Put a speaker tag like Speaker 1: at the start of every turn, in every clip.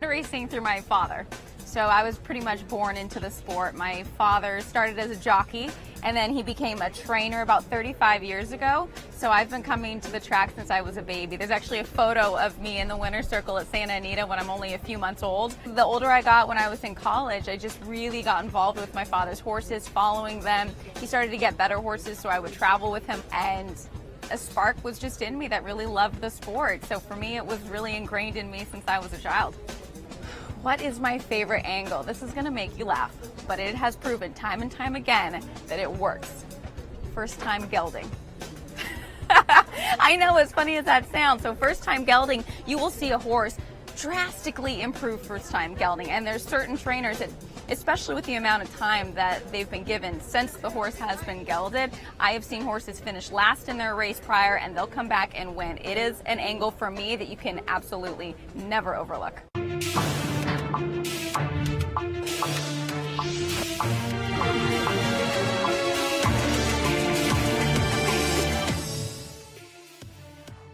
Speaker 1: Racing through my father. So I was pretty much born into the sport. My father started as a jockey, and then he became a trainer about 35 years ago. So I've been coming to the track since I was a baby. There's actually a photo of me in the winner's circle at Santa Anita when I'm only a few months old. The older I got when I was in college, I just really got involved with my father's horses, following them. He started to get better horses, so I would travel with him, and a spark was just in me that really loved the sport. So for me, it was really ingrained in me since I was a child. What is my favorite angle? This is gonna make you laugh, but it has proven time and time again that it works. First time gelding. I know, as funny as that sounds. So first time gelding, you will see a horse drastically improve first time gelding. And there's certain trainers that, especially with the amount of time that they've been given since the horse has been gelded, I have seen horses finish last in their race prior and they'll come back and win. It is an angle for me that you can absolutely never overlook.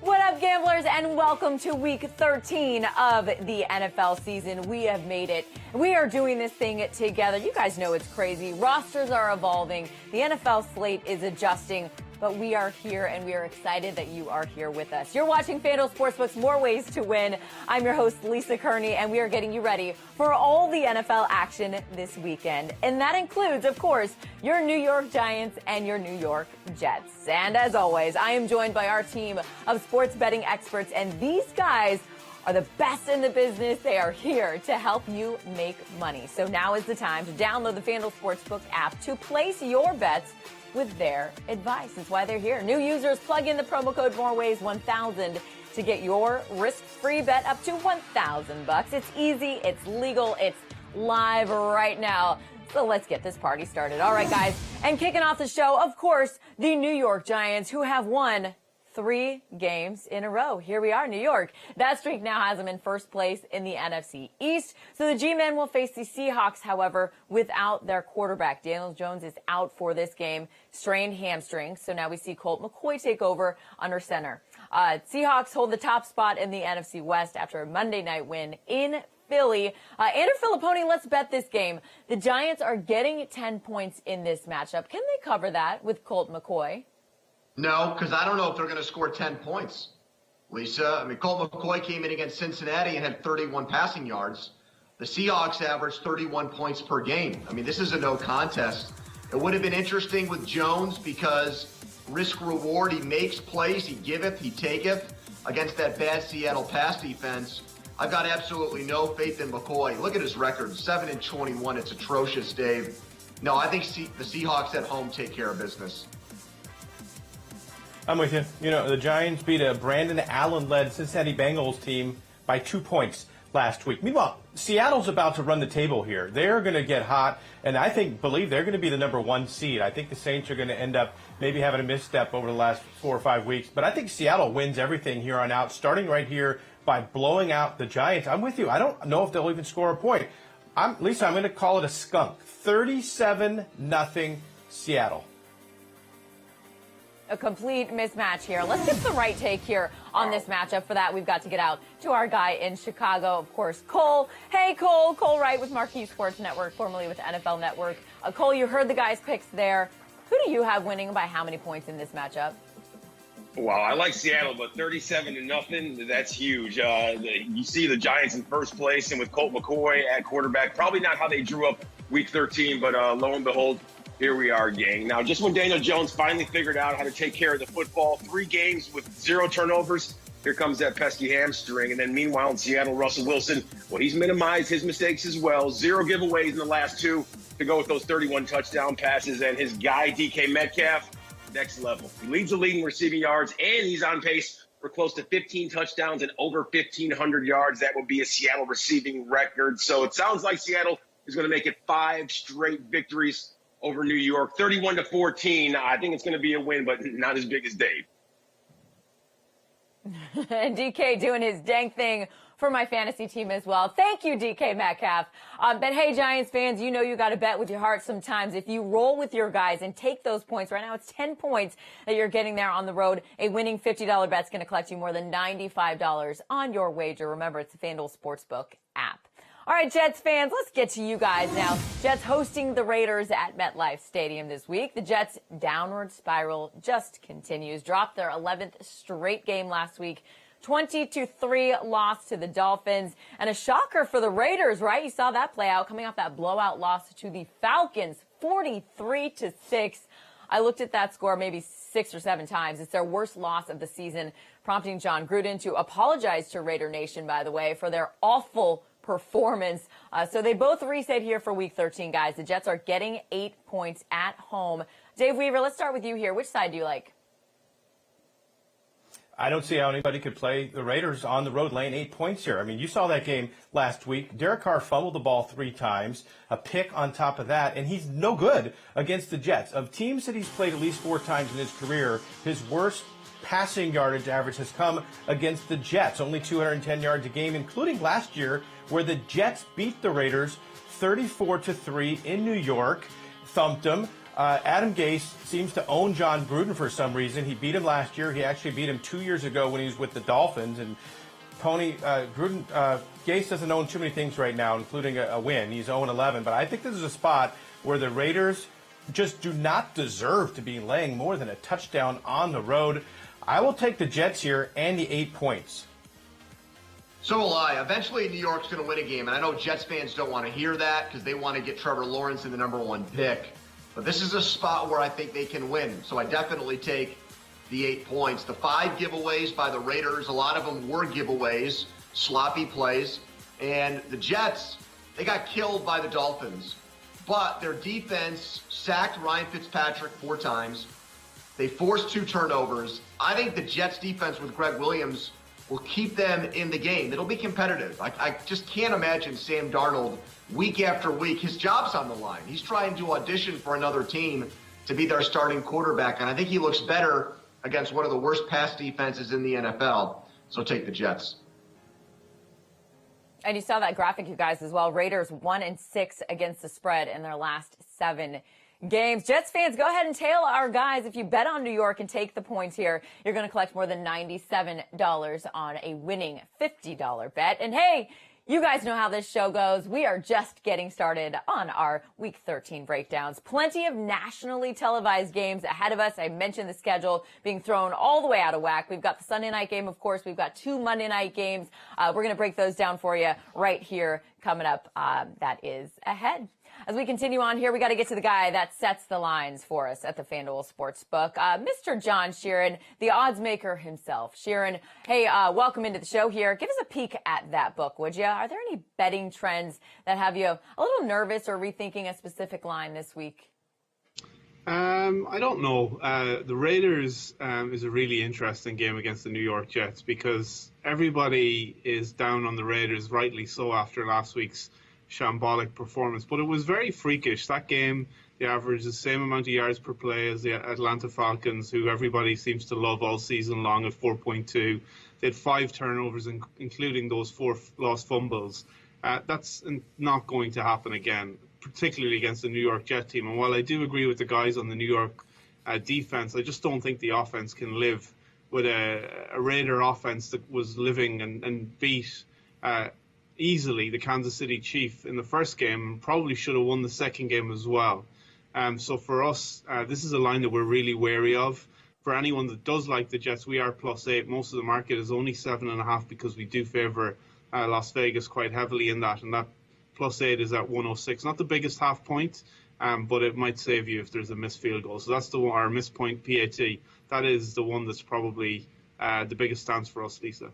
Speaker 2: What up, gamblers, and welcome to week 13 of the NFL season. We have made it. We are doing this thing together. You guys know it's crazy. Rosters are evolving. The NFL slate is adjusting. But we are here, and we are excited that you are here with us. You're watching FanDuel Sportsbook's More Ways to Win. I'm your host, Lisa Kerney, and we are getting you ready for all the NFL action this weekend. And that includes, of course, your New York Giants and your New York Jets. And as always, I am joined by our team of sports betting experts, and these guys are the best in the business. They are here to help you make money. So now is the time to download the FanDuel Sportsbook app to place your bets with their advice. That's why they're here. New users, plug in the promo code MOREWAYS1000 to get your risk-free bet up to $1,000. It's easy, it's legal, it's live right now. So let's get this party started. All right, guys. And kicking off the show, of course, the New York Giants, who have won 3 games in a row. Here we are, New York. That streak now has them in first place in the NFC East. So the G-Men will face the Seahawks, however, without their quarterback. Daniel Jones is out for this game, strained hamstring. So now we see Colt McCoy take over under center. Seahawks hold the top spot in the NFC West after a Monday night win in Philly. Andrew Filipponi, let's bet this game. The Giants are getting 10 points in this matchup. Can they cover that with Colt McCoy?
Speaker 3: No, because I don't know if they're going to score 10 points, Lisa. I mean, Colt McCoy came in against Cincinnati and had 31 passing yards. The Seahawks averaged 31 points per game. I mean, this is a no contest. It would have been interesting with Jones because risk-reward, he makes plays, he giveth, he taketh against that bad Seattle pass defense. I've got absolutely no faith in McCoy. Look at his record, 7-21. It's atrocious, Dave. No, I think the Seahawks at home take care of business.
Speaker 4: I'm with you. You know, the Giants beat a Brandon Allen-led Cincinnati Bengals team by 2 points last week. Meanwhile, Seattle's about to run the table here. They're going to get hot, and I believe they're going to be the number 1 seed. I think the Saints are going to end up maybe having a misstep over the last 4 or 5 weeks. But I think Seattle wins everything here on out, starting right here by blowing out the Giants. I'm with you. I don't know if they'll even score a point. Lisa, I'm going to call it a skunk. 37-0 Seattle.
Speaker 2: A complete mismatch here. Let's get the right take here on this matchup. For that, we've got to get out to our guy in Chicago, of course, Cole. Hey, Cole. Cole Wright with Marquee Sports Network, formerly with NFL Network. Cole, you heard the guys' picks there. Who do you have winning by how many points in this matchup?
Speaker 5: Well, I like Seattle, but 37-0, that's huge. You see the Giants in first place, and with Colt McCoy at quarterback, probably not how they drew up week 13, but lo and behold, here we are, gang. Now, just when Daniel Jones finally figured out how to take care of the football, 3 games with 0 turnovers, here comes that pesky hamstring. And then meanwhile in Seattle, Russell Wilson, well, he's minimized his mistakes as well. 0 giveaways in the last 2 to go with those 31 touchdown passes. And his guy, DK Metcalf, next level. He leads the league in receiving yards, and he's on pace for close to 15 touchdowns and over 1,500 yards. That would be a Seattle receiving record. So it sounds like Seattle is going to make it 5 straight victories over New York, 31-14. I think it's going to be a win, but not as big as Dave.
Speaker 2: And DK doing his dang thing for my fantasy team as well. Thank you, DK Metcalf. But hey, Giants fans, you know you got to bet with your heart sometimes. If you roll with your guys and take those points, right now it's 10 points that you're getting there on the road. A winning $50 bet's going to collect you more than $95 on your wager. Remember, it's the FanDuel Sportsbook app. All right, Jets fans, let's get to you guys now. Jets hosting the Raiders at MetLife Stadium this week. The Jets' downward spiral just continues. Dropped their 11th straight game last week. 20-3 loss to the Dolphins. And a shocker for the Raiders, right? You saw that play out coming off that blowout loss to the Falcons, 43-6. I looked at that score maybe 6 or 7 times. It's their worst loss of the season, prompting John Gruden to apologize to Raider Nation, by the way, for their awful performance. So they both reset here for Week 13, guys. The Jets are getting 8 points at home. Dave Weaver, let's start with you here. Which side do you like?
Speaker 4: I don't see how anybody could play the Raiders on the road laying 8 points here. I mean, you saw that game last week. Derek Carr fumbled the ball 3 times, a pick on top of that, and he's no good against the Jets. Of teams that he's played at least 4 times in his career, his worst passing yardage average has come against the Jets, only 210 yards a game, including last year where the Jets beat the Raiders 34-3 in New York, thumped them. Adam Gase seems to own John Gruden for some reason. He beat him last year. He actually beat him 2 years ago when he was with the Dolphins. And Gase doesn't own too many things right now, including a win. He's 0-11. But I think this is a spot where the Raiders just do not deserve to be laying more than a touchdown on the road. I will take the Jets here and the 8 points.
Speaker 3: So will I. Eventually, New York's going to win a game. And I know Jets fans don't want to hear that because they want to get Trevor Lawrence in the #1 pick. But this is a spot where I think they can win. So I definitely take the 8 points. The 5 giveaways by the Raiders, a lot of them were giveaways, sloppy plays. And the Jets, they got killed by the Dolphins. But their defense sacked Ryan Fitzpatrick 4 times. They forced 2 turnovers. I think the Jets defense with Greg Williams will keep them in the game. It'll be competitive. I just can't imagine Sam Darnold week after week. His job's on the line. He's trying to audition for another team to be their starting quarterback, and I think he looks better against one of the worst pass defenses in the NFL. So take the Jets.
Speaker 2: And you saw that graphic, you guys, as well. Raiders 1-6 against the spread in their last 7 games. Jets fans, go ahead and tail our guys. If you bet on New York and take the points here, you're going to collect more than $97 on a winning $50 bet. And hey, you guys know how this show goes. We are just getting started on our Week 13 breakdowns. Plenty of nationally televised games ahead of us. I mentioned the schedule being thrown all the way out of whack. We've got the Sunday night game, of course. We've got 2 Monday night games. We're going to break those down for you right here coming up. That is ahead. As we continue on here, we got to get to the guy that sets the lines for us at the FanDuel Sportsbook, Mr. John Sheeran, the odds maker himself. Sheeran, hey, welcome into the show here. Give us a peek at that book, would you? Are there any betting trends that have you a little nervous or rethinking a specific line this week?
Speaker 6: I don't know. The Raiders is a really interesting game against the New York Jets because everybody is down on the Raiders, rightly so, after last week's shambolic performance. But it was very freakish. That game, they averaged the same amount of yards per play as the Atlanta Falcons, who everybody seems to love all season long, at 4.2. They had 5 turnovers, including those 4 lost fumbles. That's not going to happen again, particularly against the New York Jet team. And while I do agree with the guys on the New York defense, I just don't think the offense can live with a Raider offense that was living and beat easily the Kansas City Chiefs in the first game, and probably should have won the second game as well. So for us, this is a line that we're really wary of. For anyone that does like the Jets, we are +8. Most of the market is only 7.5 because we do favour Las Vegas quite heavily in that, and that +8 is at 106. Not the biggest half point, but it might save you if there's a missed field goal. So that's the one, our missed point PAT. That is the one that's probably the biggest stance for us, Lisa.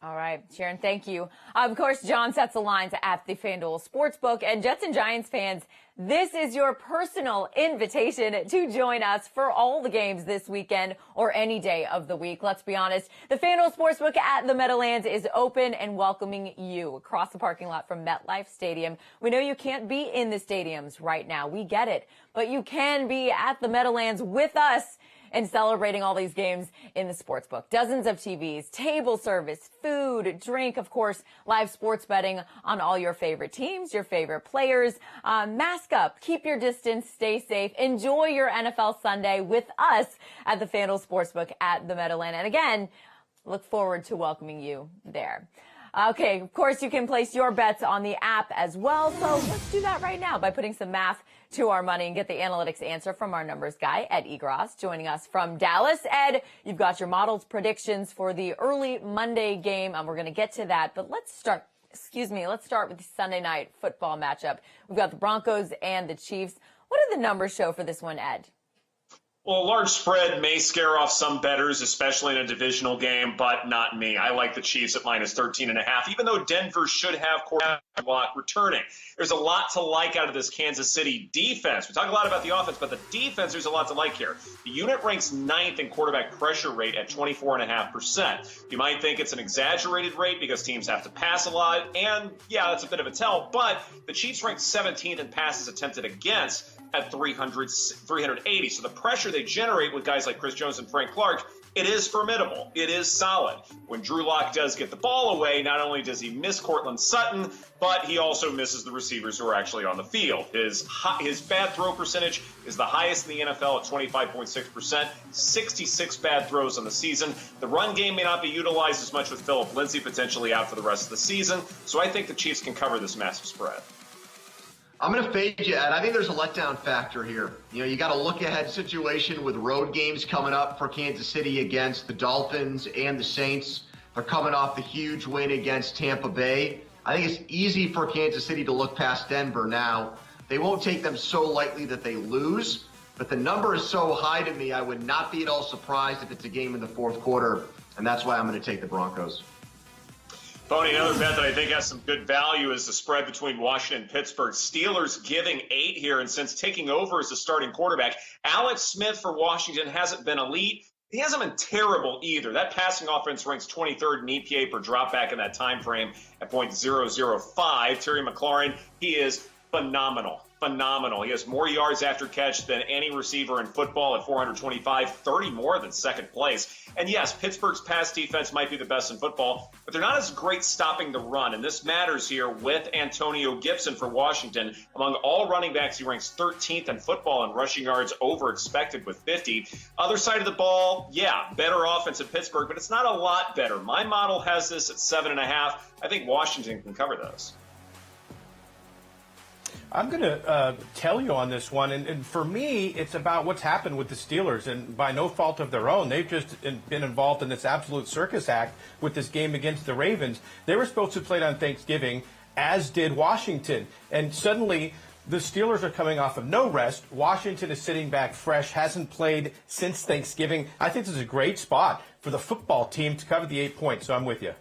Speaker 2: All right, Sharon, thank you. Of course, John sets the lines at the FanDuel Sportsbook. And Jets and Giants fans, this is your personal invitation to join us for all the games this weekend or any day of the week. Let's be honest. The FanDuel Sportsbook at the Meadowlands is open and welcoming you across the parking lot from MetLife Stadium. We know you can't be in the stadiums right now. We get it. But you can be at the Meadowlands with us in celebrating all these games in the sportsbook. Dozens of TVs, table service, food, drink, of course, live sports betting on all your favorite teams, your favorite players. Mask up, keep your distance, stay safe, enjoy your NFL Sunday with us at the FanDuel Sportsbook at the Meadowland. And again, look forward to welcoming you there. Okay, of course, you can place your bets on the app as well. So let's do that right now by putting some math to our money and get the analytics answer from our numbers guy, Ed Egros, joining us from Dallas. Ed, you've got your modeled predictions for the early Monday game, and we're going to get to that. But let's start with the Sunday night football matchup. We've got the Broncos and the Chiefs. What do the numbers show for this one, Ed?
Speaker 7: Well, a large spread may scare off some bettors, especially in a divisional game, but not me. I like the Chiefs at minus 13.5, even though Denver should have quarterback returning. There's a lot to like out of this Kansas City defense. We talk a lot about the offense, but the defense, there's a lot to like here. The unit ranks 9th in quarterback pressure rate at 24.5%. You might think it's an exaggerated rate because teams have to pass a lot, and yeah, that's a bit of a tell, but the Chiefs rank 17th in passes attempted against at 380. So the pressure they generate with guys like Chris Jones and Frank Clark, it is formidable. It is solid. When Drew Lock does get the ball away, not only does he miss Cortland Sutton, but he also misses the receivers who are actually on the field. His bad throw percentage is the highest in the NFL at 25.6%, 66 bad throws on the season. The run game may not be utilized as much with Phillip Lindsay potentially out for the rest of the season. So I think the Chiefs can cover this massive spread.
Speaker 3: I'm going to fade you, Ed. I think there's a letdown factor here. You know, you got a look-ahead situation with road games coming up for Kansas City against the Dolphins and the Saints. They're coming off the huge win against Tampa Bay. I think it's easy for Kansas City to look past Denver now. They won't take them so lightly that they lose, but the number is so high to me, I would not be at all surprised if it's a game in the fourth quarter, and that's why I'm going to take the Broncos.
Speaker 7: Tony, another bet that I think has some good value is the spread between Washington and Pittsburgh. Steelers giving 8 here, and since taking over as the starting quarterback, Alex Smith for Washington hasn't been elite. He hasn't been terrible either. That passing offense ranks 23rd in EPA per dropback in that time frame at .005. Terry McLaurin, he is phenomenal. He has more yards after catch than any receiver in football at 425, 30 more than second place. And yes, Pittsburgh's pass defense might be the best in football, but they're not as great stopping the run. And this matters here with Antonio Gibson for Washington. Among all running backs, he ranks 13th in football in rushing yards over expected with 50. Other side of the ball, yeah, better offense in Pittsburgh, but it's not a lot better. My model has this at 7.5. I think Washington can cover those.
Speaker 4: I'm going to tell you on this one, and for me, it's about what's happened with the Steelers, and by no fault of their own, they've just been involved in this absolute circus act with this game against the Ravens. They were supposed to play on Thanksgiving, as did Washington, and suddenly the Steelers are coming off of no rest. Washington is sitting back fresh, hasn't played since Thanksgiving. I think this is a great spot for the football team to cover the 8 points, so I'm with you.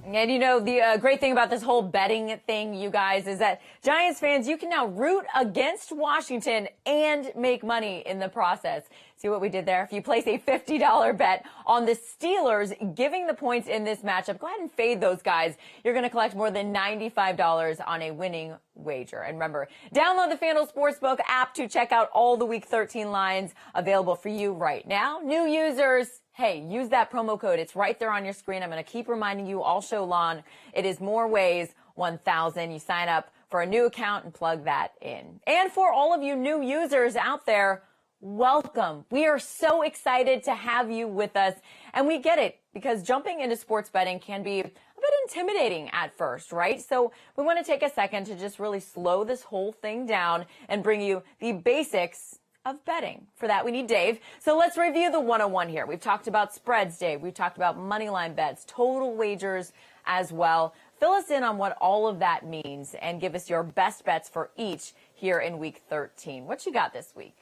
Speaker 2: And, you know, the great thing about this whole betting thing, you guys, is that Giants fans, you can now root against Washington and make money in the process. See what we did there? If you place a $50 bet on the Steelers giving the points in this matchup, go ahead and fade those guys. You're going to collect more than $95 on a winning wager. And remember, download the FanDuel Sportsbook app to check out all the Week 13 lines available for you right now. New users, hey, use that promo code. It's right there on your screen. I'm going to keep reminding you all show long. It is More Ways 1000. You sign up for a new account and plug that in. And for all of you new users out there, welcome. We are so excited to have you with us. And we get it because jumping into sports betting can be a bit intimidating at first, right? So we want to take a second to just really slow this whole thing down and bring you the basics of betting. For that, we need Dave. So let's review the 101 here. We've talked about spreads, Dave. We've talked about money line bets, total wagers as well. Fill us in on what all of that means and give us your best bets for each here in Week 13. What you got this week?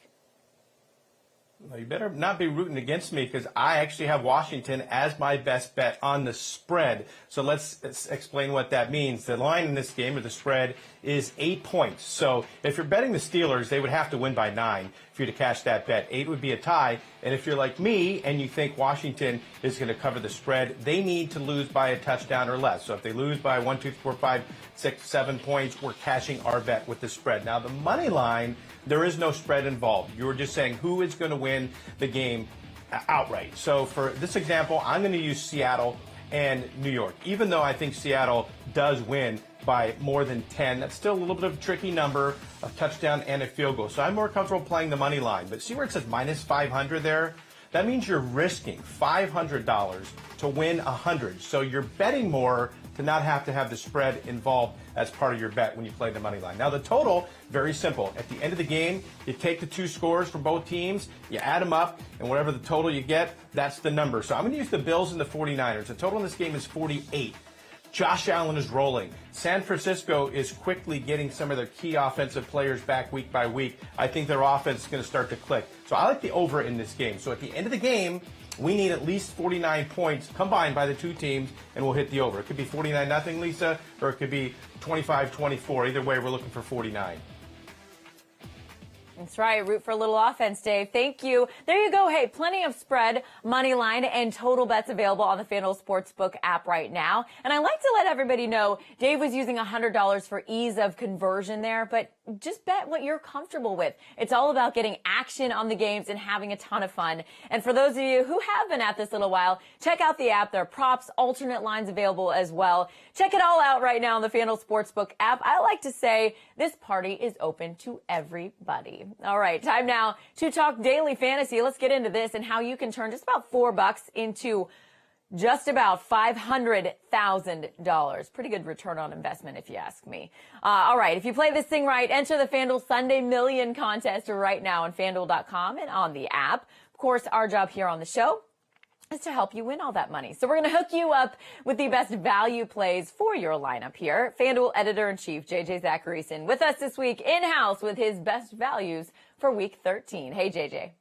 Speaker 4: Well, you better not be rooting against me because I actually have Washington as my best bet on the spread. So let's explain what that means. The line in this game, or the spread, is 8 points. So if you're betting the Steelers, they would have to win by 9 for you to cash that bet. 8 would be a tie. And if you're like me and you think Washington is going to cover the spread, they need to lose by a touchdown or less. So if they lose by 1, 2, 3, 4, 5, 6, 7 points, we're cashing our bet with the spread. Now, the money line, there is no spread involved. You're just saying who is going to win the game outright. So for this example, I'm going to use Seattle and New York. Even though I think Seattle does win by more than 10, that's still a little bit of a tricky number, a touchdown and a field goal. So I'm more comfortable playing the money line. But see where it says minus 500 there? That means you're risking $500 to win 100. So you're betting more to not have to have the spread involved as part of your bet when you play the money line. Now the total, very simple. At the end of the game, you take the 2 scores from both teams, you add them up, and whatever the total you get, that's the number. So I'm going to use the Bills and the 49ers. The total in this game is 48. Josh Allen is rolling. San Francisco is quickly getting some of their key offensive players back week by week. I think their offense is going to start to click. So I like the over in this game. So at the end of the game, we need at least 49 points combined by the 2 teams, and we'll hit the over. It could be 49-0, Lisa, or it could be 25-24. Either way, we're looking for 49.
Speaker 2: That's right. Root for a little offense, Dave. Thank you. There you go. Hey, plenty of spread, money line, and total bets available on the FanDuel Sportsbook app right now. And I like to let everybody know Dave was using $100 for ease of conversion there, but just bet what you're comfortable with. It's all about getting action on the games and having a ton of fun. And for those of you who have been at this a little while, check out the app. There are props, alternate lines available as well. Check it all out right now on the FanDuel Sportsbook app. I like to say this party is open to everybody. All right, time now to talk daily fantasy. Let's get into this and how you can turn just about $4 into just about $500,000. Pretty good return on investment, if you ask me. All right, if you play this thing right, enter the FanDuel Sunday Million contest right now on FanDuel.com and on the app. Of course, our job here on the show is to help you win all that money. So we're going to hook you up with the best value plays for your lineup here. FanDuel Editor-in-Chief JJ Zacharyson with us this week in-house with his best values for Week 13. Hey, JJ.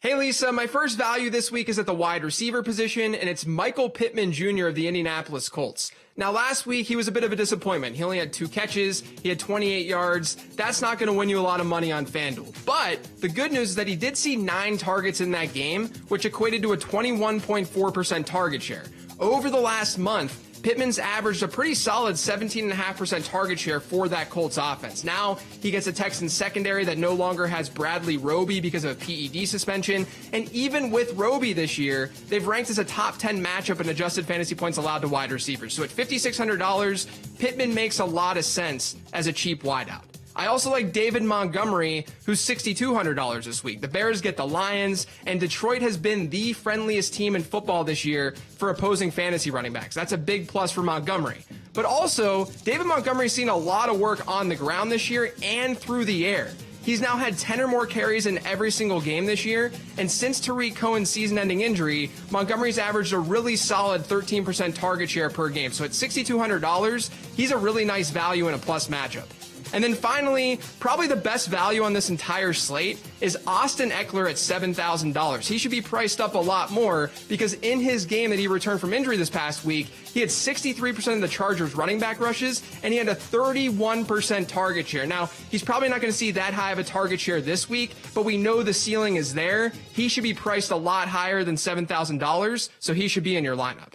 Speaker 8: Hey, Lisa, my first value this week is at the wide receiver position, and it's Michael Pittman Jr. of the Indianapolis Colts. Now, last week, he was a bit of a disappointment. He only had 2 catches. He had 28 yards. That's not going to win you a lot of money on FanDuel. But the good news is that he did see 9 targets in that game, which equated to a 21.4% target share. Over the last month, Pittman's averaged a pretty solid 17.5% target share for that Colts offense. Now he gets a Texans secondary that no longer has Bradley Roby because of a PED suspension. And even with Roby this year, they've ranked as a top 10 matchup in adjusted fantasy points allowed to wide receivers. So at $5,600, Pittman makes a lot of sense as a cheap wideout. I also like David Montgomery, who's $6,200 this week. The Bears get the Lions, and Detroit has been the friendliest team in football this year for opposing fantasy running backs. That's a big plus for Montgomery. But also, David Montgomery's seen a lot of work on the ground this year and through the air. He's now had 10 or more carries in every single game this year, and since Tariq Cohen's season-ending injury, Montgomery's averaged a really solid 13% target share per game. So at $6,200, he's a really nice value in a plus matchup. And then finally, probably the best value on this entire slate is Austin Eckler at $7,000. He should be priced up a lot more because in his game that he returned from injury this past week, he had 63% of the Chargers running back rushes, and he had a 31% target share. Now, he's probably not going to see that high of a target share this week, but we know the ceiling is there. He should be priced a lot higher than $7,000, so he should be in your lineup.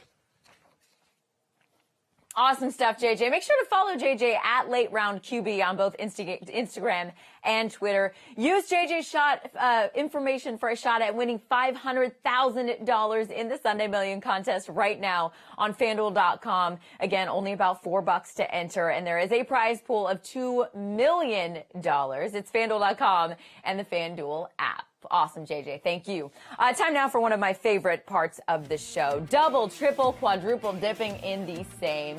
Speaker 2: Awesome stuff, JJ. Make sure to follow JJ at Late Round QB on both Instagram and Twitter. Use JJ's shot information for a shot at winning $500,000 in the Sunday Million contest right now on FanDuel.com. Again, only about $4 to enter, and there is a prize pool of $2 million. It's FanDuel.com and the FanDuel app. Awesome, JJ. Thank you. Time now for one of my favorite parts of the show. Double, triple, quadruple dipping in the same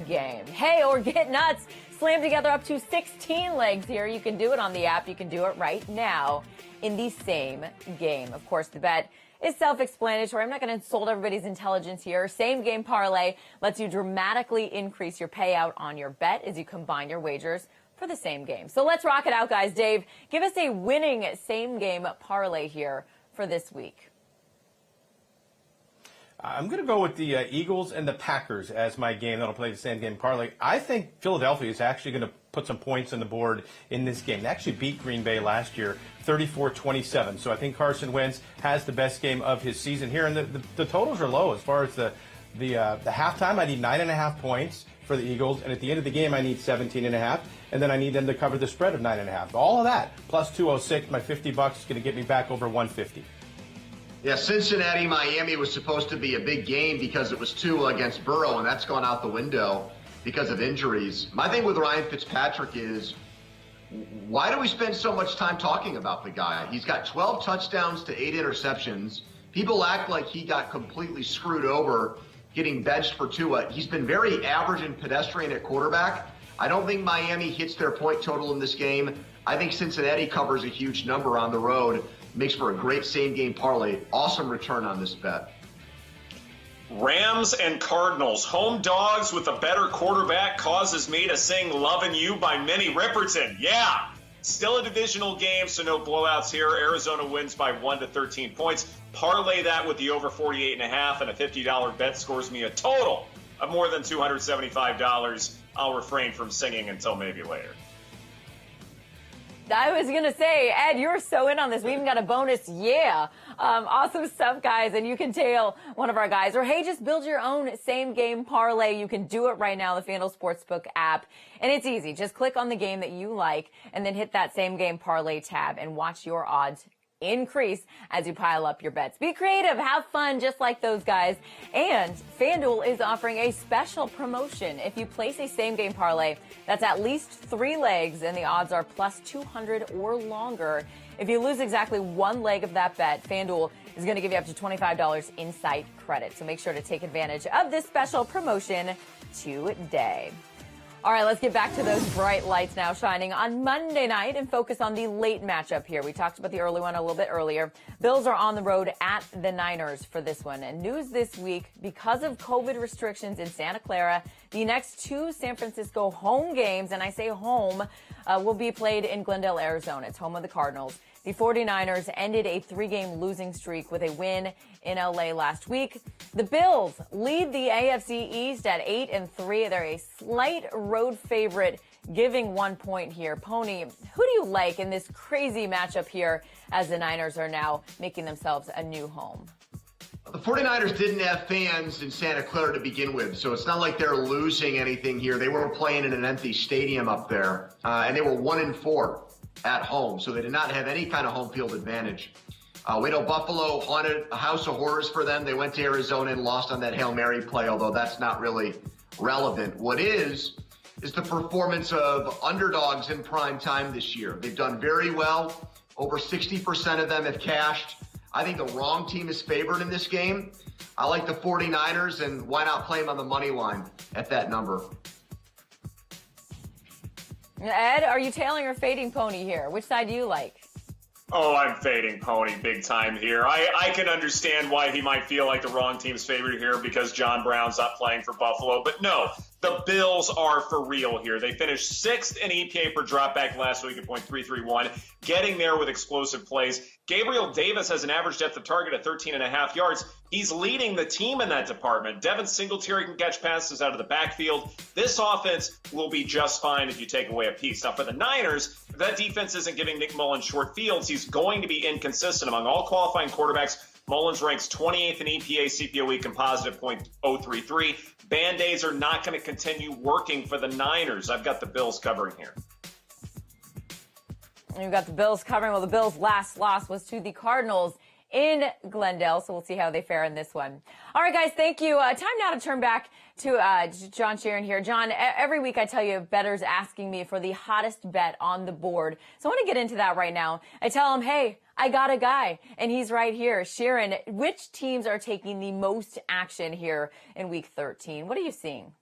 Speaker 2: game. Hey, or get nuts. Slam together up to 16 legs here. You can do it on the app. You can do it right now in the same game. Of course, the bet is self-explanatory. I'm not going to insult everybody's intelligence here. Same game parlay lets you dramatically increase your payout on your bet as you combine your wagers for the same game. So let's rock it out, guys. Dave, give us a winning same game parlay here for this week.
Speaker 4: I'm going to go with the Eagles and the Packers as my game that'll play the same game parlay. I think Philadelphia is actually going to put some points on the board in this game. They actually beat Green Bay last year 34-27. So I think Carson Wentz has the best game of his season here. And the totals are low as far as the halftime. I need 9.5 points for the Eagles. And at the end of the game, I need 17.5. And then I need them to cover the spread of 9.5. All of that plus 206, my $50 is going to get me back over 150.
Speaker 3: Yeah, Cincinnati, Miami was supposed to be a big game because it was Tua against Burrow, and that's gone out the window because of injuries. My thing with Ryan Fitzpatrick is, why do we spend so much time talking about the guy? He's got 12 touchdowns to 8 interceptions. People act like he got completely screwed over getting benched for Tua. He's been very average and pedestrian at quarterback. I don't think Miami hits their point total in this game. I think Cincinnati covers a huge number on the road. Makes for a great same-game parlay. Awesome return on this bet.
Speaker 7: Rams and Cardinals. Home dogs with a better quarterback causes me to sing Lovin' You by Minnie Riperton. Yeah! Still a divisional game, so no blowouts here. Arizona wins by 1 to 13 points. Parlay that with the over 48.5, and a $50 bet scores me a total of more than $275. I'll refrain from singing until maybe later.
Speaker 2: I was going to say, Ed, you're so in on this. We even got a bonus. Yeah. Awesome stuff, guys. And you can tail one of our guys. Or, hey, just build your own same-game parlay. You can do it right now, the FanDuel Sportsbook app. And it's easy. Just click on the game that you like and then hit that same-game parlay tab and watch your odds increase as you pile up your bets. Be creative, have fun, just like those guys. And FanDuel is offering a special promotion. If you place a same-game parlay that's at least 3 legs and the odds are plus 200 or longer, if you lose exactly 1 leg of that bet, FanDuel is going to give you up to $25 in site credit. So make sure to take advantage of this special promotion today. All right, let's get back to those bright lights now shining on Monday night and focus on the late matchup here. We talked about the early one a little bit earlier. Bills are on the road at the Niners for this one. And news this week, because of COVID restrictions in Santa Clara, the next 2 San Francisco home games, and I say home, will be played in Glendale, Arizona. It's home of the Cardinals. The 49ers ended a 3-game losing streak with a win in LA last week. The Bills lead the AFC East at 8-3. They're a slight road favorite, giving 1 point here. Pony, who do you like in this crazy matchup here as the Niners are now making themselves a new home?
Speaker 3: The 49ers didn't have fans in Santa Clara to begin with, so it's not like they're losing anything here. They were playing in an empty stadium up there, and they were 1-4 at home, so they did not have any kind of home field advantage. We know Buffalo haunted a house of horrors for them. They went to Arizona and lost on that Hail Mary play, although that's not really relevant. What is the performance of underdogs in prime time this year. They've done very well. Over 60% of them have cashed. I think the wrong team is favored in this game. I like the 49ers, and why not play them on the money line at that number?
Speaker 2: Ed, are you tailing or fading Pony here? Which side do you like?
Speaker 7: Oh, I'm fading Pony big time here. I can understand why he might feel like the wrong team's favorite here because John Brown's not playing for Buffalo. But no, the Bills are for real here. They finished 6th in EPA per dropback last week at .331, getting there with explosive plays. Gabriel Davis has an average depth of target at 13.5 yards. He's leading the team in that department. Devin Singletary can catch passes out of the backfield. This offense will be just fine if you take away a piece. Now, for the Niners, if that defense isn't giving Nick Mullins short fields, he's going to be inconsistent. Among all qualifying quarterbacks, Mullins ranks 28th in EPA CPOE composite at .033. Band-Aids are not going to continue working for the Niners. I've got the Bills covering here.
Speaker 2: You've got the Bills covering. Well, the Bills' last loss was to the Cardinals in Glendale, so we'll see how they fare in this one. All right, guys, thank you. Time now to turn back to John Sheeran here. John, every week I tell you bettors asking me for the hottest bet on the board. So I want to get into that right now. I tell them, hey, I got a guy, and he's right here. Sheeran, which teams are taking the most action here in Week 13? What are you seeing?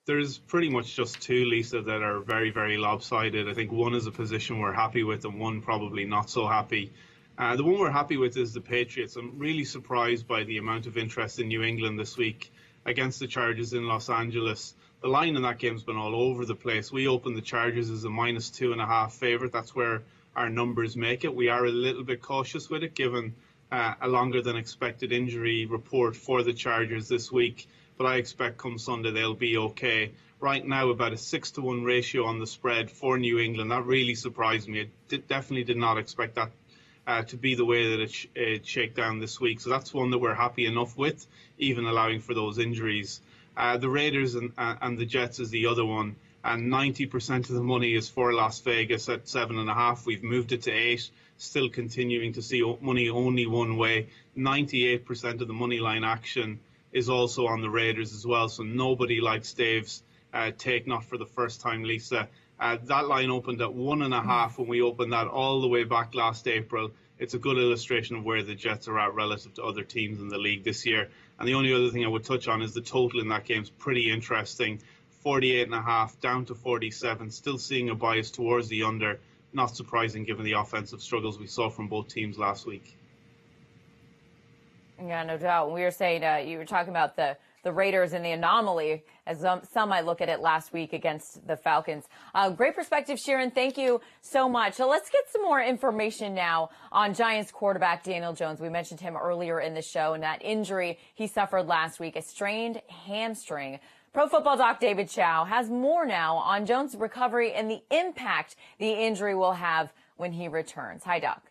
Speaker 6: There's pretty much just 2, Lisa, that are very, very lopsided. I think one is a position we're happy with and one probably not so happy. The one we're happy with is the Patriots. I'm really surprised by the amount of interest in New England this week against the Chargers in Los Angeles. the line in that game's been all over the place. We opened the Chargers as a -2.5 favorite. That's where our numbers make it. We are a little bit cautious with it, given a longer than expected injury report for the Chargers this week. But I expect come Sunday they'll be okay. Right now, about a 6-to-1 ratio on the spread for New England. That really surprised me. Definitely did not expect that to be the way that it shake down this week. So that's one that we're happy enough with, even allowing for those injuries. The Raiders and the Jets is the other one. And 90% of the money is for Las Vegas at 7.5. We've moved it to 8. Still continuing to see money only one way. 98% of the money line action is also on the Raiders as well. So nobody likes Dave's take, not for the first time, Lisa. That line opened at 1.5 when we opened that all the way back last April. It's a good illustration of where the Jets are at relative to other teams in the league this year. And the only other thing I would touch on is the total in that game is pretty interesting. 48.5 down to 47. Still seeing a bias towards the under. Not surprising given the offensive struggles we saw from both teams last week.
Speaker 2: Yeah, no doubt. We were saying, you were talking about the Raiders and the anomaly, as some might look at it last week against the Falcons. Great perspective, Sharon. Thank you so much. So let's get some more information now on Giants quarterback Daniel Jones. We mentioned him earlier in the show and that injury he suffered last week, a strained hamstring. Pro Football Doc David Chow has more now on Jones' recovery and the impact the injury will have when he returns. Hi, Doc.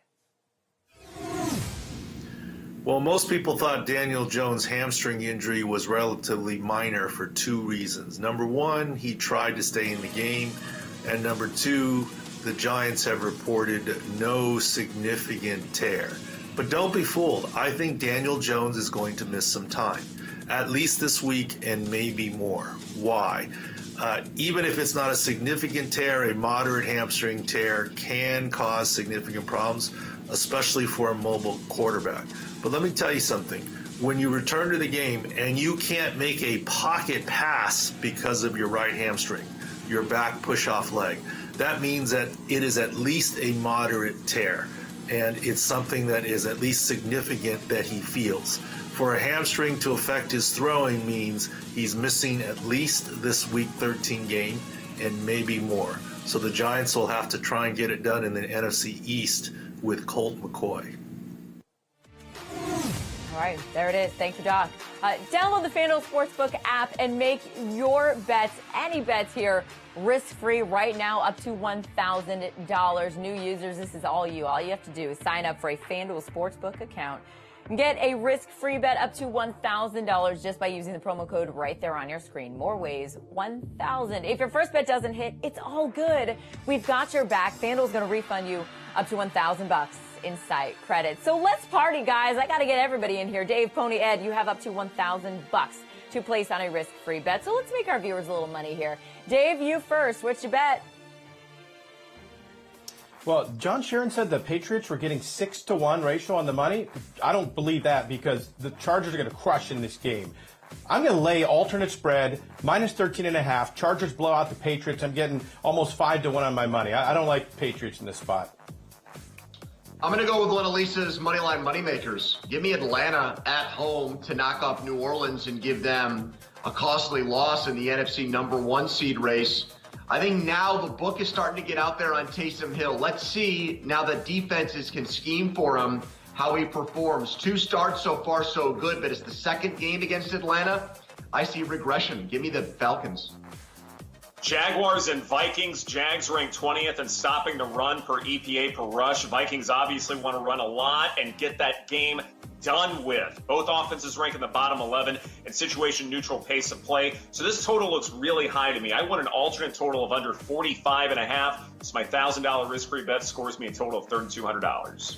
Speaker 9: Well, most people thought Daniel Jones' hamstring injury was relatively minor for two reasons. Number one, he tried to stay in the game. And number two, the Giants have reported no significant tear. But don't be fooled. I think Daniel Jones is going to miss some time, at least this week and maybe more. Why? Even if it's not a significant tear, a moderate hamstring tear can cause significant problems, especially for a mobile quarterback. But let me tell you something. When you return to the game and you can't make a pocket pass because of your right hamstring, your back push-off leg, that means that it is at least a moderate tear. And it's something that is at least significant that he feels. For a hamstring to affect his throwing means he's missing at least this Week 13 game and maybe more. So the Giants will have to try and get it done in the NFC East with Colt McCoy.
Speaker 2: All right, there it is. Thank you, Doc. Download the FanDuel Sportsbook app and make your bets, any bets here, risk-free right now up to $1,000. New users, this is all you. All you have to do is sign up for a FanDuel Sportsbook account and get a risk-free bet up to $1,000 just by using the promo code right there on your screen. More ways, 1,000. If your first bet doesn't hit, it's all good. We've got your back. FanDuel's going to refund you up to $1,000 in site credit. So let's party, guys. I got to get everybody in here. Dave, Pony, Ed, you have up to $1,000 to place on a risk-free bet. So let's make our viewers a little money here. Dave, you first. What's your bet?
Speaker 4: Well, John Sharon said the Patriots were getting 6-to-1 ratio on the money. I don't believe that because the Chargers are going to crush in this game. I'm going to lay alternate spread, minus 13.5. Chargers blow out the Patriots. I'm getting almost 5-to-1 on my money. I don't like the Patriots in this spot.
Speaker 3: I'm going to go with one of Lisa's moneyline moneymakers. Give me Atlanta at home to knock off New Orleans and give them a costly loss in the NFC #1 seed race. I think now the book is starting to get out there on Taysom Hill. Let's see now that defenses can scheme for him how he performs. 2 starts so far so good, but it's the second game against Atlanta. I see regression. Give me the Falcons.
Speaker 7: Jaguars and Vikings. Jags ranked 20th and stopping the run per EPA per rush. Vikings obviously want to run a lot and get that game done with. Both offenses rank in the bottom 11 and situation neutral pace of play. So this total looks really high to me. I want an alternate total of under 45.5. It's my $1,000 risk-free bet. Scores me a total of $3,200.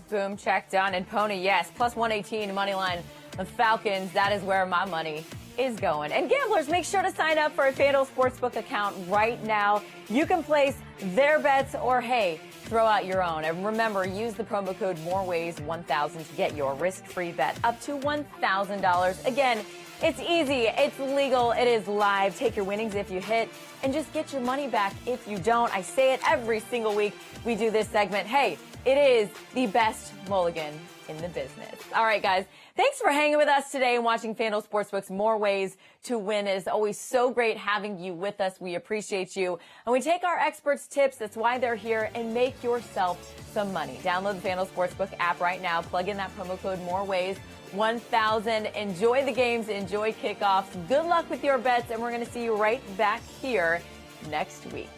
Speaker 2: Boom, check, done. And Pony, yes, plus 118 money line. The Falcons, that is where my money is going. And gamblers, make sure to sign up for a FanDuel Sportsbook account right now. You can place their bets or, hey, throw out your own. And remember, use the promo code MOREWAYS1000 to get your risk-free bet up to $1,000. Again, it's easy, it's legal, it is live. Take your winnings if you hit and just get your money back if you don't. I say it every single week we do this segment. Hey, It is the best mulligan in the business. All right, guys. Thanks for hanging with us today and watching FanDuel Sportsbook's More Ways to Win. It is always so great having you with us. We appreciate you. And we take our experts' tips. That's why they're here. And make yourself some money. Download the FanDuel Sportsbook app right now. Plug in that promo code MOREWAYS1000. Enjoy the games. Enjoy kickoffs. Good luck with your bets. And we're going to see you right back here next week.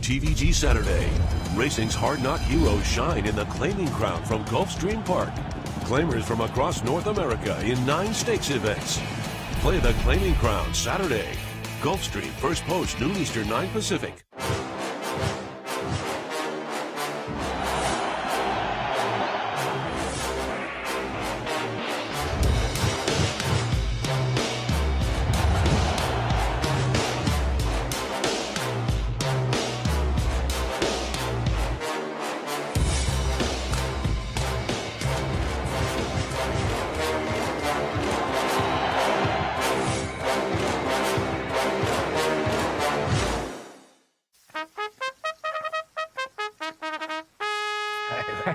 Speaker 10: TVG Saturday. Racing's hard-knock heroes shine in the Claiming Crown from Gulfstream Park. Claimers from across North America in 9 stakes events. Play the Claiming Crown Saturday. Gulfstream, first post, noon Eastern, 9 Pacific.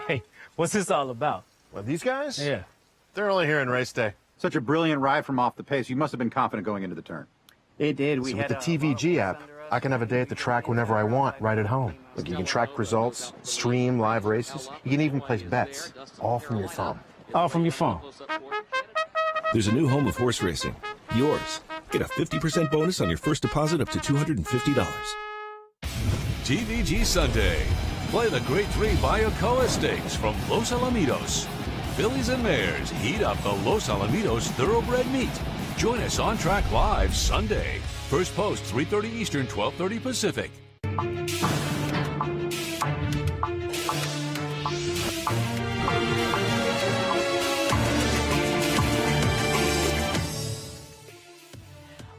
Speaker 11: Hey, what's this all about?
Speaker 12: Well, these guys?
Speaker 11: Yeah.
Speaker 12: They're only here in race day.
Speaker 13: Such a brilliant ride from off the pace. You must have been confident going into the turn.
Speaker 11: It did.
Speaker 12: So with the TVG app, I can have a day at the track whenever I want, right at home. Look, you can track results, stream live races. You can even place bets, all from your phone.
Speaker 11: All from your phone.
Speaker 10: There's a new home of horse racing. Yours. Get a 50% bonus on your first deposit up to $250. TVG Sunday. Play the Grade 3 Bayacoa Stakes from Los Alamitos. Fillies and mares heat up the Los Alamitos Thoroughbred Meet. Join us on track live Sunday. First post, 3:30 Eastern, 12:30 Pacific.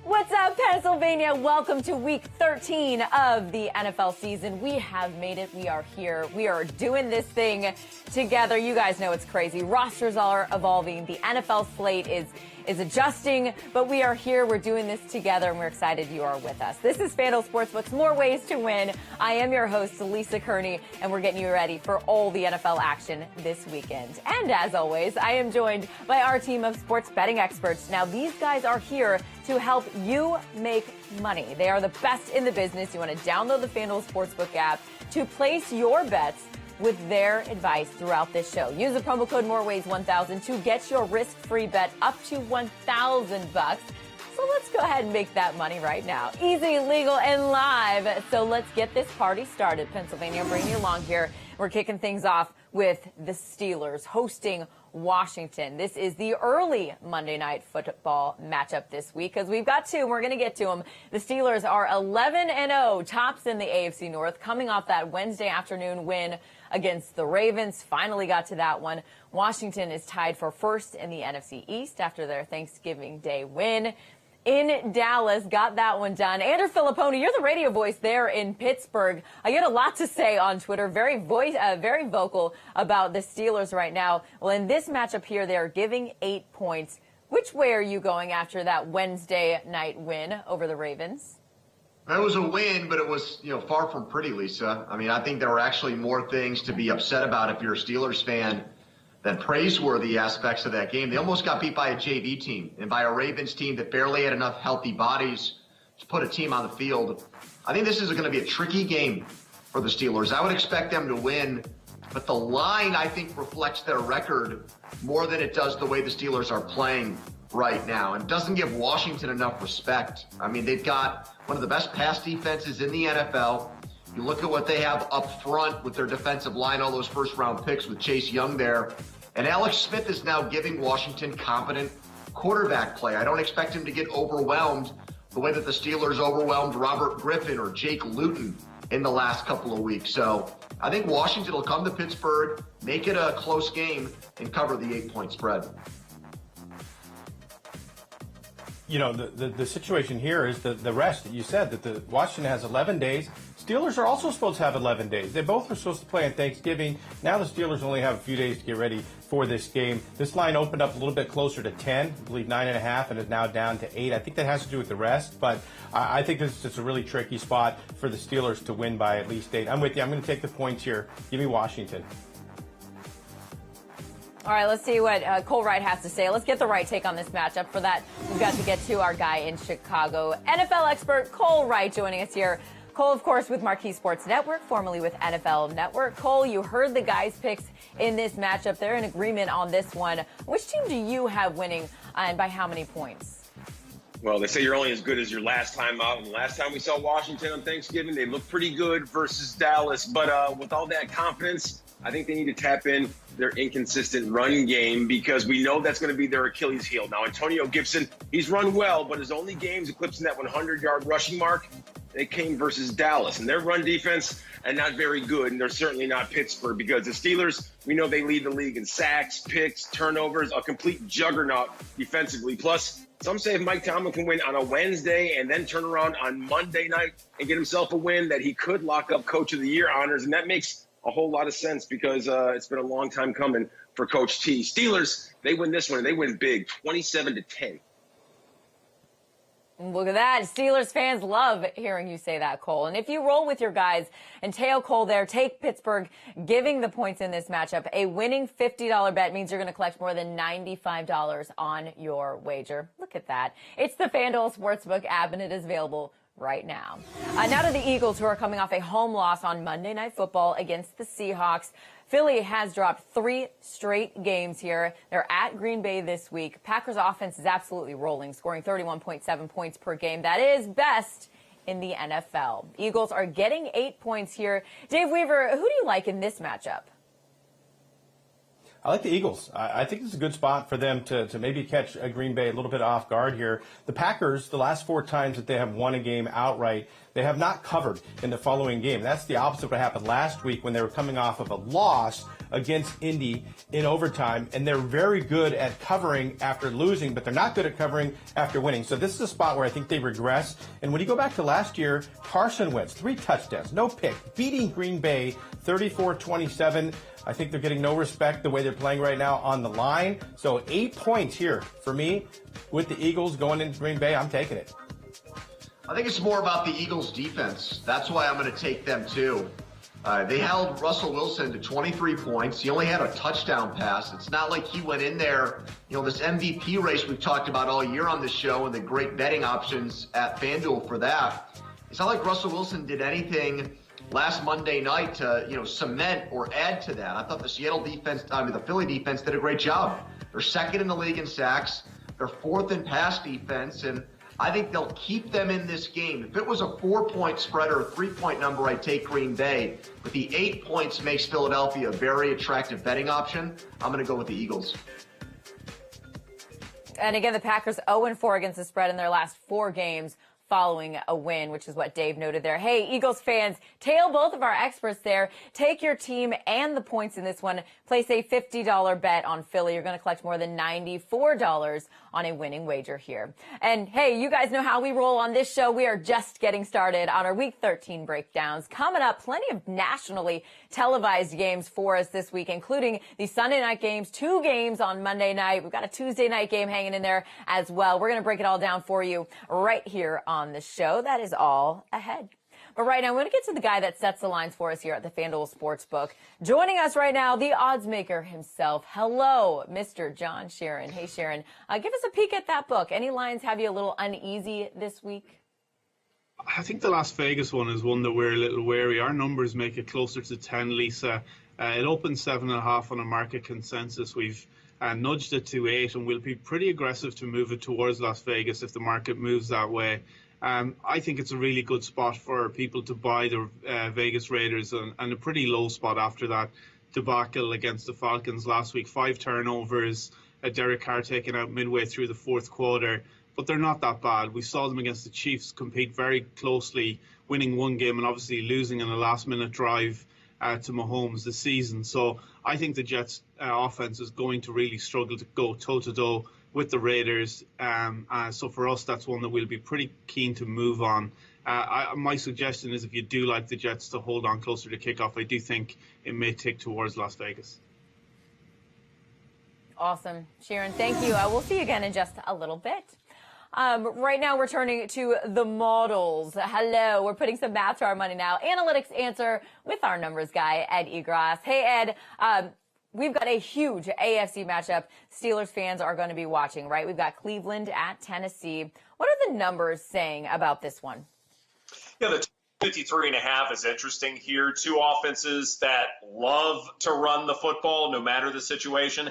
Speaker 2: What's up, Pennsylvania? Welcome to week 13 of the NFL season. We have made it. We are here. We are doing this thing together. You guys know it's crazy. Rosters are evolving. The NFL slate is adjusting, but we are here. We're doing this together, and we're excited you are with us. This is FanDuel Sportsbook's More Ways to Win. I am your host, Lisa Kerney, and we're getting you ready for all the NFL action this weekend. And as always, I am joined by our team of sports betting experts. Now, these guys are here to help you make money. They are the best in the business. You want to download the FanDuel Sportsbook app to place your bets with their advice throughout this show. Use the promo code MOREWAYS1000 to get your risk-free bet up to $1,000. So let's go ahead and make that money right now. Easy, legal, and live. So let's get this party started. Pennsylvania, bring you along here. We're kicking things off with the Steelers hosting Washington. This is the early Monday Night Football matchup this week because we've got two and we're going to get to them. The Steelers are 11-0, tops in the AFC North, coming off that Wednesday afternoon win against the Ravens. Finally got to that one. Washington is tied for first in the NFC East after their Thanksgiving Day win in Dallas. Got that one done. Andrew Filipponi, you're the radio voice there in Pittsburgh. You had a lot to say on Twitter. Very vocal about the Steelers right now. Well, in this matchup here, they are giving 8 points. Which way are you going after that Wednesday night win over the Ravens?
Speaker 3: It was a win, but it was, far from pretty, Lisa. I mean, I think there were actually more things to be upset about if you're a Steelers fan than praiseworthy aspects of that game. They almost got beat by a JV team and by a Ravens team that barely had enough healthy bodies to put a team on the field. I think this is going to be a tricky game for the Steelers. I would expect them to win, but the line, I think, reflects their record more than it does the way the Steelers are playing right now, and doesn't give Washington enough respect. I mean, they've got one of the best pass defenses in the NFL. You look at what they have up front with their defensive line, all those first-round picks with Chase Young there. And Alex Smith is now giving Washington competent quarterback play. I don't expect him to get overwhelmed the way that the Steelers overwhelmed Robert Griffin or Jake Luton in the last couple of weeks. So I think Washington will come to Pittsburgh, make it a close game, and cover the 8-point spread.
Speaker 4: The situation here is the rest that you said, that the Washington has 11 days, Steelers are also supposed to have 11 days. They both are supposed to play on Thanksgiving. Now the Steelers only have a few days to get ready for this game. This line opened up a little bit closer to 10, I believe 9.5, and is now down to 8. I think that has to do with the rest, but I think this is just a really tricky spot for the Steelers to win by at least 8. I'm with you. I'm going to take the points here. Give me Washington.
Speaker 2: All right, let's see what Cole Wright has to say. Let's get the right take on this matchup. For that, we've got to get to our guy in Chicago, NFL expert Cole Wright joining us here. Cole, of course, with Marquee Sports Network, formerly with NFL Network. Cole, you heard the guys' picks in this matchup. They're in agreement on this one. Which team do you have winning, and by how many points?
Speaker 5: Well, they say you're only as good as your last time out. And the last time we saw Washington on Thanksgiving, they looked pretty good versus Dallas. But with all that confidence, I think they need to tap in their inconsistent run game because we know that's going to be their Achilles heel. Now, Antonio Gibson, he's run well, but his only games eclipsing that 100-yard rushing mark, they came versus Dallas. And their run defense are not very good, and they're certainly not Pittsburgh because the Steelers, we know they lead the league in sacks, picks, turnovers, a complete juggernaut defensively. Plus, some say if Mike Tomlin can win on a Wednesday and then turn around on Monday night and get himself a win, that he could lock up Coach of the Year honors, and that makes a whole lot of sense because it's been a long time coming for Coach T. Steelers, they win this one, and they win big, 27-10.
Speaker 2: Look at that. Steelers fans love hearing you say that, Cole. And if you roll with your guys and tail Cole there, take Pittsburgh giving the points in this matchup. A winning $50 bet means you're going to collect more than $95 on your wager. Look at that. It's the FanDuel Sportsbook app, and it is available right now. Now to the Eagles, who are coming off a home loss on Monday Night Football against the Seahawks. Philly has dropped 3 straight games here. They're at Green Bay this week. Packers offense is absolutely rolling, scoring 31.7 points per game. That is best in the NFL. Eagles are getting 8 points here. Dave Weaver, who do you like in this matchup?
Speaker 4: I like the Eagles. I think it's a good spot for them to maybe catch Green Bay a little bit off guard here. The Packers, the last 4 times that they have won a game outright, they have not covered in the following game. That's the opposite of what happened last week when they were coming off of a loss against Indy in overtime, and they're very good at covering after losing, but they're not good at covering after winning. So this is a spot where I think they regress. And when you go back to last year, Carson Wentz, 3 touchdowns, no pick, beating Green Bay 34-27. I think they're getting no respect the way they're playing right now on the line. So 8 points here for me with the Eagles going into Green Bay. I'm taking it.
Speaker 3: I think it's more about the Eagles' defense. That's why I'm going to take them too. They held Russell Wilson to 23 points. He only had a touchdown pass. It's not like he went in there, this MVP race we've talked about all year on this show and the great betting options at FanDuel for that. It's not like Russell Wilson did anything last Monday night to, cement or add to that. I thought the Philly defense did a great job. They're second in the league in sacks. They're 4th in pass defense, and I think they'll keep them in this game. If it was a 4-point spread or a 3-point number, I'd take Green Bay. But the 8 points makes Philadelphia a very attractive betting option. I'm going to go with the Eagles.
Speaker 2: And again, the Packers 0-4 against the spread in their last 4 games following a win, which is what Dave noted there. Hey, Eagles fans, tail both of our experts there. Take your team and the points in this one. Place a $50 bet on Philly. You're going to collect more than $94 on a winning wager here. And hey, you guys know how we roll on this show. We are just getting started on our Week 13 breakdowns. Coming up, plenty of nationally televised games for us this week, including the Sunday night games, 2 games on Monday night. We've got a Tuesday night game hanging in there as well. We're going to break it all down for you right here on the show. That is all ahead. But right now, I'm going to get to the guy that sets the lines for us here at the FanDuel Sportsbook. Joining us right now, the odds maker himself. Hello, Mr. John Sharon. Hey, Sharon, give us a peek at that book. Any lines have you a little uneasy this week?
Speaker 6: I think the Las Vegas one is one that we're a little wary. Our numbers make it closer to 10, Lisa. It opened 7.5 on a market consensus. We've nudged it to 8, and we'll be pretty aggressive to move it towards Las Vegas if the market moves that way. I think it's a really good spot for people to buy the Vegas Raiders and a pretty low spot after that debacle against the Falcons last week. 5 turnovers, Derek Carr taken out midway through the 4th quarter, but they're not that bad. We saw them against the Chiefs compete very closely, winning 1 game and obviously losing in a last-minute drive to Mahomes this season. So I think the Jets' offense is going to really struggle to go toe-to-toe with the Raiders. So for us, that's one that we'll be pretty keen to move on. My suggestion is if you do like the Jets to hold on closer to kickoff, I do think it may tick towards Las Vegas.
Speaker 2: Awesome. Sharon, thank you. We'll see you again in just a little bit. Right now, we're turning to the models. Hello. We're putting some math to our money now. Analytics answer with our numbers guy, Ed Egros. Hey, Ed. We've got a huge AFC matchup Steelers fans are going to be watching, right? We've got Cleveland at Tennessee. What are the numbers saying about this one?
Speaker 7: Yeah, the 53.5 is interesting here. Two offenses that love to run the football no matter the situation.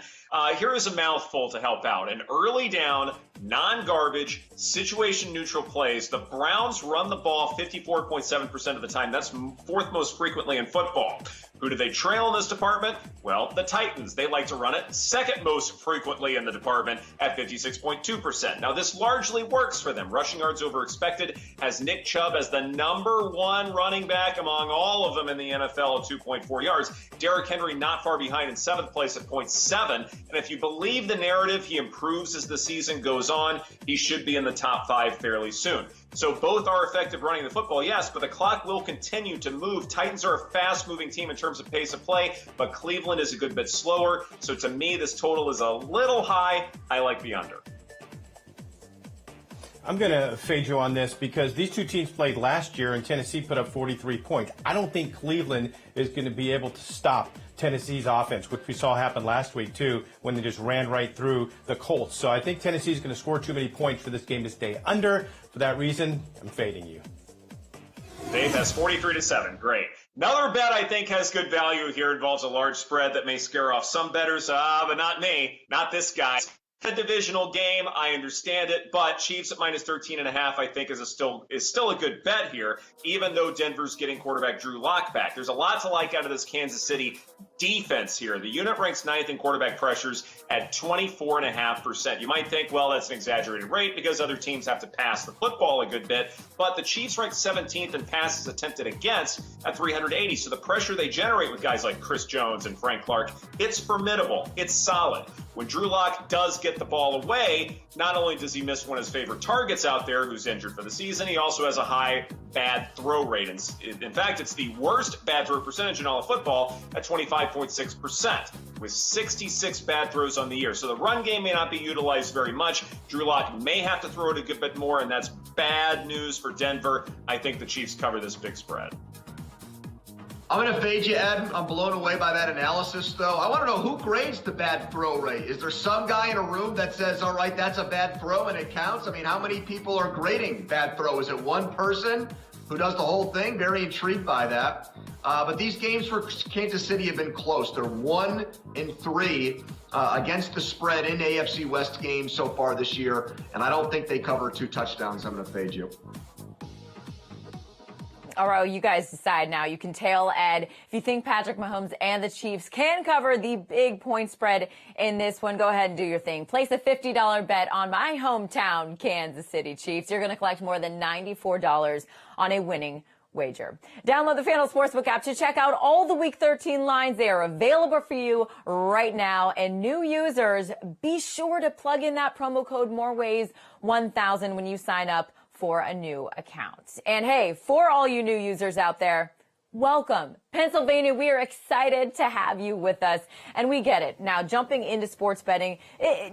Speaker 7: Here is a mouthful to help out. An early down, non-garbage, situation-neutral plays. The Browns run the ball 54.7% of the time. That's fourth most frequently in football. Who do they trail in this department? Well, the Titans. They like to run it second most frequently in the department at 56.2%. Now, this largely works for them. Rushing yards over expected has Nick Chubb as the number one running back among all of them in the NFL at 2.4 yards. Derrick Henry not far behind in seventh place at 0.7. And if you believe the narrative, he improves as the season goes on. He should be in the top 5 fairly soon. So both are effective running the football, yes, but the clock will continue to move. Titans are a fast-moving team in terms of pace of play, but Cleveland is a good bit slower. So to me, this total is a little high. I like the under.
Speaker 4: I'm going to fade you on this because these two teams played last year and Tennessee put up 43 points. I don't think Cleveland is going to be able to stop Tennessee's offense, which we saw happen last week, too, when they just ran right through the Colts. So I think Tennessee is going to score too many points for this game to stay under. For that reason, I'm fading you.
Speaker 7: Dave has 43-7. Great. Another bet I think has good value here involves a large spread that may scare off some bettors, but not me, not this guy. A divisional game, I understand it, but Chiefs at minus 13.5, I think is still a good bet here, even though Denver's getting quarterback Drew Lock back. There's a lot to like out of this Kansas City defense here. The unit ranks 9th in quarterback pressures at 24.5%. You might think, well, that's an exaggerated rate because other teams have to pass the football a good bit, but the Chiefs rank 17th in passes attempted against at 380. So the pressure they generate with guys like Chris Jones and Frank Clark, it's formidable. It's solid. When Drew Lock does get the ball away, not only does he miss one of his favorite targets out there who's injured for the season, he also has a high bad throw rate. In fact, it's the worst bad throw percentage in all of football at 25.6%, with 66 bad throws on the year. So the run game may not be utilized very much. Drew Lock may have to throw it a good bit more, and that's bad news for Denver. I think the Chiefs cover this big spread.
Speaker 3: I'm going to fade you, Ed. I'm blown away by that analysis, though. I want to know who grades the bad throw rate. Is there some guy in a room that says, all right, that's a bad throw and it counts? I mean, how many people are grading bad throw? Is it one person who does the whole thing? Very intrigued by that. But these games for Kansas City have been close. They're 1-3 against the spread in AFC West games so far this year, and I don't think they cover 2 touchdowns. I'm going to fade you.
Speaker 2: All right, you guys decide now. You can tail Ed. If you think Patrick Mahomes and the Chiefs can cover the big point spread in this one, go ahead and do your thing. Place a $50 bet on my hometown, Kansas City Chiefs. You're going to collect more than $94 on a winning wager. Download the FanDuel Sportsbook app to check out all the Week 13 lines. They are available for you right now. And new users, be sure to plug in that promo code MOREWAYS1000 when you sign up for a new account. And hey, for all you new users out there, welcome. Pennsylvania, we are excited to have you with us, and we get it. Now, jumping into sports betting,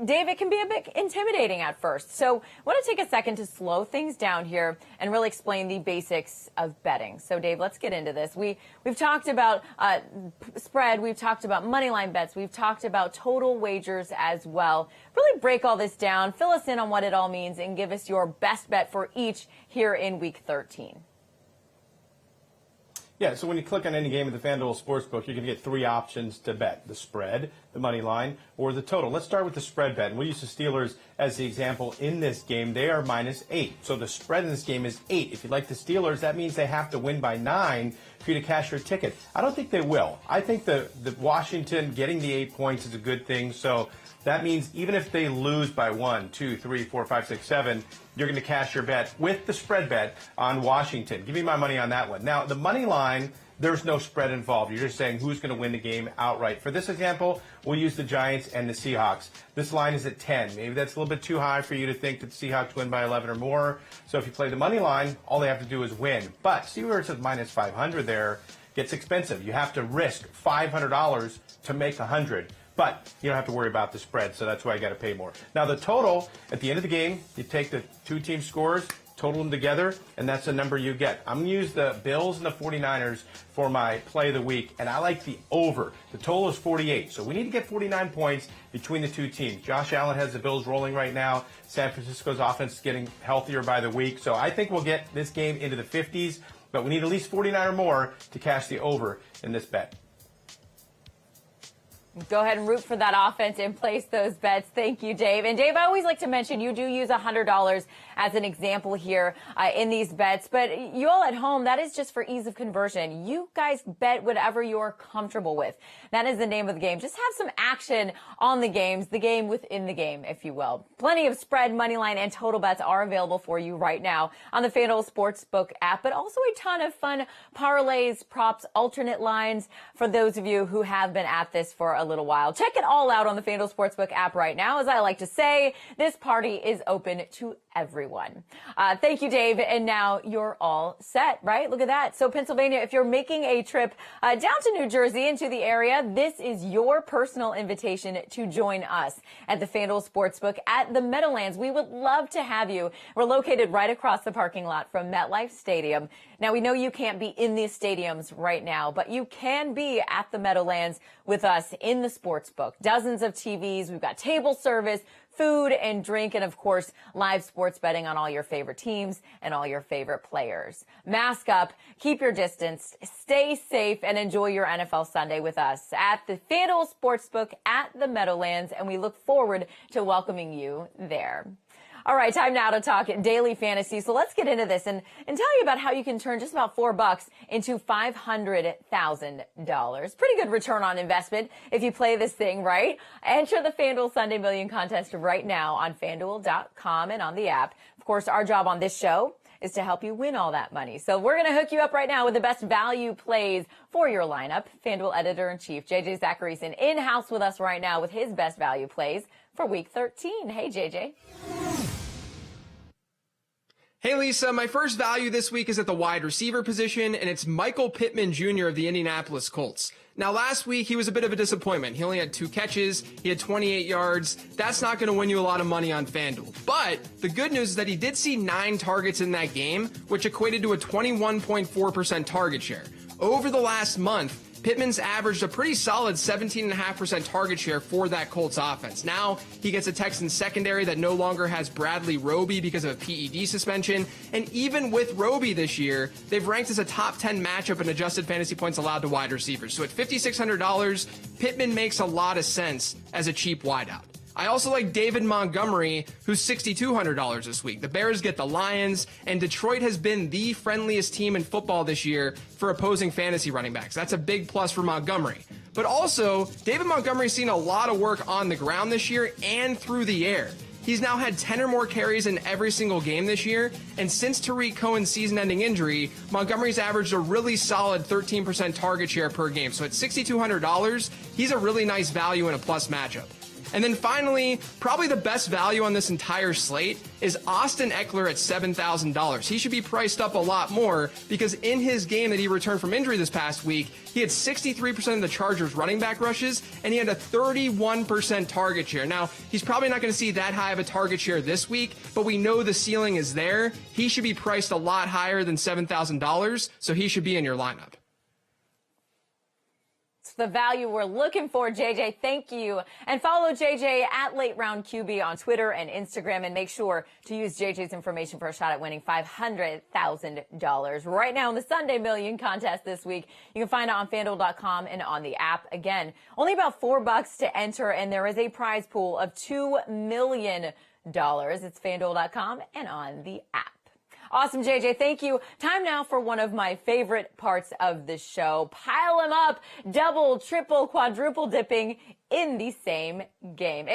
Speaker 2: Dave, it can be a bit intimidating at first. So I want to take a second to slow things down here and really explain the basics of betting. So, Dave, let's get into this. We've talked about spread. We've talked about money line bets. We've talked about total wagers as well. Really break all this down, fill us in on what it all means, and give us your best bet for each here in Week 13.
Speaker 4: Yeah, so when you click on any game of the FanDuel Sportsbook, you're going to get 3 options to bet: the spread, the money line, or the total. Let's start with the spread bet. And we'll use the Steelers as the example in this game. They are -8. So the spread in this game is 8. If you like the Steelers, that means they have to win by 9 for you to cash your ticket. I don't think they will. I think the Washington getting the 8 points is a good thing. So that means even if they lose by 1, 2, 3, 4, 5, 6, 7, you're going to cash your bet with the spread bet on Washington. Give me my money on that one. Now, the money line there's no spread involved. You're just saying who's going to win the game outright. For this example, we'll use the Giants and the Seahawks. This line is at 10. Maybe that's a little bit too high for you to think that the Seahawks win by 11 or more. So if you play the money line, all they have to do is win. But see where it says minus 500 there, gets expensive. You have to risk $500 to make 100. But you don't have to worry about the spread, so that's why you got to pay more. Now the total, at the end of the game, you take the two team scores, total them together, and that's the number you get. I'm going to use the Bills and the 49ers for my play of the week, and I like the over. The total is 48, so we need to get 49 points between the two teams. Josh Allen has the Bills rolling right now. San Francisco's offense is getting healthier by the week, so I think we'll get this game into the 50s, but we need at least 49 or more to cash the over in this bet.
Speaker 2: Go ahead and root for that offense and place those bets. Thank you, Dave. And Dave, I always like to mention you do use $100 as an example here in these bets. But you all at home, that is just for ease of conversion. You guys bet whatever you're comfortable with. That is the name of the game. Just have some action on the games, the game within the game, if you will. Plenty of spread, money line, and total bets are available for you right now on the FanDuel Sportsbook app, but also a ton of fun parlays, props, alternate lines for those of you who have been at this for a little while. Check it all out on the FanDuel Sportsbook app right now. As I like to say, this party is open to everyone. Thank you, Dave. And now you're all set, right? Look at that. So Pennsylvania, if you're making a trip down to New Jersey into the area, this is your personal invitation to join us at the FanDuel Sportsbook at the Meadowlands. We would love to have you. We're located right across the parking lot from MetLife Stadium. Now, we know you can't be in these stadiums right now, but you can be at the Meadowlands with us in the sportsbook. Dozens of TVs. We've got table service, food and drink, and of course, live sports betting on all your favorite teams and all your favorite players. Mask up, keep your distance, stay safe, and enjoy your NFL Sunday with us at the FanDuel Sportsbook at the Meadowlands, and we look forward to welcoming you there. All right, time now to talk daily fantasy. So let's get into this and tell you about how you can turn just about $4 into $500,000. Pretty good return on investment if you play this thing right. Enter the FanDuel Sunday Million Contest right now on FanDuel.com and on the app. Of course, our job on this show is to help you win all that money. So we're going to hook you up right now with the best value plays for your lineup. FanDuel Editor-in-Chief JJ Zacharyson in-house with us right now with his best value plays for Week 13. Hey, JJ.
Speaker 8: Hey, Lisa, my first value this week is at the wide receiver position, and it's Michael Pittman Jr. of the Indianapolis Colts. Now, last week, he was a bit of a disappointment. He only had 2 catches. He had 28 yards. That's not going to win you a lot of money on FanDuel. But the good news is that he did see 9 targets in that game, which equated to a 21.4% target share. Over the last month, Pittman's averaged a pretty solid 17.5% target share for that Colts offense. Now he gets a Texans secondary that no longer has Bradley Roby because of a PED suspension. And even with Roby this year, they've ranked as a top 10 matchup in adjusted fantasy points allowed to wide receivers. So at $5,600, Pittman makes a lot of sense as a cheap wideout. I also like David Montgomery, who's $6,200 this week. The Bears get the Lions, and Detroit has been the friendliest team in football this year for opposing fantasy running backs. That's a big plus for Montgomery. But also, David Montgomery's seen a lot of work on the ground this year and through the air. He's now had 10 or more carries in every single game this year, and since Tariq Cohen's season-ending injury, Montgomery's averaged a really solid 13% target share per game. So at $6,200, he's a really nice value in a plus matchup. And then finally, probably the best value on this entire slate is Austin Eckler at $7,000. He should be priced up a lot more because in his game that he returned from injury this past week, he had 63% of the Chargers running back rushes, and he had a 31% target share. Now, he's probably not going to see that high of a target share this week, but we know the ceiling is there. He should be priced a lot higher than $7,000, so he should be in your lineup.
Speaker 2: The value we're looking for, JJ. Thank you. And follow JJ at Late Round QB on Twitter and Instagram, and make sure to use JJ's information for a shot at winning $500,000 right now in the Sunday Million Contest this week. You can find it on FanDuel.com and on the app. Again, only about $4 to enter, and there is a prize pool of $2 million. It's FanDuel.com and on the app. Awesome, JJ. Thank you. Time now for one of my favorite parts of the show. Pile them up. Double, triple, quadruple dipping in the same game.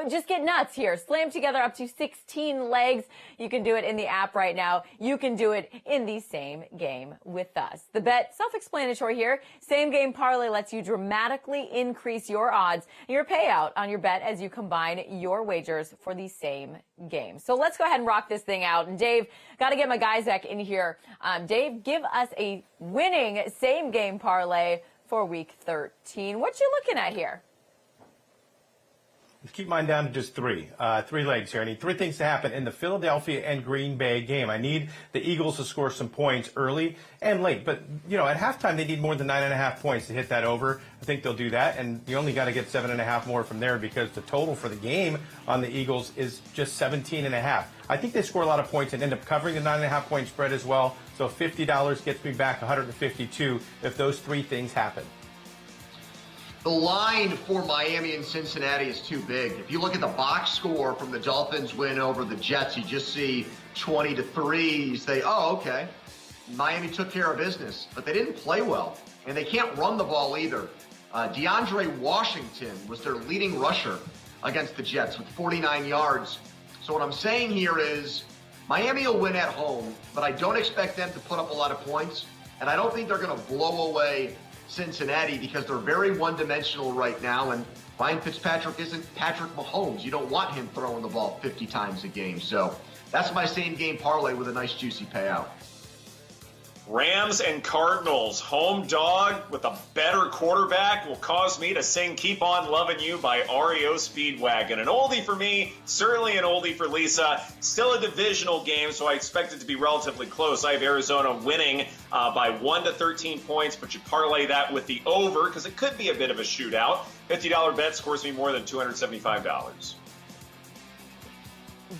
Speaker 2: Just get nuts here. Slam together up to 16 legs. You can do it in the app right now. You can do it in the same game with us. The bet, self-explanatory here. Same game parlay lets you dramatically increase your odds and your payout on your bet as you combine your wagers for the same game. So let's go ahead and rock this thing out. And Dave, got to get my guys back in here. Dave, give us a winning same game parlay for week 13. What you looking at here?
Speaker 4: Let's keep mine down to just three legs here. I need three things to happen in the Philadelphia and Green Bay game. I need the Eagles to score some points early and late. But, at halftime, they need more than 9.5 points to hit that over. I think they'll do that. And you only got to get 7.5 more from there because the total for the game on the Eagles is just 17.5. I think they score a lot of points and end up covering the 9.5 point spread as well. So $50 gets me back 152 if those three things happen.
Speaker 3: The line for Miami and Cincinnati is too big. If you look at the box score from the Dolphins win over the Jets, you just see 20-3. You say, oh, okay. Miami took care of business, but they didn't play well. And they can't run the ball either. DeAndre Washington was their leading rusher against the Jets with 49 yards. So what I'm saying here is Miami will win at home, but I don't expect them to put up a lot of points. And I don't think they're going to blow away Cincinnati because they're very one-dimensional right now, and Ryan Fitzpatrick isn't Patrick Mahomes. You don't want him throwing the ball 50 times a game. So that's my same game parlay with a nice juicy payout.
Speaker 7: Rams and Cardinals, home dog with a better quarterback will cause me to sing Keep On Loving You by REO Speedwagon. An oldie for me, certainly an oldie for Lisa. Still a divisional game, so I expect it to be relatively close. I have Arizona winning by 1 to 13 points, but you parlay that with the over because it could be a bit of a shootout. $50 bet scores me more than $275.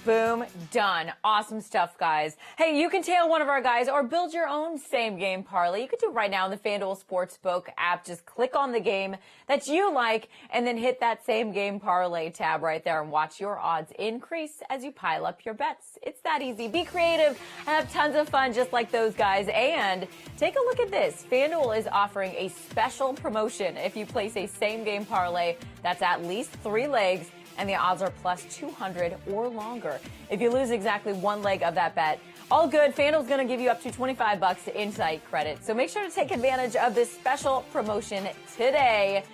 Speaker 2: Boom, done. Awesome stuff, guys. Hey, you can tail one of our guys or build your own same game parlay. You can do it right now in the FanDuel Sportsbook app. Just click on the game that you like and then hit that same game parlay tab right there and watch your odds increase as you pile up your bets. It's that easy. Be creative, have tons of fun just like those guys. And take a look at this. FanDuel is offering a special promotion if you place a same game parlay that's at least 3 legs and the odds are plus 200 or longer. If you lose exactly one leg of that bet, all good. FanDuel's going to give you up to $25 insight credit. So make sure to take advantage of this special promotion today.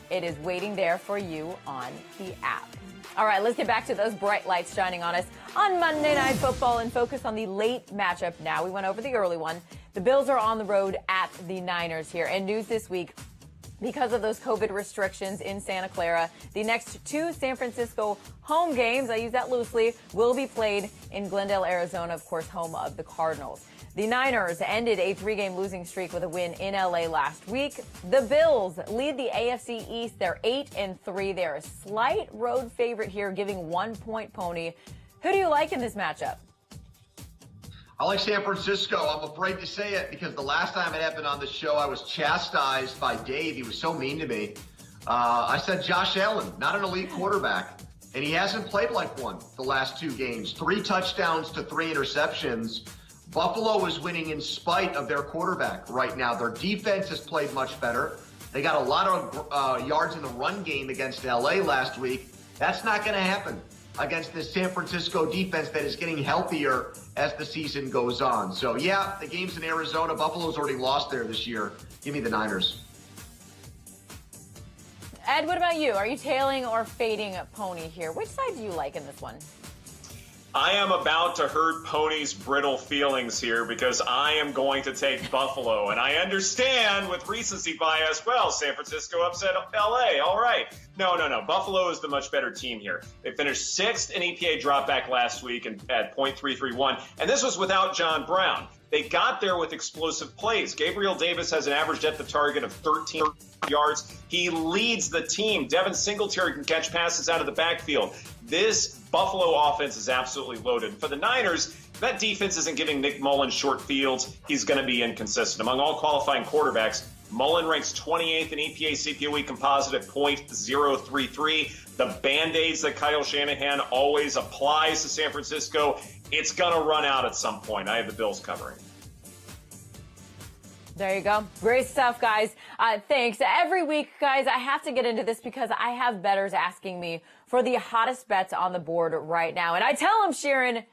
Speaker 2: It is waiting there for you on the app. All right, let's get back to those bright lights shining on us on Monday Night Football and focus on the late matchup now. We went over the early one. The Bills are on the road at the Niners here. And news this week, because of those COVID restrictions in Santa Clara, the next 2 San Francisco home games, I use that loosely, will be played in Glendale, Arizona, of course, home of the Cardinals. The Niners ended a 3-game losing streak with a win in LA last week. The Bills lead the AFC East. They're 8-3. They're a slight road favorite here, giving 1-point pony. Who do you like in this matchup?
Speaker 3: I like San Francisco. I'm afraid to say it because the last time it happened on the show, I was chastised by Dave. He was so mean to me. I said Josh Allen, not an elite quarterback, and he hasn't played like one the last 2 games. 3 touchdowns to 3 interceptions. Buffalo is winning in spite of their quarterback right now. Their defense has played much better. They got a lot of yards in the run game against LA last week. That's not going to happen against this San Francisco defense that is getting healthier as the season goes on. So, yeah, the game's in Arizona. Buffalo's already lost there this year. Give me the Niners.
Speaker 2: Ed, what about you? Are you tailing or fading a pony here? Which side do you like in this one?
Speaker 7: I am about to hurt Pony's brittle feelings here because I am going to take Buffalo. And I understand with recency bias, well, San Francisco upset LA. All right. No. Buffalo is the much better team here. They finished 6th in EPA dropback last week at .331. And this was without John Brown. They got there with explosive plays. Gabriel Davis has an average depth of target of 13 yards. He leads the team. Devin Singletary can catch passes out of the backfield. This Buffalo offense is absolutely loaded. For the Niners, that defense isn't giving Nick Mullen short fields. He's going to be inconsistent. Among all qualifying quarterbacks, Mullen ranks 28th in EPA CPOE composite at .033. The Band-Aids that Kyle Shanahan always applies to San Francisco, it's going to run out at some point. I have the Bills covering.
Speaker 2: There you go. Great stuff, guys. Thanks. Every week, guys, I have to get into this because I have bettors asking me for the hottest bets on the board right now. And I tell them, Sheeran,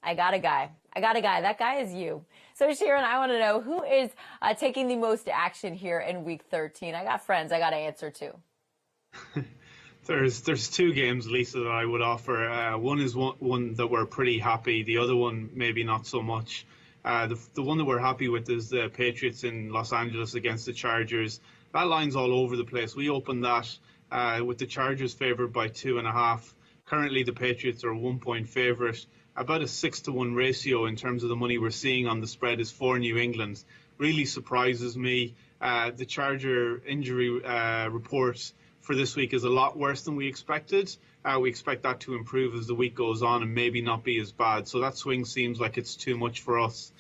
Speaker 2: I got a guy. That guy is you. So, Sheeran, I want to know who is taking the most action here in Week 13. I got friends I got to answer to.
Speaker 6: There's two games, Lisa, that I would offer. One is one that we're pretty happy. The other one, maybe not so much. The one that we're happy with is the Patriots in Los Angeles against the Chargers. That line's all over the place. We opened that with the Chargers favored by 2.5. Currently, the Patriots are a 1-point favorite. About a 6-to-1 ratio in terms of the money we're seeing on the spread is for New England. Really surprises me. The Charger injury report for this week is a lot worse than we expected. We expect that to improve as the week goes on and maybe not be as bad. So that swing seems like it's too much for us,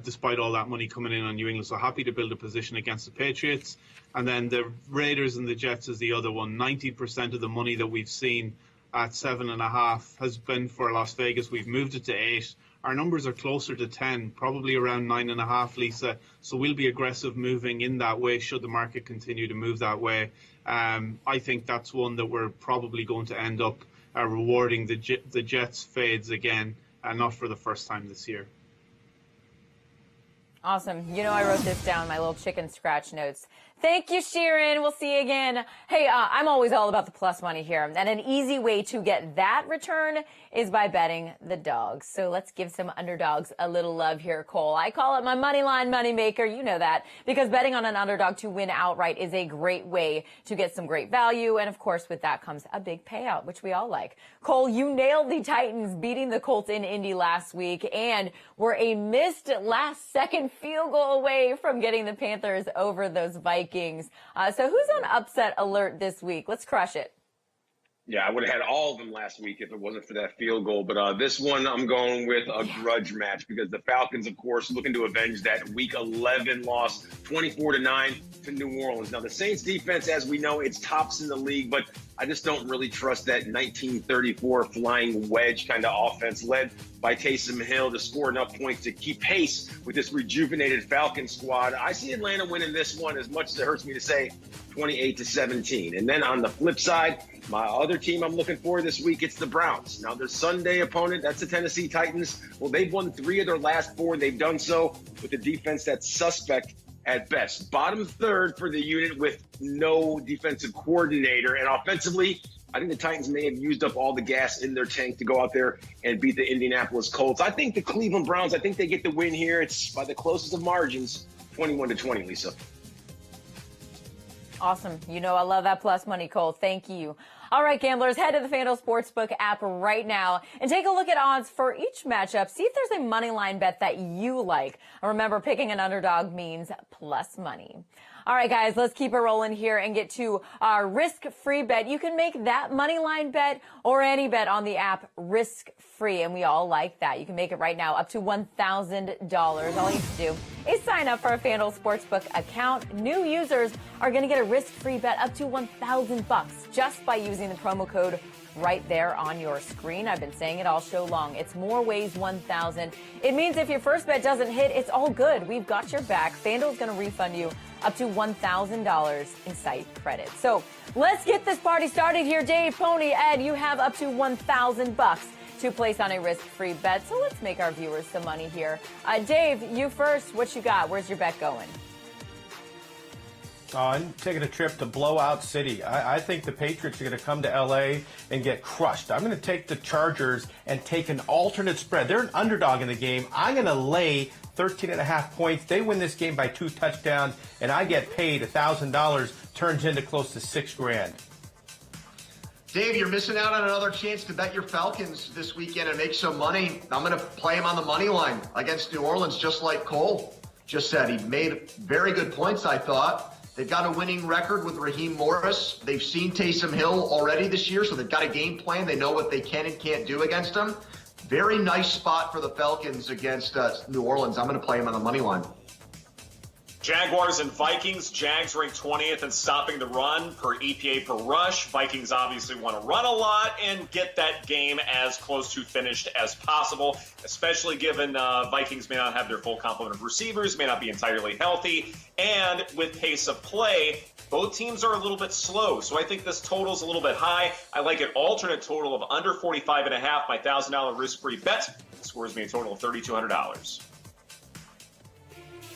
Speaker 6: despite all that money coming in on New England. So happy to build a position against the Patriots. And then the Raiders and the Jets is the other one. 90% of the money that we've seen at 7.5 has been for Las Vegas. We've moved it to 8. Our numbers are closer to 10, probably around 9.5, Lisa. So we'll be aggressive moving in that way should the market continue to move that way. I think that's one that we're probably going to end up rewarding the Jets fades again, not for the first time this year.
Speaker 2: Awesome. You know, I wrote this down in my little chicken scratch notes. Thank you, Sheeran. We'll see you again. Hey, I'm always all about the plus money here. And an easy way to get that return is by betting the dogs. So let's give some underdogs a little love here, Cole. I call it my money line money maker. You know that. Because betting on an underdog to win outright is a great way to get some great value. And of course, with that comes a big payout, which we all like. Cole, you nailed the Titans beating the Colts in Indy last week and were a missed last second field goal away from getting the Panthers over those Vikings. So who's on upset alert this week? Let's crush it.
Speaker 5: Yeah, I would have had all of them last week if it wasn't for that field goal. But this one, I'm going with a grudge match because the Falcons, of course, looking to avenge that Week 11 loss, 24-9 to New Orleans. Now, the Saints defense, as we know, it's tops in the league, but I just don't really trust that 1934 flying wedge kind of offense led by Taysom Hill to score enough points to keep pace with this rejuvenated Falcons squad. I see Atlanta winning this one, as much as it hurts me to say, 28-17. And then on the flip side, my other team I'm looking for this week, it's the Browns. Now, their Sunday opponent, that's the Tennessee Titans. Well, they've won 3 of their last 4. They've done so with a defense that's suspect at best. Bottom third for the unit with no defensive coordinator. And offensively, I think the Titans may have used up all the gas in their tank to go out there and beat the Indianapolis Colts. I think the Cleveland Browns, I think they get the win here. It's by the closest of margins, 21-20, Lisa.
Speaker 2: Awesome. You know I love that plus money, Cole. Thank you. All right, gamblers, head to the FanDuel Sportsbook app right now and take a look at odds for each matchup. See if there's a money line bet that you like. And remember, picking an underdog means plus money. All right, guys, let's keep it rolling here and get to our risk-free bet. You can make that money line bet or any bet on the app risk-free, and we all like that. You can make it right now up to $1,000. All you have to do is sign up for a FanDuel Sportsbook account. New users are going to get a risk-free bet up to $1,000 just by using the promo code right there on your screen. I've been saying it all show long. It's more ways 1,000. It means if your first bet doesn't hit, it's all good. We've got your back. FanDuel's going to refund you up to $1,000 in site credit. So let's get this party started here. Dave, Pony, Ed, you have up to $1,000 to place on a risk-free bet. So let's make our viewers some money here. Dave, you first. What you got? Where's your bet going?
Speaker 4: I'm taking a trip to Blowout City. I think the Patriots are going to come to L.A. and get crushed. I'm going to take the Chargers and take an alternate spread. They're an underdog in the game. I'm going to lay 13.5 points. They win this game by 2 touchdowns, and I get paid $1,000. Turns into close to $6,000.
Speaker 3: Dave, you're missing out on another chance to bet your Falcons this weekend and make some money. I'm going to play him on the money line against New Orleans, just like Cole just said. He made very good points, I thought. They've got a winning record with Raheem Morris. They've seen Taysom Hill already this year, so they've got a game plan. They know what they can and can't do against him. Very nice spot for the Falcons against New Orleans. I'm going to play him on the money line.
Speaker 7: Jaguars and Vikings. Jags ranked 20th in stopping the run per EPA per rush. Vikings obviously want to run a lot and get that game as close to finished as possible, especially given Vikings may not have their full complement of receivers, may not be entirely healthy, and with pace of play, both teams are a little bit slow. So I think this total is a little bit high. I like an alternate total of under 45.5. My $1,000 risk-free bet scores me a total of $3,200.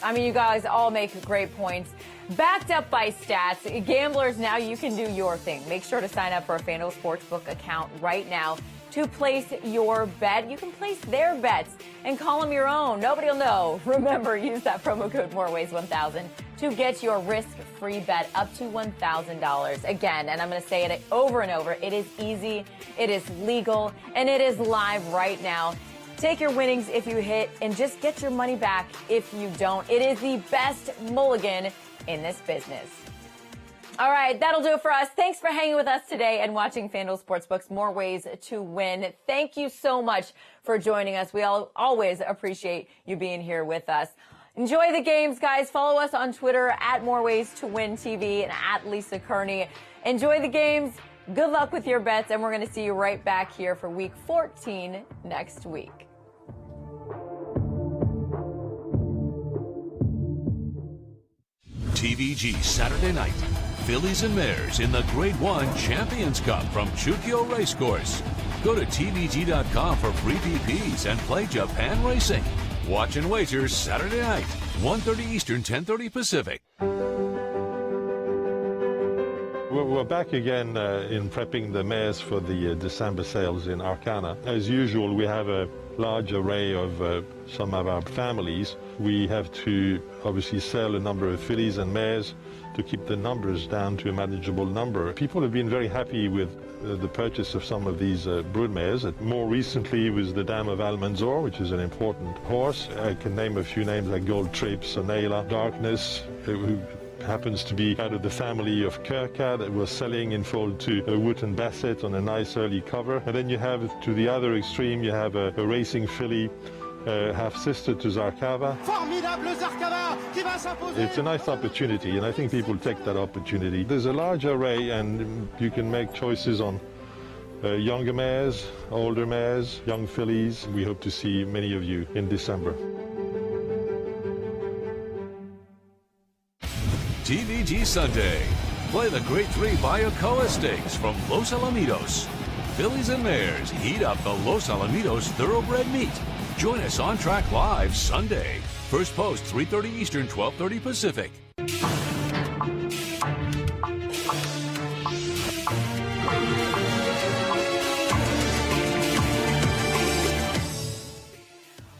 Speaker 2: I mean, you guys all make great points. Backed up by stats, gamblers, now you can do your thing. Make sure to sign up for a FanDuel Sportsbook account right now to place your bet. You can place their bets and call them your own. Nobody will know. Remember, use that promo code MOREWAYS1000 to get your risk-free bet up to $1,000. Again, and I'm going to say it over and over, it is easy, it is legal, and it is live right now. Take your winnings if you hit and just get your money back if you don't. It is the best mulligan in this business. All right, that'll do it for us. Thanks for hanging with us today and watching FanDuel Sportsbook's More Ways to Win. Thank you so much for joining us. We always appreciate you being here with us. Enjoy the games, guys. Follow us on Twitter at More Ways to Win TV and at Lisa Kerney. Enjoy the games. Good luck with your bets, and we're going to see you right back here for Week 14 next week.
Speaker 10: TVG Saturday night. Fillies and Mares in the Grade 1 Champions Cup from Chukyo Racecourse. Go to TVG.com for free PPs and play Japan Racing. Watch and wager Saturday night, 1:30 Eastern, 10:30 Pacific.
Speaker 14: We're back again in prepping the mares for the December sales in Arcana. As usual, we have a large array of some of our families. We have to obviously sell a number of fillies and mares to keep the numbers down to a manageable number. People have been very happy with the purchase of some of these brood mares. More recently was the Dam of Almanzor, which is an important horse. I can name a few names like Gold Trape, Sonela, Darkness, who happens to be out of the family of Kirka that was selling in fold to Wooten Bassett on a nice early cover. And then you have, to the other extreme, you have a racing filly, half-sister to Zarkava. It's a nice opportunity, and I think people take that opportunity. There's a large array, and you can make choices on younger mares, older mares, young fillies. We hope to see many of you in December.
Speaker 10: TVG Sunday. Play the Grade 3 Bayacoa Stakes from Los Alamitos. Fillies and Mares heat up the Los Alamitos Thoroughbred Meet. Join us on track live Sunday. First post 3:30 Eastern, 12:30 Pacific.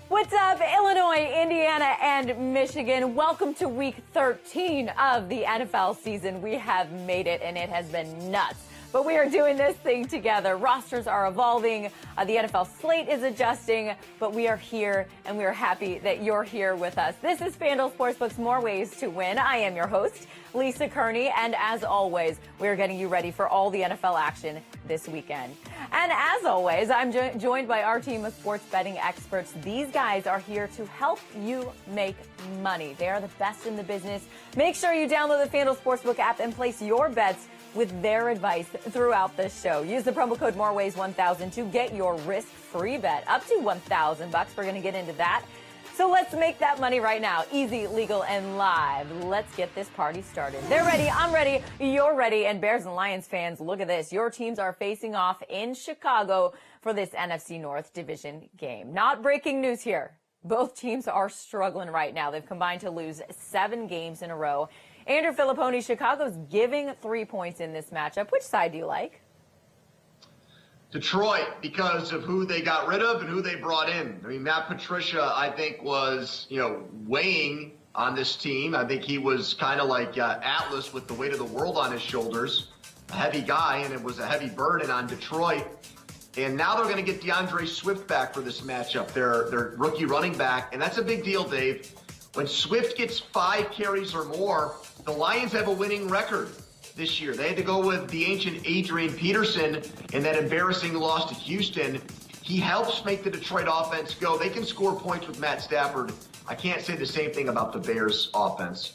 Speaker 2: What's up, Illinois, Indiana, and Michigan? Welcome to Week 13 of the NFL season. We have made it, and it has been nuts. But we are doing this thing together. Rosters are evolving. The NFL slate is adjusting, but we are here, and we are happy that you're here with us. This is FanDuel Sportsbook's More Ways to Win. I am your host, Lisa Kerney, and as always, we are getting you ready for all the NFL action this weekend. And as always, I'm joined by our team of sports betting experts. These guys are here to help you make money. They are the best in the business. Make sure you download the FanDuel Sportsbook app and place your bets with their advice throughout this show. Use the promo code MOREWAYS1000 to get your risk-free bet up to $1,000. We're going to get into that. So let's make that money right now. Easy, legal, and live. Let's get this party started. They're ready. I'm ready. You're ready. And Bears and Lions fans, look at this. Your teams are facing off in Chicago for this NFC North Division game. Not breaking news here. Both teams are struggling right now. They've combined to lose 7 games in a row. Andrew Filipponi, Chicago's giving 3 points in this matchup. Which side do you like?
Speaker 3: Detroit, because of who they got rid of and who they brought in. I mean, Matt Patricia, I think, was, weighing on this team. I think he was kind of like Atlas with the weight of the world on his shoulders. A heavy guy, and it was a heavy burden on Detroit. And now they're going to get DeAndre Swift back for this matchup, their rookie running back. And that's a big deal, Dave. When Swift gets 5 carries or more, the Lions have a winning record this year. They had to go with the ancient Adrian Peterson in that embarrassing loss to Houston. He helps make the Detroit offense go. They can score points with Matt Stafford, I can't say the same thing about the Bears offense.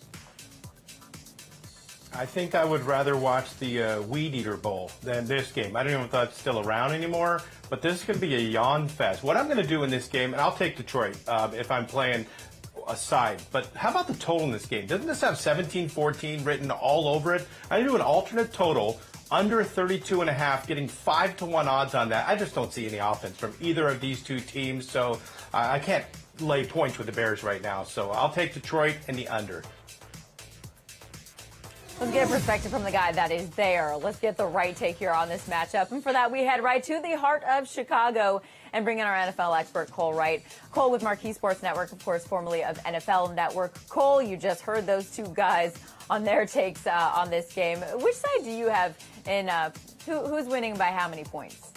Speaker 4: I think I would rather watch the Weed Eater Bowl than this game. I don't even know if that's still around anymore, but this could be a yawn fest. What I'm going to do in this game, and I'll take Detroit if I'm playing a side, but how about the total in this game? Doesn't this have 17-14 written all over it? I do an alternate total under 32.5, getting 5-1 odds on that. I just don't see any offense from either of these two teams, so I can't lay points with the Bears right now. So I'll take Detroit and the under.
Speaker 2: Let's get a perspective from the guy that is there. Let's get the right take here on this matchup. And for that, we head right to the heart of Chicago and bring in our NFL expert, Cole Wright. Cole with Marquee Sports Network, of course, formerly of NFL Network. Cole, you just heard those two guys on their takes on this game. Which side do you have in who's winning by how many points?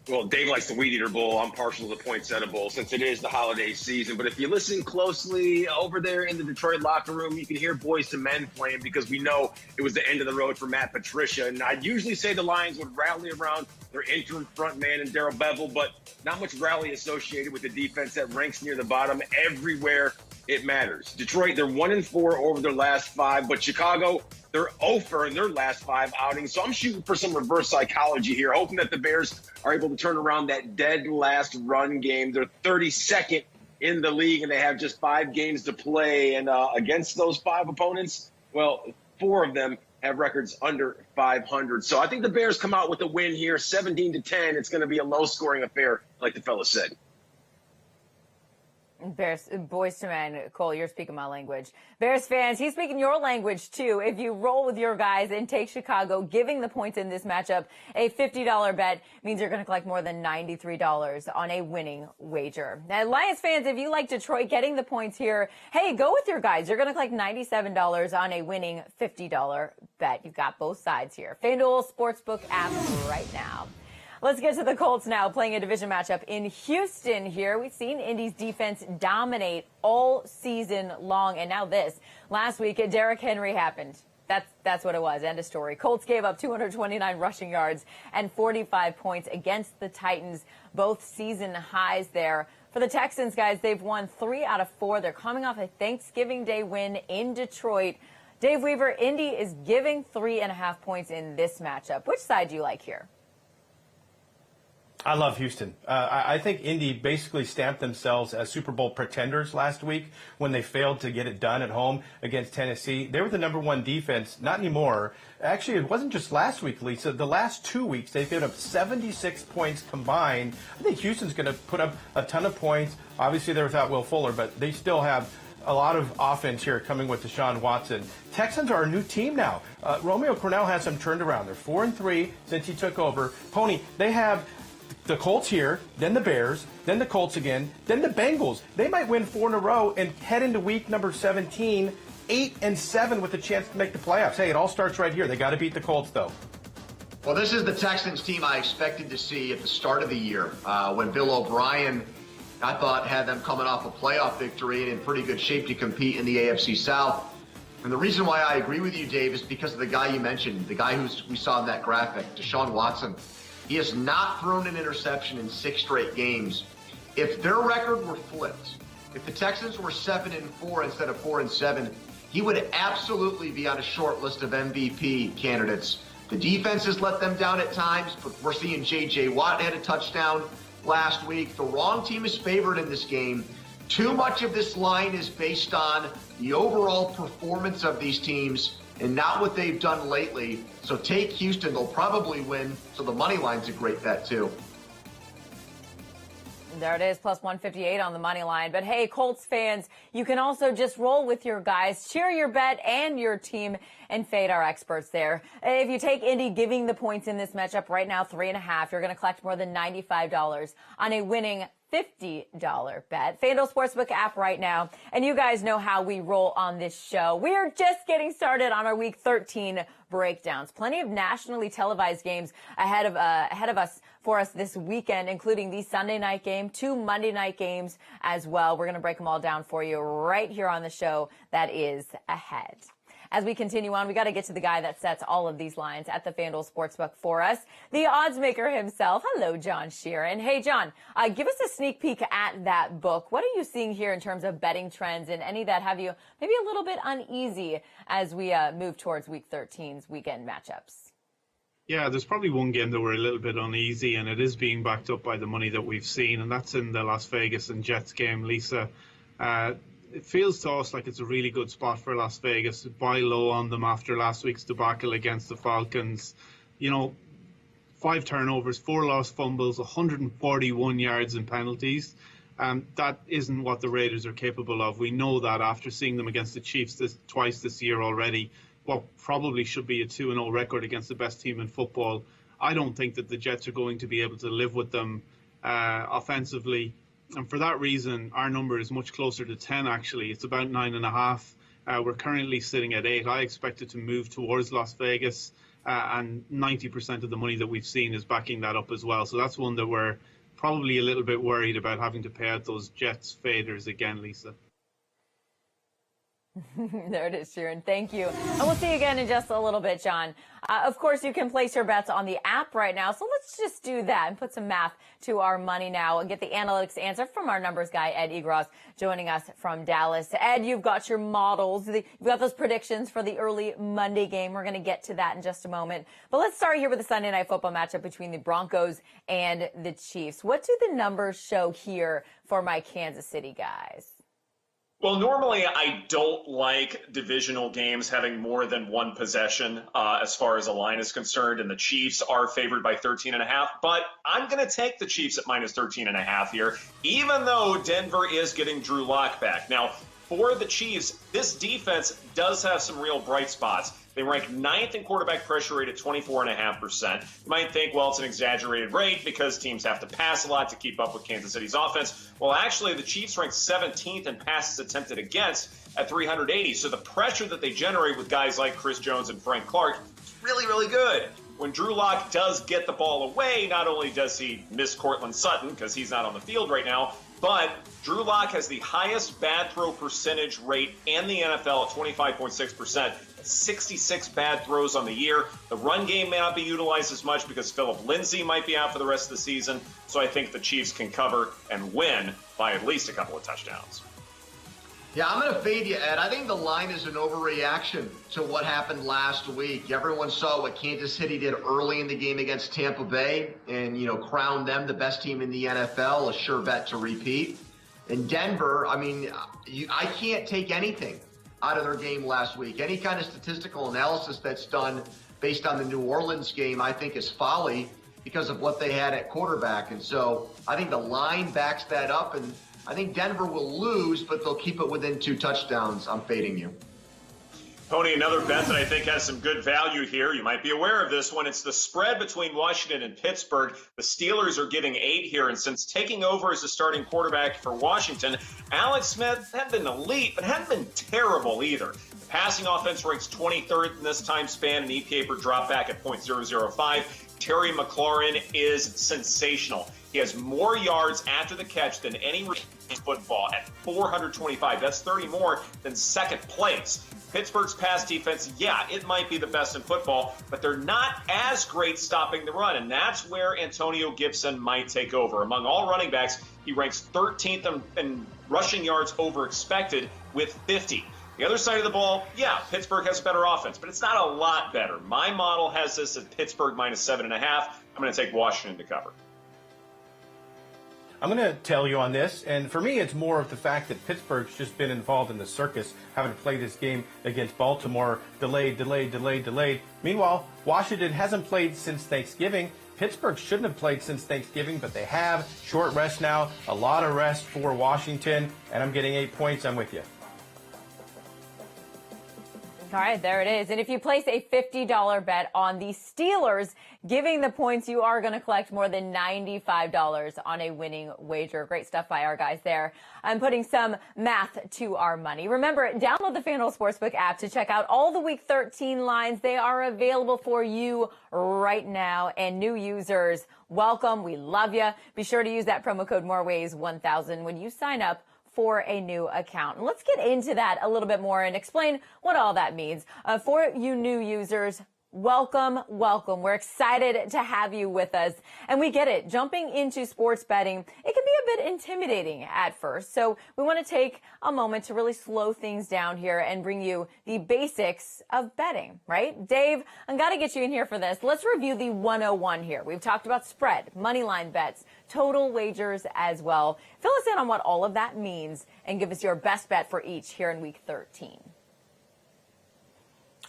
Speaker 5: Well, Dave likes the Weed Eater Bowl. I'm partial to the Poinsettia Bowl since it is the holiday season. But if you listen closely over there in the Detroit locker room, you can hear Boys to Men playing because we know it was the end of the road for Matt Patricia. And I'd usually say the Lions would rally around their interim front man and Darrell Bevel, but not much rally associated with the defense that ranks near the bottom everywhere it matters. Detroit, they're 1-4 over their last 5, but Chicago, they're 0 in their last 5 outings. So I'm shooting for some reverse psychology here, hoping that the Bears are able to turn around that dead last run game. They're 32nd in the league, and they have just 5 games to play. And against those 5 opponents, well, 4 of them have records under 500. So I think the Bears come out with a win here, 17-10. It's going to be a low-scoring affair, like the fella said.
Speaker 2: Bears, Boys to Men, Cole, you're speaking my language. Bears fans, he's speaking your language too. If you roll with your guys and take Chicago, giving the points in this matchup, a $50 bet means you're going to collect more than $93 on a winning wager. Now, Lions fans, if you like Detroit getting the points here, hey, go with your guys. You're going to collect $97 on a winning $50 bet. You've got both sides here. FanDuel Sportsbook app right now. Let's get to the Colts now, playing a division matchup in Houston here. We've seen Indy's defense dominate all season long, and now this. Last week, Derrick Henry happened. That's what it was. End of story. Colts gave up 229 rushing yards and 45 points against the Titans, both season highs there. For the Texans, guys, they've won 3 out of 4. They're coming off a Thanksgiving Day win in Detroit. Dave Weaver, Indy is giving 3.5 points in this matchup. Which side do you like here?
Speaker 4: I love Houston. I think Indy basically stamped themselves as Super Bowl pretenders last week when they failed to get it done at home against Tennessee. They were the #1 defense. Not anymore. Actually, it wasn't just last week, Lisa. The last 2 weeks, they've given up 76 points combined. I think Houston's going to put up a ton of points. Obviously, they're without Will Fuller, but they still have a lot of offense here coming with Deshaun Watson. Texans are a new team now. Romeo Crennel has them turned around. They're 4-3 since he took over. Pony, they have the Colts here, then the Bears, then the Colts again, then the Bengals. They might win 4 in a row and head into week number 17, 8-7 with a chance to make the playoffs. Hey, it all starts right here. They got to beat the Colts, though.
Speaker 3: Well, this is the Texans team I expected to see at the start of the year when Bill O'Brien, I thought, had them coming off a playoff victory and in pretty good shape to compete in the AFC South. And the reason why I agree with you, Dave, is because of the guy you mentioned, the guy we saw in that graphic, Deshaun Watson. He has not thrown an interception in 6 straight games. If their record were flipped, if the Texans were 7-4 instead of 4-7, he would absolutely be on a short list of MVP candidates. The defense has let them down at times, but we're seeing J.J. Watt had a touchdown last week. The wrong team is favored in this game. Too much of this line is based on the overall performance of these teams and not what they've done lately. So take Houston. They'll probably win. So the money line's a great bet, too.
Speaker 2: There it is, plus 158 on the money line. But hey, Colts fans, you can also just roll with your guys, cheer your bet and your team, and fade our experts there. If you take Indy giving the points in this matchup right now, 3.5, you're going to collect more than $95 on a winning $50 bet. FanDuel Sportsbook app right now. And you guys know how we roll on this show. We are just getting started on our Week 13 breakdowns. Plenty of nationally televised games ahead of us for us this weekend, including the Sunday night game, 2 Monday night games as well. We're going to break them all down for you right here on the show that is ahead. as we continue on, we got to get to the guy that sets all of these lines at the FanDuel Sportsbook for us, the odds maker himself. Hello, John Sheeran. Hey, John, give us a sneak peek at that book. What are you seeing here in terms of betting trends and any that have you maybe a little bit uneasy as we move towards Week 13's weekend matchups?
Speaker 6: Yeah, there's probably one game that we're a little bit uneasy, and it is being backed up by the money that we've seen, and that's in the Las Vegas and Jets game, Lisa. It feels to us like it's a really good spot for Las Vegas to buy low on them after last week's debacle against the Falcons. 5 turnovers, 4 lost fumbles, 141 yards in penalties. That isn't what the Raiders are capable of. We know that after seeing them against the Chiefs twice this year already. What probably should be a 2-0 record against the best team in football. I don't think that the Jets are going to be able to live with them offensively. And for that reason, our number is much closer to 10, actually. It's about 9.5. We're currently sitting at 8. I expect it to move towards Las Vegas, and 90% of the money that we've seen is backing that up as well. So that's one that we're probably a little bit worried about, having to pay out those Jets faders again, Lisa.
Speaker 2: There it is, Sharon. Thank you. And we'll see you again in just a little bit, John. Of course, you can place your bets on the app right now. So let's just do that and put some math to our money now and get the analytics answer from our numbers guy, Ed Egros, joining us from Dallas. Ed, you've got your models. You've got those predictions for the early Monday game. We're going to get to that in just a moment. But let's start here with the Sunday Night Football matchup between the Broncos and the Chiefs. What do the numbers show here for my Kansas City guys?
Speaker 7: Well, normally I don't like divisional games having more than one possession as far as a line is concerned, and the Chiefs are favored by 13.5, but I'm going to take the Chiefs at minus 13.5 here, even though Denver is getting Drew Lock back. Now, for the Chiefs, this defense does have some real bright spots. They rank 9th in quarterback pressure rate at 24.5%. You might think, well, it's an exaggerated rate because teams have to pass a lot to keep up with Kansas City's offense. Well, actually, the Chiefs rank 17th in passes attempted against at 380. So the pressure that they generate with guys like Chris Jones and Frank Clark is really, really good. When Drew Lock does get the ball away, not only does he miss Cortland Sutton because he's not on the field right now, but Drew Lock has the highest bad throw percentage rate in the NFL at 25.6%. 66 bad throws on the year. The run game may not be utilized as much because Phillip Lindsay might be out for the rest of the season. So I think the Chiefs can cover and win by at least a couple of touchdowns.
Speaker 3: Yeah, I'm going to fade you, Ed. I think the line is an overreaction to what happened last week. Everyone saw what Kansas City did early in the game against Tampa Bay and, crowned them the best team in the NFL, a sure bet to repeat. In Denver, I can't take anything out of their game last week. Any kind of statistical analysis that's done based on the New Orleans game, I think is folly because of what they had at quarterback. And so I think the line backs that up, and I think Denver will lose, but they'll keep it within 2 touchdowns. I'm fading you.
Speaker 7: Tony, another bet that I think has some good value here. You might be aware of this one. It's the spread between Washington and Pittsburgh. The Steelers are getting 8 here, and since taking over as the starting quarterback for Washington, Alex Smith hadn't been elite, but hadn't been terrible either. The passing offense ranks 23rd in this time span, and EPA per dropback at .005. Terry McLaurin is sensational. He has more yards after the catch than any football at 425. That's 30 more than second place. Pittsburgh's pass defense, yeah, it might be the best in football, but they're not as great stopping the run, and that's where Antonio Gibson might take over. Among all running backs, he ranks 13th in rushing yards over expected with 50. The other side of the ball, yeah, Pittsburgh has a better offense, but it's not a lot better. My model has this at Pittsburgh minus 7.5. I'm going to take Washington to cover.
Speaker 4: I'm going to tell you on this, and for me, it's more of the fact that Pittsburgh's just been involved in the circus, having to play this game against Baltimore, delayed. Meanwhile, Washington hasn't played since Thanksgiving. Pittsburgh shouldn't have played since Thanksgiving, but they have. Short rest now, a lot of rest for Washington, and I'm getting 8 points. I'm with you.
Speaker 2: All right, there it is. And if you place a $50 bet on the Steelers giving the points, you are going to collect more than $95 on a winning wager. Great stuff by our guys there. I'm putting some math to our money. Remember, download the FanDuel Sportsbook app to check out all the Week 13 lines. They are available for you right now. And new users, welcome. We love you. Be sure to use that promo code MOREWAYS1000 when you sign up for a new account. And let's get into that a little bit more and explain what all that means. For you new users, welcome, welcome. We're excited to have you with us. And we get it. Jumping into sports betting, it can be a bit intimidating at first. So we want to take a moment to really slow things down here and bring you the basics of betting, right? Dave, I've got to get you in here for this. Let's review the 101 here. We've talked about spread, money line bets, total wagers as well. Fill us in on what all of that means and give us your best bet for each here in week 13.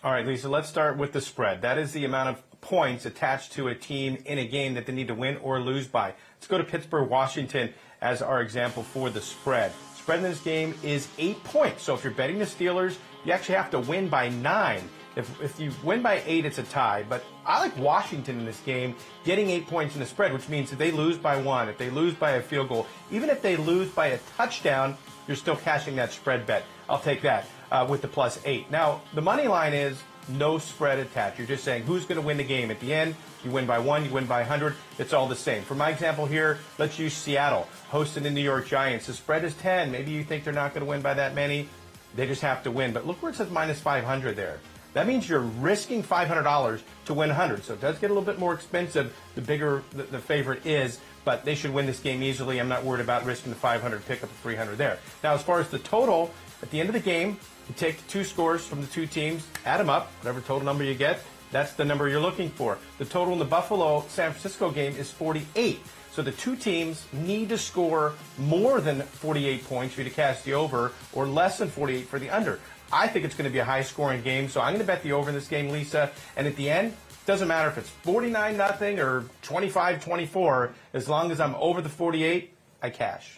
Speaker 4: All right, Lisa, let's start with the spread. That is the amount of points attached to a team in a game that they need to win or lose by. Let's go to Pittsburgh, Washington as our example for the spread. Spread in this game is 8 points. So if you're betting the Steelers, you actually have to win by 9. If you win by 8, it's a tie. But I like Washington in this game getting 8 points in the spread, which means if they lose by 1, if they lose by a field goal, even if they lose by a touchdown, you're still cashing that spread bet. I'll take that with the +8. Now, the money line is no spread attached. You're just saying who's going to win the game. At the end, you win by 1, you win by 100. It's all the same. For my example here, let's use Seattle hosting the New York Giants. The spread is 10. Maybe you think they're not going to win by that many. They just have to win. But look where it says -500 there. That means you're risking $500 to win 100. So it does get a little bit more expensive the bigger the favorite is. But they should win this game easily. I'm not worried about risking the 500, pick up the 300 there. Now, as far as the total, at the end of the game, you take the two scores from the two teams, add them up, whatever total number you get, that's the number you're looking for. The total in the Buffalo-San Francisco game is 48. So the two teams need to score more than 48 points for you to cash the over or less than 48 for the under. I think it's going to be a high-scoring game, so I'm going to bet the over in this game, Lisa. And at the end, it doesn't matter if it's 49-0 or 25-24. As long as I'm over the 48, I cash.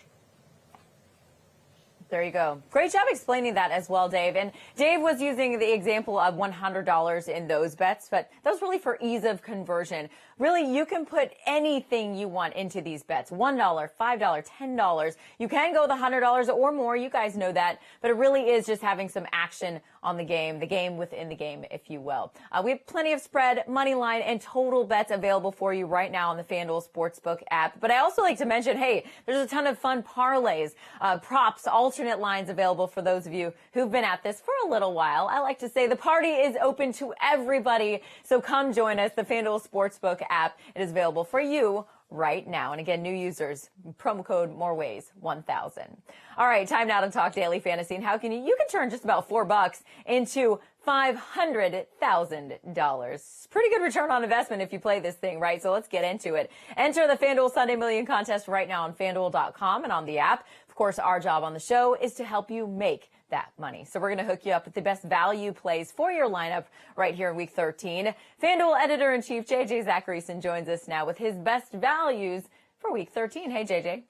Speaker 2: There you go. Great job explaining that as well, Dave. And Dave was using the example of $100 in those bets, but that was really for ease of conversion. Really, you can put anything you want into these bets. $1, $5, $10. You can go the $100 or more. You guys know that. But it really is just having some action on the game within the game, if you will. We have plenty of spread, money line, and total bets available for you right now on the FanDuel Sportsbook app. But I also like to mention, hey, there's a ton of fun parlays, props, alternate lines available for those of you who've been at this for a little while. I like to say the party is open to everybody. So come join us. The FanDuel Sportsbook app. It is available for you right now. And again, new users, promo code MOREWAYS1000. All right, time now to talk daily fantasy. And how can you can turn just about $4 into $500,000. Pretty good return on investment if you play this thing, right? So let's get into it. Enter the FanDuel Sunday Million Contest right now on FanDuel.com and on the app. Of course, our job on the show is to help you make that money. So we're going to hook you up with the best value plays for your lineup right here in week 13. FanDuel editor-in-chief JJ Zacharyson joins us now with his best values for week 13. Hey, JJ.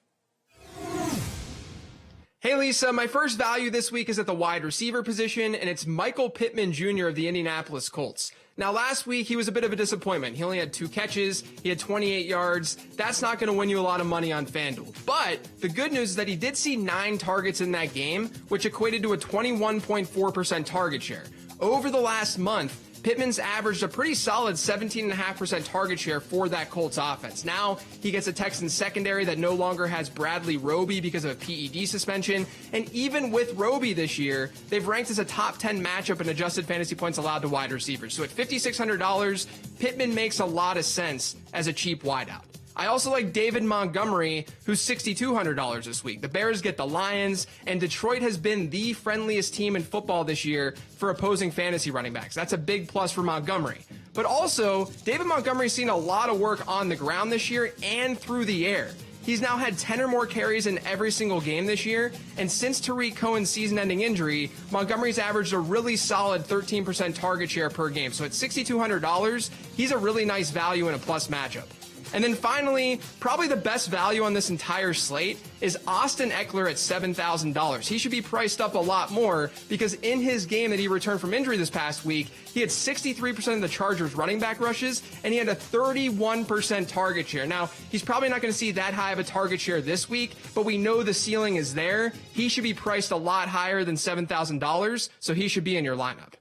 Speaker 8: Hey, Lisa, my first value this week is at the wide receiver position, and it's Michael Pittman Jr. of the Indianapolis Colts. Now, last week, he was a bit of a disappointment. He only had 2 catches. He had 28 yards. That's not going to win you a lot of money on FanDuel. But the good news is that he did see 9 targets in that game, which equated to a 21.4% target share. Over the last month, Pittman's averaged a pretty solid 17.5% target share for that Colts offense. Now he gets a Texans secondary that no longer has Bradley Roby because of a PED suspension. And even with Roby this year, they've ranked as a top 10 matchup in adjusted fantasy points allowed to wide receivers. So at $5,600, Pittman makes a lot of sense as a cheap wideout. I also like David Montgomery, who's $6,200 this week. The Bears get the Lions, and Detroit has been the friendliest team in football this year for opposing fantasy running backs. That's a big plus for Montgomery. But also, David Montgomery's seen a lot of work on the ground this year and through the air. He's now had 10 or more carries in every single game this year, and since Tariq Cohen's season-ending injury, Montgomery's averaged a really solid 13% target share per game. So at $6,200, he's a really nice value in a plus matchup. And then finally, probably the best value on this entire slate is Austin Eckler at $7,000. He should be priced up a lot more because in his game that he returned from injury this past week, he had 63% of the Chargers running back rushes, and he had a 31% target share. Now, he's probably not going to see that high of a target share this week, but we know the ceiling is there. He should be priced a lot higher than $7,000, so he should be in your lineup.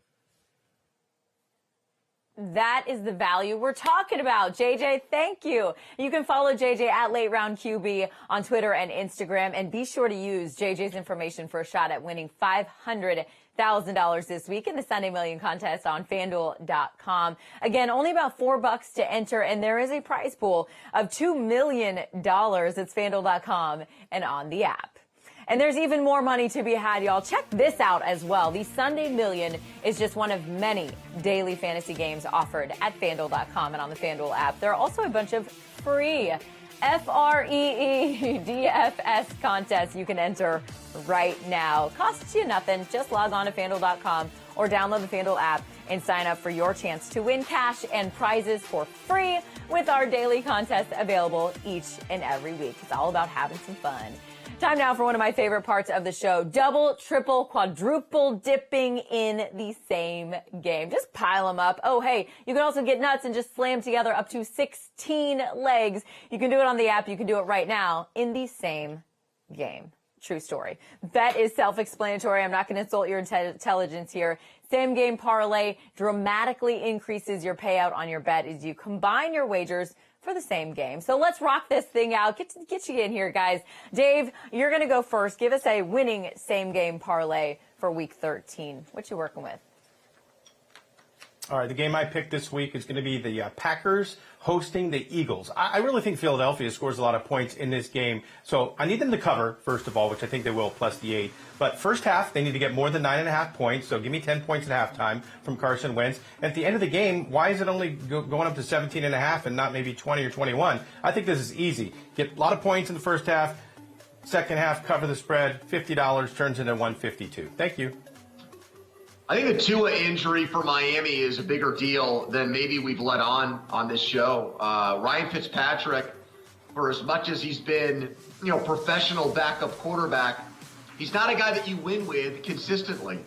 Speaker 2: That is the value we're talking about. JJ, thank you. You can follow JJ at Late Round QB on Twitter and Instagram, and be sure to use JJ's information for a shot at winning $500,000 this week in the Sunday Million contest on FanDuel.com. Again, only about $4 to enter, and there is a prize pool of $2 million. It's FanDuel.com and on the app. And there's even more money to be had, y'all. Check this out as well. The Sunday Million is just one of many daily fantasy games offered at FanDuel.com and on the FanDuel app. There are also a bunch of free FREE DFS contests you can enter right now. Costs you nothing. Just log on to FanDuel.com or download the FanDuel app and sign up for your chance to win cash and prizes for free with our daily contests available each and every week. It's all about having some fun. Time now for one of my favorite parts of the show. Double, triple, quadruple dipping in the same game. Just pile them up. Oh, hey, you can also get nuts and just slam together up to 16 legs. You can do it on the app. You can do it right now in the same game. True story. Bet is self-explanatory. I'm not going to insult your intelligence here. Same game parlay dramatically increases your payout on your bet as you combine your wagers for the same game. So let's rock this thing out. Get you in here, guys. Dave, you're going to go first. Give us a winning same game parlay for week 13. What you working with?
Speaker 4: All right, the game I picked this week is going to be the Packers hosting the Eagles. I really think Philadelphia scores a lot of points in this game. So I need them to cover, first of all, which I think they will, plus the 8. But first half, they need to get more than 9.5 points. So give me 10 points at halftime from Carson Wentz. And at the end of the game, why is it only going up to 17.5 and not maybe 20 or 21? I think this is easy. Get a lot of points in the first half. Second half, cover the spread. $50 turns into $152. Thank you.
Speaker 3: I think the Tua injury for Miami is a bigger deal than maybe we've let on this show. Ryan Fitzpatrick, for as much as he's been, professional backup quarterback, he's not a guy that you win with consistently.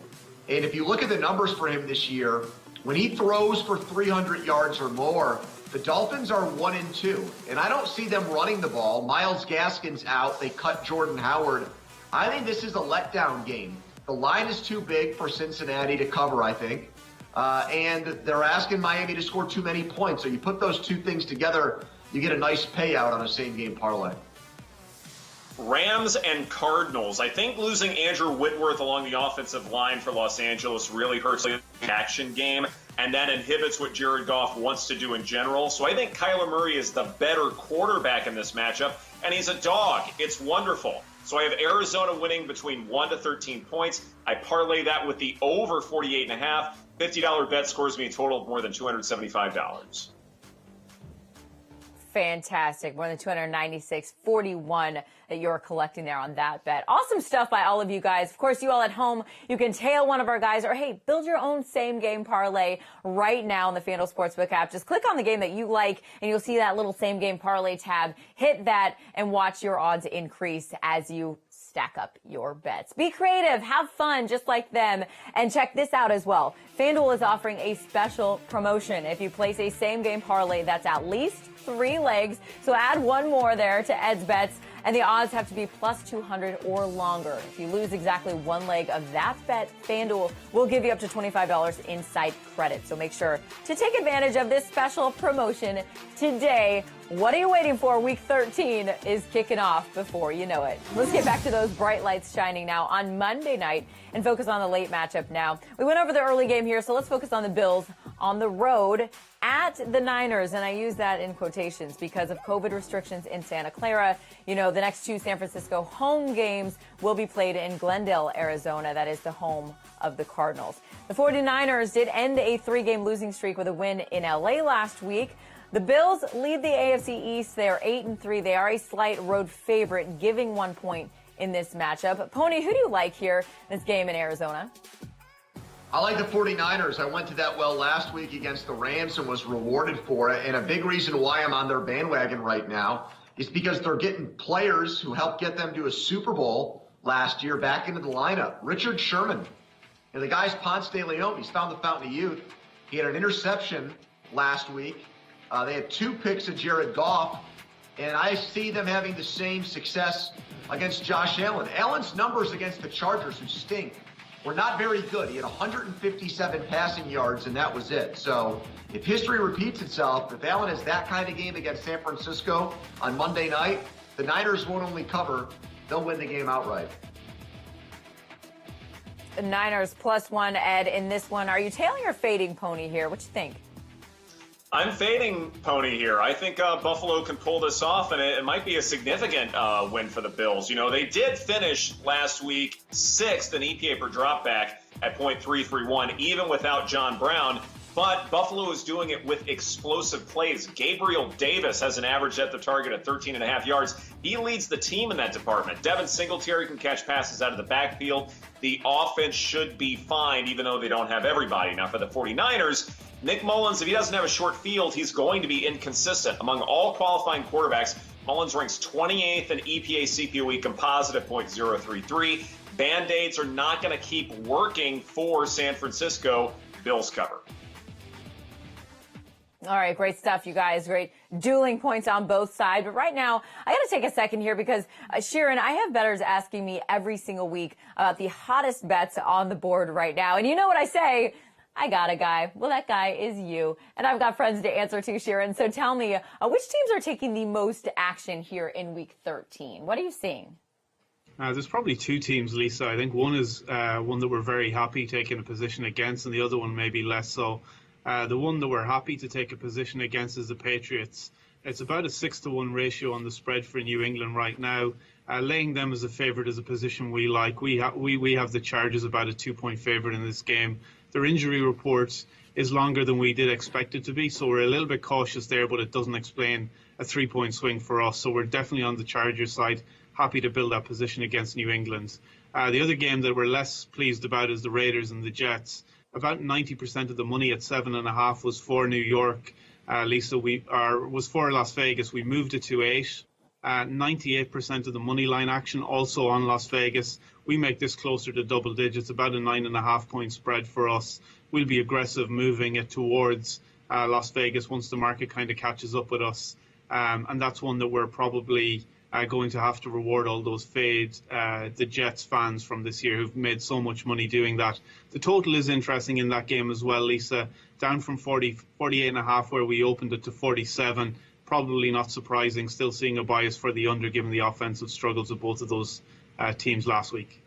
Speaker 3: And if you look at the numbers for him this year, when he throws for 300 yards or more, the Dolphins are 1-2. And I don't see them running the ball. Myles Gaskin's out. They cut Jordan Howard. I think this is a letdown game. The line is too big for Cincinnati to cover, I think. And they're asking Miami to score too many points. So you put those two things together, you get a nice payout on a same-game parlay.
Speaker 7: Rams and Cardinals. I think losing Andrew Whitworth along the offensive line for Los Angeles really hurts the action game and then inhibits what Jared Goff wants to do in general. So I think Kyler Murray is the better quarterback in this matchup, and he's a dog. It's wonderful. So I have Arizona winning between 1 to 13 points. I parlay that with the over 48.5. $50 bet scores me a total of more than $275.
Speaker 2: Fantastic. More than 296.41 that you're collecting there on that bet. Awesome stuff by all of you guys. Of course, you all at home, you can tail one of our guys, or hey, build your own same game parlay right now in the FanDuel Sportsbook app. Just click on the game that you like and you'll see that little same game parlay tab. Hit that and watch your odds increase as you stack up your bets. Be creative, have fun just like them, and check this out as well. FanDuel is offering a special promotion if you place a same game parlay that's at least 3 legs. So add one more there to Ed's bets, and the odds have to be plus 200 or longer. If you lose exactly one leg of that bet, FanDuel will give you up to $25 in site credit. So make sure to take advantage of this special promotion today. What are you waiting for? Week 13 is kicking off before you know it. Let's get back to those bright lights shining now on Monday night and focus on the late matchup now. We went over the early game here, so let's focus on the Bills on the road at the Niners, and I use that in quotations because of COVID restrictions in Santa Clara. The next 2 San Francisco home games will be played in Glendale, Arizona. That is the home of the Cardinals. The 49ers did end a 3-game losing streak with a win in LA last week. The Bills lead the AFC East. They are 8-3. They are a slight road favorite, giving 1 point in this matchup. Pony, who do you like here in this game in Arizona?
Speaker 3: I like the 49ers. I went to that well last week against the Rams and was rewarded for it. And a big reason why I'm on their bandwagon right now is because they're getting players who helped get them to a Super Bowl last year back into the lineup. Richard Sherman. The guy's Ponce de Leon. He's found the fountain of youth. He had an interception last week. They had 2 picks of Jared Goff. And I see them having the same success against Josh Allen. Allen's numbers against the Chargers, who stink, were not very good. He had 157 passing yards, and that was it. So if history repeats itself, if Allen has that kind of game against San Francisco on Monday night, the Niners won't only cover, they'll win the game outright.
Speaker 2: The Niners +1, Ed, in this one. Are you tailing or fading Pony here? What you think?
Speaker 7: I'm fading Pony here. I think Buffalo can pull this off, and it might be a significant win for the Bills. You know, they did finish last week 6th in EPA per dropback at .331, even without John Brown. But Buffalo is doing it with explosive plays. Gabriel Davis has an average depth of target at 13.5 yards. He leads the team in that department. Devin Singletary can catch passes out of the backfield. The offense should be fine, even though they don't have everybody. Now, for the 49ers, Nick Mullins, if he doesn't have a short field, he's going to be inconsistent. Among all qualifying quarterbacks, Mullins ranks 28th in EPA CPOE composite at .033. Band-Aids are not going to keep working for San Francisco. Bills cover.
Speaker 2: All right, great stuff, you guys. Great dueling points on both sides. But right now, I got to take a second here because, Sharon, I have bettors asking me every single week about the hottest bets on the board right now. And you know what I say? I got a guy. Well, that guy is you. And I've got friends to answer to, Sharon. So tell me, which teams are taking the most action here in Week 13? What are you seeing?
Speaker 6: There's probably two teams, Lisa. I think one is one that we're very happy taking a position against, and the other one maybe less so. The one that we're happy to take a position against is the Patriots. It's about a 6-to-1 ratio on the spread for New England right now. Laying them as a favorite is a position we like. We have the Chargers about a 2-point favorite in this game. Their injury report is longer than we did expect it to be, so we're a little bit cautious there, but it doesn't explain a 3-point swing for us. So we're definitely on the Chargers side, happy to build that position against New England. The other game that we're less pleased about is the Raiders and the Jets. About 90% of the money at 7.5 was for New York. Lisa, was for Las Vegas. We moved it to 8. 98% of the money line action also on Las Vegas. We make this closer to double digits, about a 9.5-point spread for us. We'll be aggressive moving it towards Las Vegas once the market kind of catches up with us. And that's one that we're probably going to have to reward all those fades, the Jets fans from this year who've made so much money doing that. The total is interesting in that game as well, Lisa. Down from 48.5 where we opened it to 47. Probably not surprising. Still seeing a bias for the under given the offensive struggles of both of those teams last week.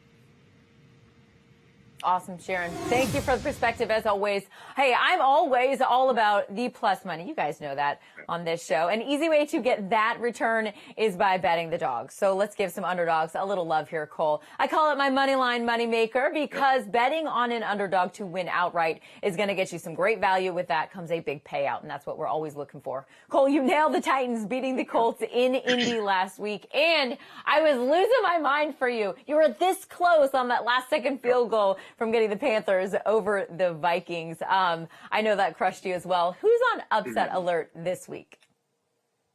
Speaker 2: Awesome, Sharon. Thank you for the perspective, as always. Hey, I'm always all about the plus money. You guys know that on this show. An easy way to get that return is by betting the dogs. So let's give some underdogs a little love here, Cole. I call it my moneyline moneymaker because betting on an underdog to win outright is going to get you some great value. With that comes a big payout, and that's what we're always looking for. Cole, you nailed the Titans beating the Colts in Indy last week, and I was losing my mind for you. You were this close on that last-second field goal from getting the Panthers over the Vikings. I know that crushed you as well. Who's on upset alert this week?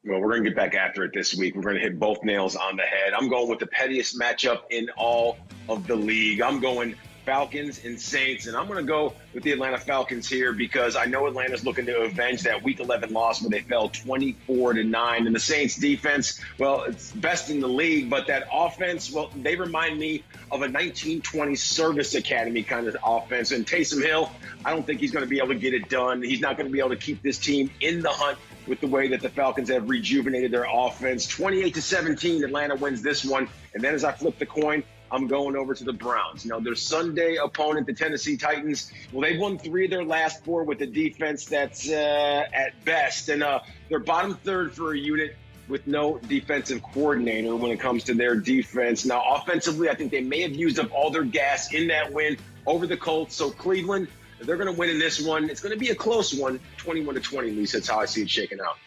Speaker 5: Well, we're going to get back after it this week. We're going to hit both nails on the head. I'm going with the pettiest matchup in all of the league. I'm going Falcons and Saints, and I'm going to go with the Atlanta Falcons here because I know Atlanta's looking to avenge that Week 11 loss where they fell 24-9. And the Saints defense, well, it's best in the league, but that offense, well, they remind me of a 1920s service academy kind of offense. And Taysom Hill, I don't think he's going to be able to get it done. He's not going to be able to keep this team in the hunt with the way that the Falcons have rejuvenated their offense. 28-17, Atlanta wins this one. And then as I flip the coin, I'm going over to the Browns. You know, their Sunday opponent, the Tennessee Titans, well, they've won 3 of their last 4 with a defense that's at best. And they're bottom third for a unit with no defensive coordinator when it comes to their defense. Now, offensively, I think they may have used up all their gas in that win over the Colts. So Cleveland, they're going to win in this one. It's going to be a close one, 21-20, Lisa. That's how I see it shaking out.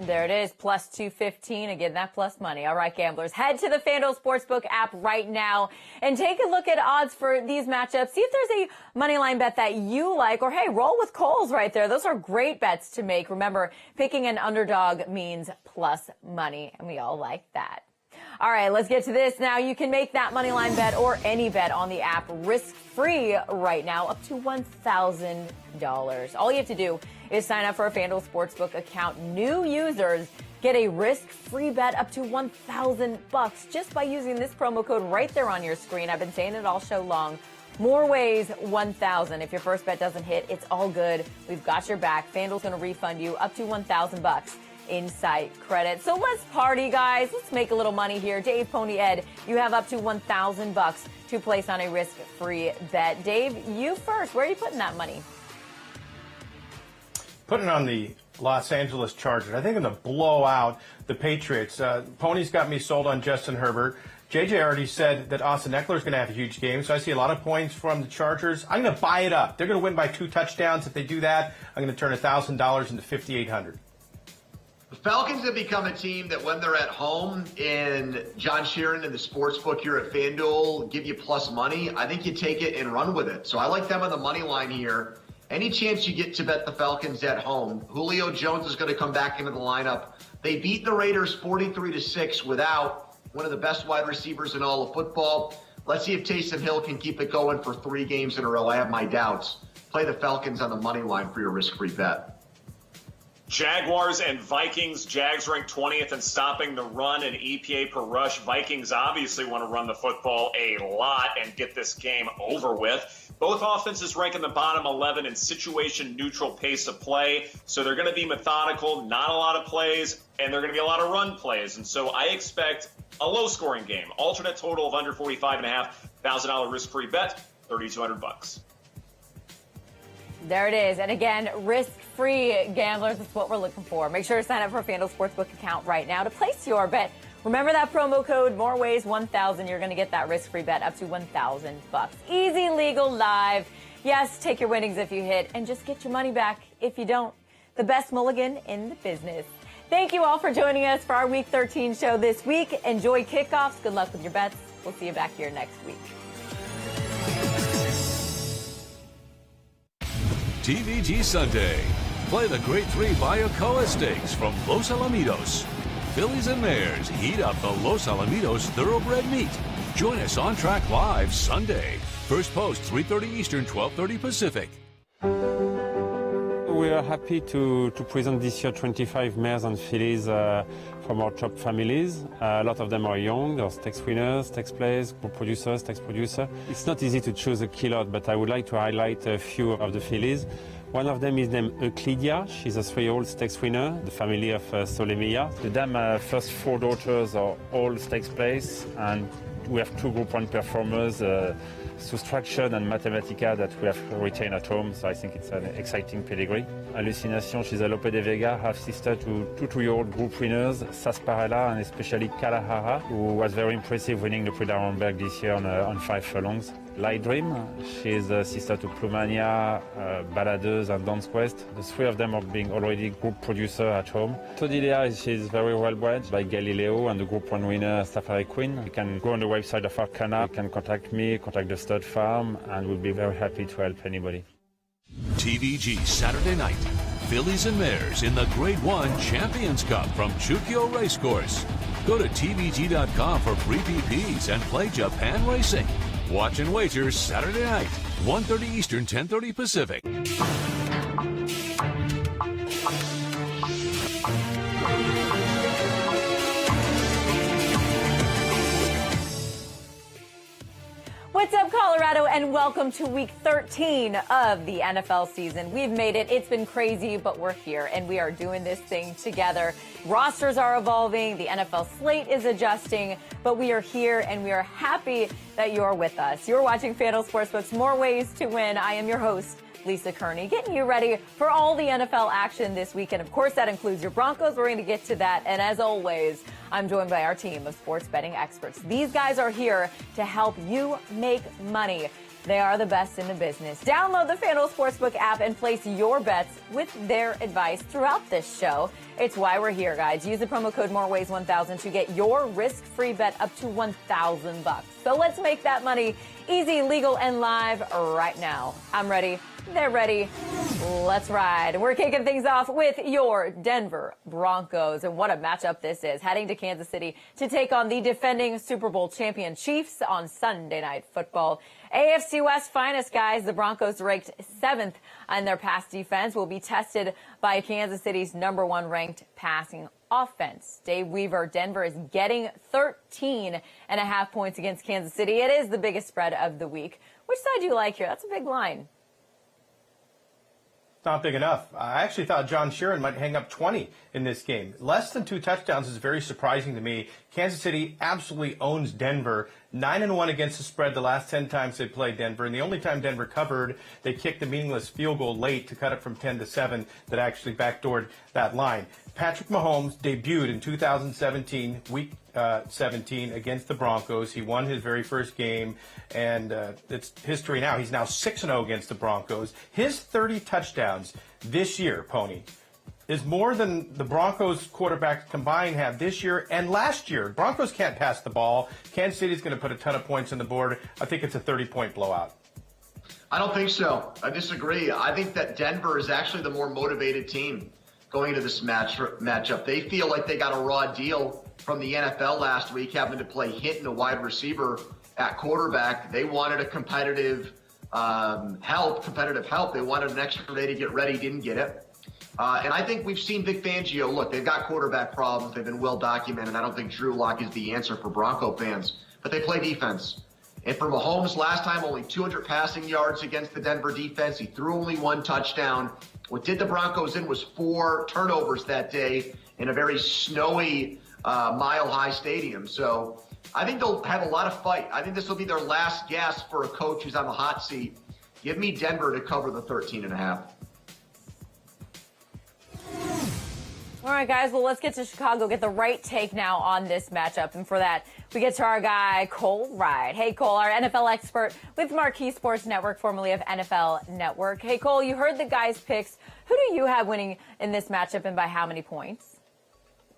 Speaker 2: There it is, plus 215. Again, that plus money. All right, gamblers, head to the FanDuel Sportsbook app right now and take a look at odds for these matchups. See if there's a money line bet that you like, or hey, roll with Coles right there. Those are great bets to make. Remember, picking an underdog means plus money, and we all like that. All right, let's get to this now. You can make that money line bet or any bet on the app risk-free right now, up to $1,000. All you have to do is sign up for a FanDuel Sportsbook account. New users Get a risk-free bet up to $1,000 just by using this promo code right there on your screen. I've been saying it all show long. More ways, 1,000. If your first bet doesn't hit, it's all good. We've got your back. FanDuel's going to refund you up to $1,000 in site credit. So let's party, guys. Let's make a little money here. Dave, Pony, Ed, you have up to $1,000 to place on a risk-free bet. Dave, you first. Where are you putting that money?
Speaker 4: Putting on the Los Angeles Chargers. I think in the blowout, the Patriots. Pony's got me sold on Justin Herbert. JJ already said that Austin Eckler is going to have a huge game, so I see a lot of points from the Chargers. I'm going to buy it up. They're going to win by 2 touchdowns. If they do that, I'm going to turn $1,000 into $5,800.
Speaker 3: The Falcons have become a team that when they're at home and John Sheeran and the sportsbook here at FanDuel give you plus money, I think you take it and run with it. So I like them on the money line here. Any chance you get to bet the Falcons at home, Julio Jones is going to come back into the lineup. They beat the Raiders 43-6 without one of the best wide receivers in all of football. Let's see if Taysom Hill can keep it going for 3 games in a row. I have my doubts. Play the Falcons on the money line for your risk-free bet.
Speaker 7: Jaguars and Vikings. Jags ranked 20th in stopping the run and EPA per rush. Vikings obviously want to run the football a lot and get this game over with. Both offenses rank in the bottom 11 in situation-neutral pace of play, so they're going to be methodical, not a lot of plays, and they're going to be a lot of run plays. And so I expect a low-scoring game. Alternate total of under 45.5. $1,000 risk-free bet, $3,200.
Speaker 2: There it is. And again, risk-free gamblers is what we're looking for. Make sure to sign up for a FanDuel Sportsbook account right now to place your bet. Remember that promo code, More Ways 1000. You're going to get that risk-free bet up to $1,000. Easy, legal, live. Yes, take your winnings if you hit, and just get your money back if you don't. The best mulligan in the business. Thank you all for joining us for our Week 13 show this week. Enjoy kickoffs. Good luck with your bets. We'll see you back here next week.
Speaker 10: TVG Sunday. Play the Grade 3 Bayacoa Stakes from Los Alamitos. Fillies and Mares heat up the Los Alamitos Thoroughbred Meet. Join us on track live Sunday. First post 3:30 Eastern, 12:30 Pacific.
Speaker 11: We are happy to present this year 25 mares and fillies from our top families. A lot of them are young. There's stakes winners, stakes players, group producers, stakes producer. It's not easy to choose a killer, but I would like to highlight a few of the fillies. One of them is named Euclidia. She's a 3-year-old stakes winner, the family of Solemia. The dam first 4 daughters are all stakes players, and we have 2 Group 1 performers, Soustraction and Mathematica, that we have retained at home, so I think it's an exciting pedigree. Hallucination, she's a Lope de Vega, half-sister to 2 2-year-old group winners, Sarsaparilla and especially Kalahara, who was very impressive winning the Prix d'Arenberg this year on 5 furlongs. Light Dream, she's a sister to Plumania, Balladeuse and Dance Quest. The 3 of them are being already group producer at home. Todilia, she's very well bred by Galileo and the Group 1 winner Safari Queen. You can go on the website of Arcana, you can contact me, contact the stud farm, and we'll be very happy to help anybody.
Speaker 10: TVG Saturday night. Fillies and Mares in the Grade 1 Champions Cup from Chukyo Racecourse. Go to tvg.com for free PPs and play Japan Racing. Watch and wager Saturday night, 1:30 Eastern, 10:30 Pacific.
Speaker 2: What's up, Colorado, and welcome to Week 13 of the NFL season. We've made it. It's been crazy, but we're here, and we are doing this thing together. Rosters are evolving. The NFL slate is adjusting, but we are here, and we are happy that you're with us. You're watching FanDuel Sportsbook's More Ways to Win. I am your host, Lisa Kerney, getting you ready for all the NFL action this weekend. Of course, that includes your Broncos. We're going to get to that. And as always, I'm joined by our team of sports betting experts. These guys are here to help you make money. They are the best in the business. Download the FanDuel Sportsbook app and place your bets with their advice throughout this show. It's why we're here, guys. Use the promo code MOREWAYS1000 to get your risk-free bet up to $1,000. So let's make that money easy, legal, and live right now. I'm ready They're ready. Let's ride. We're kicking things off with your Denver Broncos. And what a matchup this is. Heading to Kansas City to take on the defending Super Bowl champion Chiefs on Sunday Night Football. AFC West finest, guys. The Broncos, ranked 7th on their pass defense, will be tested by Kansas City's #1 ranked passing offense. Dave Weaver, Denver is getting 13.5 points against Kansas City. It is the biggest spread of the week. Which side do you like here? That's a big line.
Speaker 4: Not big enough. I actually thought John Sheeran might hang up 20 in this game. Less than 2 touchdowns is very surprising to me. Kansas City absolutely owns Denver. 9-1 against the spread the last 10 times they played Denver. And the only time Denver covered, they kicked a meaningless field goal late to cut it from 10-7 that actually backdoored that line. Patrick Mahomes debuted in 2017, week 17 against the Broncos. He won his very first game, and it's history now. He's now 6-0 against the Broncos. His 30 touchdowns this year, Pony, is more than the Broncos quarterbacks combined have this year and last year. Broncos can't pass the ball. Kansas City's going to put a ton of points on the board. I think it's a 30-point blowout.
Speaker 3: I don't think so. I disagree. I think that Denver is actually the more motivated team going into this matchup. They feel like they got a raw deal from the NFL last week, having to play Hinton, a wide receiver, at quarterback. They wanted a competitive help. They wanted an extra day to get ready, didn't get it. And I think we've seen Vic Fangio. Look, they've got quarterback problems. They've been well documented. I don't think Drew Lock is the answer for Bronco fans, but they play defense. And for Mahomes, last time, only 200 passing yards against the Denver defense. He threw only 1 touchdown. What did the Broncos in was 4 turnovers that day in a very snowy, mile-high stadium. So I think they'll have a lot of fight. I think this will be their last gasp for a coach who's on the hot seat. Give me Denver to cover the 13.5.
Speaker 2: All right, guys, well, let's get to Chicago, get the right take now on this matchup. And for that, we get to our guy, Cole Ride. Hey, Cole, our NFL expert with Marquee Sports Network, formerly of NFL Network. Hey, Cole, you heard the guys' picks. Who do you have winning in this matchup and by how many points?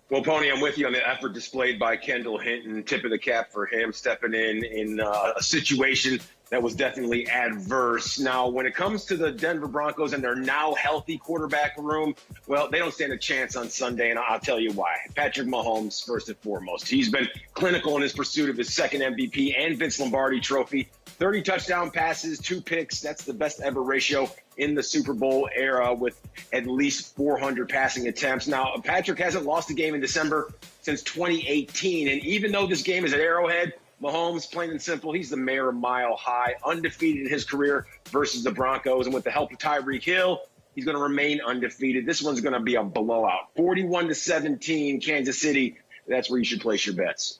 Speaker 5: Well, Pony, I'm with you on the effort displayed by Kendall Hinton. Tip of the cap for him stepping in a situation that was definitely adverse. Now, when it comes to the Denver Broncos and their now healthy quarterback room, well, they don't stand a chance on Sunday, and I'll tell you why. Patrick Mahomes, first and foremost. He's been clinical in his pursuit of his second MVP and Vince Lombardi trophy. 30 touchdown passes, 2 picks. That's the best ever ratio in the Super Bowl era with at least 400 passing attempts. Now, Patrick hasn't lost a game in December since 2018, and even though this game is at Arrowhead, Mahomes, plain and simple, he's the mayor of Mile High, undefeated in his career versus the Broncos. And with the help of Tyreek Hill, he's going to remain undefeated. This one's going to be a blowout. 41-17, Kansas City. That's where you should place your bets.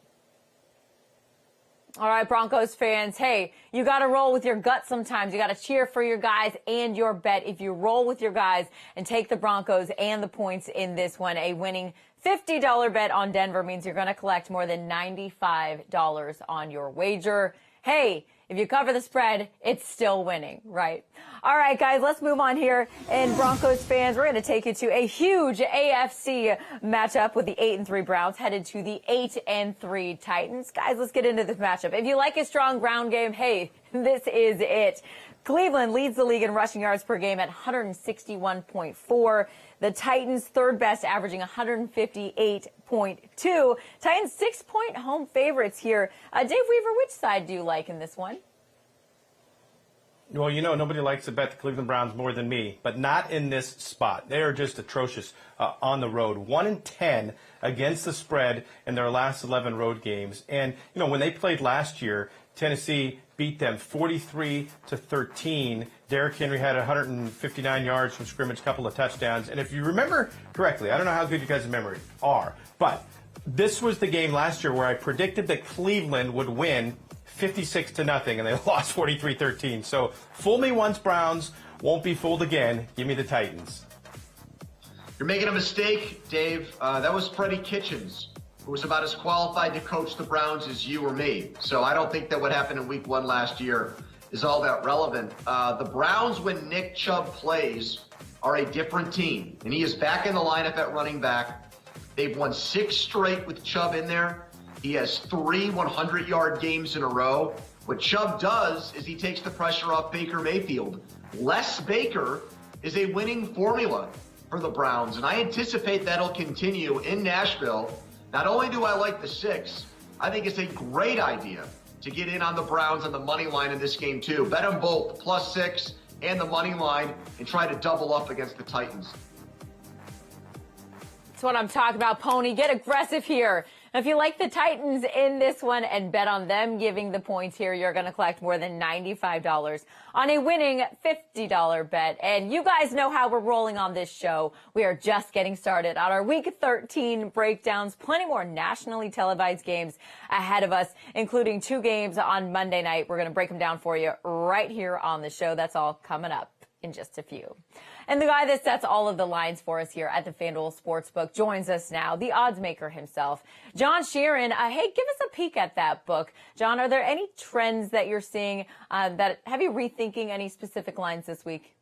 Speaker 2: All right, Broncos fans, hey, you got to roll with your gut sometimes. You got to cheer for your guys and your bet. If you roll with your guys and take the Broncos and the points in this one, a winning $50 bet on Denver means you're going to collect more than $95 on your wager. Hey, if you cover the spread, it's still winning, right? All right, guys, let's move on here. And Broncos fans, we're going to take you to a huge AFC matchup with the 8-3 Browns headed to the 8-3 Titans. Guys, let's get into this matchup. If you like a strong ground game, hey, this is it. Cleveland leads the league in rushing yards per game at 161.4. The Titans, third best, averaging 158.2. Titans 6-point home favorites here. Dave Weaver, which side do you like in this one?
Speaker 4: Well, you know, nobody likes to bet the Cleveland Browns more than me, but not in this spot. They are just atrocious on the road. 1-10 against the spread in their last 11 road games. And, you know, when they played last year, Tennessee beat them 43-13. Derrick Henry had 159 yards from scrimmage, a couple of touchdowns. And if you remember correctly, I don't know how good you guys' memory are, but this was the game last year where I predicted that Cleveland would win 56-0, and they lost 43-13. So fool me once, Browns, won't be fooled again. Give me the Titans.
Speaker 3: You're making a mistake, Dave. That was Freddie Kitchens, who was about as qualified to coach the Browns as you or me. So I don't think that what happened in week 1 last year is all that relevant. The Browns, when Nick Chubb plays, are a different team. And he is back in the lineup at running back. They've won 6 straight with Chubb in there. He has 3 100-yard games in a row. What Chubb does is he takes the pressure off Baker Mayfield. Les Baker is a winning formula for the Browns, and I anticipate that'll continue in Nashville. Not only do I like the 6, I think it's a great idea to get in on the Browns on the money line in this game too. Bet them both, +6 and the money line, and try to double up against the Titans.
Speaker 2: That's what I'm talking about, Pony. Get aggressive here. If you like the Titans in this one and bet on them giving the points here, you're going to collect more than $95 on a winning $50 bet. And you guys know how we're rolling on this show. We are just getting started on our Week 13 breakdowns. Plenty more nationally televised games ahead of us, including 2 games on Monday night. We're going to break them down for you right here on the show. That's all coming up in just a few. And the guy that sets all of the lines for us here at the FanDuel Sportsbook joins us now, the odds maker himself, John Sheeran. Hey, give us a peek at that book. John, are there any trends that you're seeing that have you rethinking any specific lines this week?